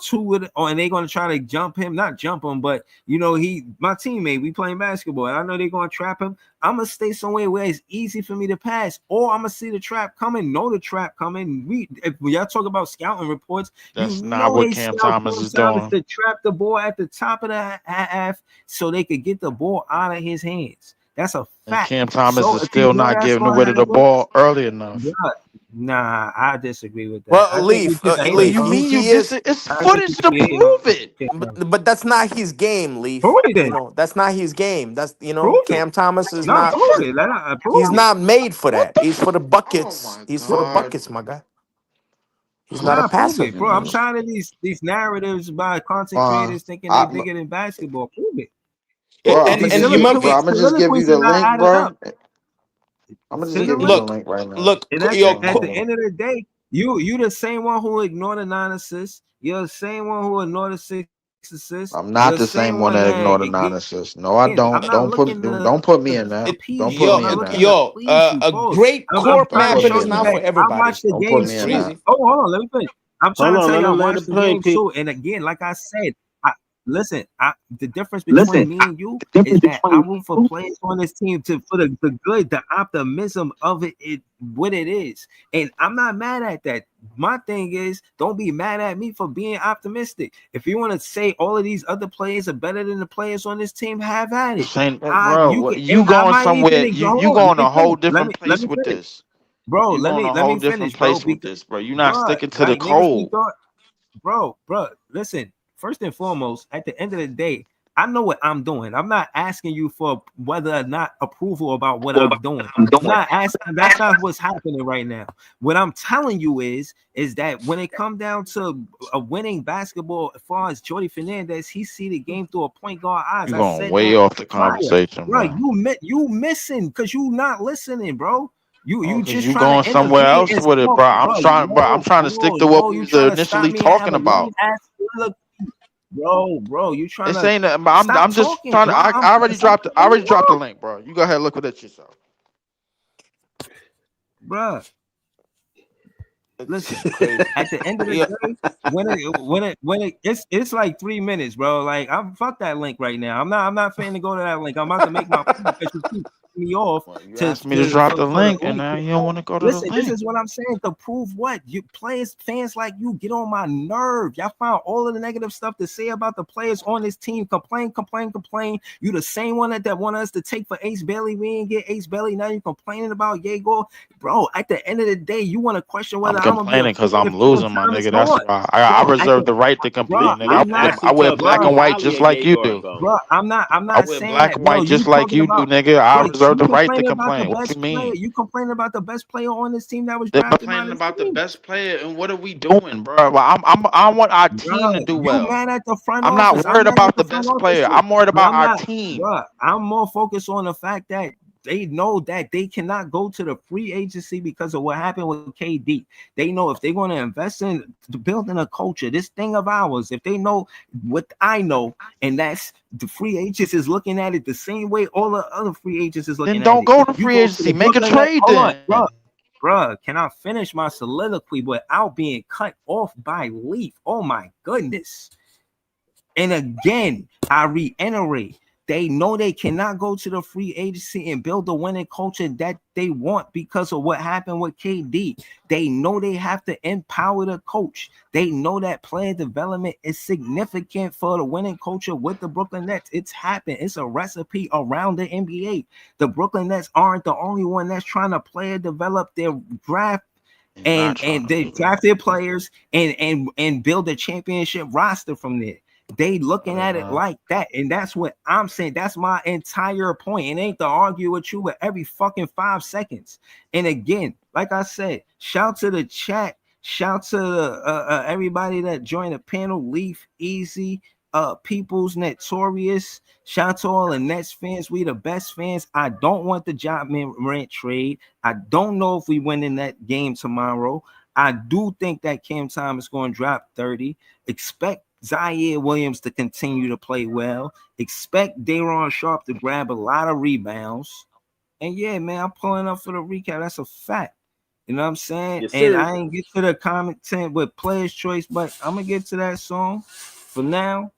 two with, and they're gonna try to not jump him, but you know, my teammate. We playing basketball, and I know they're gonna trap him. I'm gonna stay somewhere where it's easy for me to pass, or I'm gonna see the trap coming, know the trap coming. If y'all talk about scouting reports, That's you not know what they Cam scout Thomas Cam is Thomas doing. to trap the ball at the top of the half so they could get the ball out of his hands. That's a And fact. Cam Thomas So is if you still know not that's giving gonna away the happen, ball early enough. nah, I disagree with that. Well, I think we just What do hating you on. mean you He is. it's I think footage we to hating on prove it. But that's not his game, Leaf. Prove it then. That's not his game. That's Prove it. Cam Thomas is No, not. prove it. Prove He's it. not made for that. He's for the Oh buckets. my He's for the god. buckets, my guy. He's not a Nah, prove passer. it, bro. I'm tired of these narratives by content creators thinking they bigger than basketball. Prove it. Bro, I'm These gonna just give bro, I'm gonna just give you soliloquies the are not link, adding bro. up. I'm gonna just Send the give you the link. link right now. Look, And at the end of the day, you the same one who ignored the 9 assists. You're the same one who ignored the 6 assists. I'm You're not the the same same one one that that ignored the non-assist. No, I again, don't. I'm not looking Don't put me in that. appease Don't you. put I'm me not in looking that. to please you. A Pause. great I'm court trying Don't to map, put but show me it's in you not that. for that I everybody. watched the Don't put games me in too. that. Hold on, let me finish. I'm trying Hold to on, tell let you, I him land the watched the plane, game people. too. And again, like I said, the difference between me and you is that I root for players on this team for the good, the optimism of it, what it is. And I'm not mad at that. My thing is, don't be mad at me for being optimistic. If you want to say all of these other players are better than the players on this team, have at it. You Bro, can, you I going might even somewhere? hold You on, going let me a whole finish. different Let place me with finish, this. bro. You going a Let whole me different finish, bro. place with Because, this, bro. You're not bro, sticking to the like niggas be code. thought, bro. Listen, first and foremost, at the end of the day, I know what I'm doing. I'm not asking you for whether or not approval about what I'm doing. I'm not asking. That's not what's happening right now. What I'm telling you is that when it comes down to a winning basketball, as far as Jordy Fernandez, he see the game through a point guard eyes. You're I going said way that off the prior, conversation, bro. bro. You missing because you not listening, bro. You Because just you trying going to somewhere intervene else and with it, stop, bro. I'm trying to stick to what we you was trying to stop initially me and have talking a long about. ass soliloquy. Bro, you trying It's to ain't but stop I'm just talking trying to while I'm I already dropped hold the on, link, bro. You go ahead and look at it yourself. bro. Listen, Crazy. at the end of the Yeah. day, it's like 3 minutes, bro. Like I'm fuck that link right now. I'm not finna to go to that link. I'm about to make my point because you keep me off You asked me to to drop the for the link, and link. now you don't want to go to the Listen, this link. is what I'm saying to prove what you players, fans like you get on my nerve. Y'all found all of the negative stuff to say about the players on this team. Complain. You the same one that want us to take for Ace Bailey. We ain't get Ace Bailey. Now you complaining about Yago, bro. At the end of the day, you want to question I'm whether I'm gonna be a complaining because player I'm if you losing, my Thomas. nigga. Hold That's on, why I bro. reserve the right to Bro, complain, nigga. I'm not, I wear bro. black and white just like you do. Bro, I'm I not wear saying black that, and bro. white You just like talking you do, about, nigga. I bro, reserve you the right to complaining about the complain. What you best player. mean? You complaining about the best player on this team that was They're drafted by complaining this about the team. best player, and what are we doing, bro? Well, I want our team Bro, to do you well. mad at the front I'm not office. I'm worried mad at about the the front best office player. too. I'm worried But about I'm our not, team. bro. I'm more focused on the fact that they know that they cannot go to the free agency because of what happened with KD. They know if they're going to invest in building a culture, this thing of ours, if they know what I know, and that's the free agents is looking at it the same way all the other free agents is Then looking at don't it. go to You free go to agency. the Make a Brooklyn Nets. trade Hold on, then. bro. Can I finish my soliloquy without being cut off by Leaf? Oh my goodness. And again, I reiterate They know they cannot go to the free agency and build the winning culture that they want because of what happened with KD. They know they have to empower the coach. They know that player development is significant for the winning culture with the Brooklyn Nets. It's happened. It's a recipe around the NBA. The Brooklyn Nets aren't the only one that's trying to player develop their draft and they draft their players and build a championship roster from there. They looking at it like that, and that's what I'm saying. That's my entire point. It ain't to argue with you with every fucking 5 seconds. And again, like I said, shout to the chat, shout to everybody that joined the panel. Leaf, Easy, People's Notorious. Shout to all the Nets fans. We the best fans. I don't want the Ja Morant trade. I don't know if we win in that game tomorrow. I do think that Cam Thomas is going to drop 30. Expect Zaire Williams to continue to play well. Expect Day'Ron Sharpe to grab a lot of rebounds. And yeah, man, I'm pulling up for the recap. That's a fact. You know what I'm saying? Yes, And sir. I ain't get to the content with Player's Choice, but I'm gonna get to that song. For now,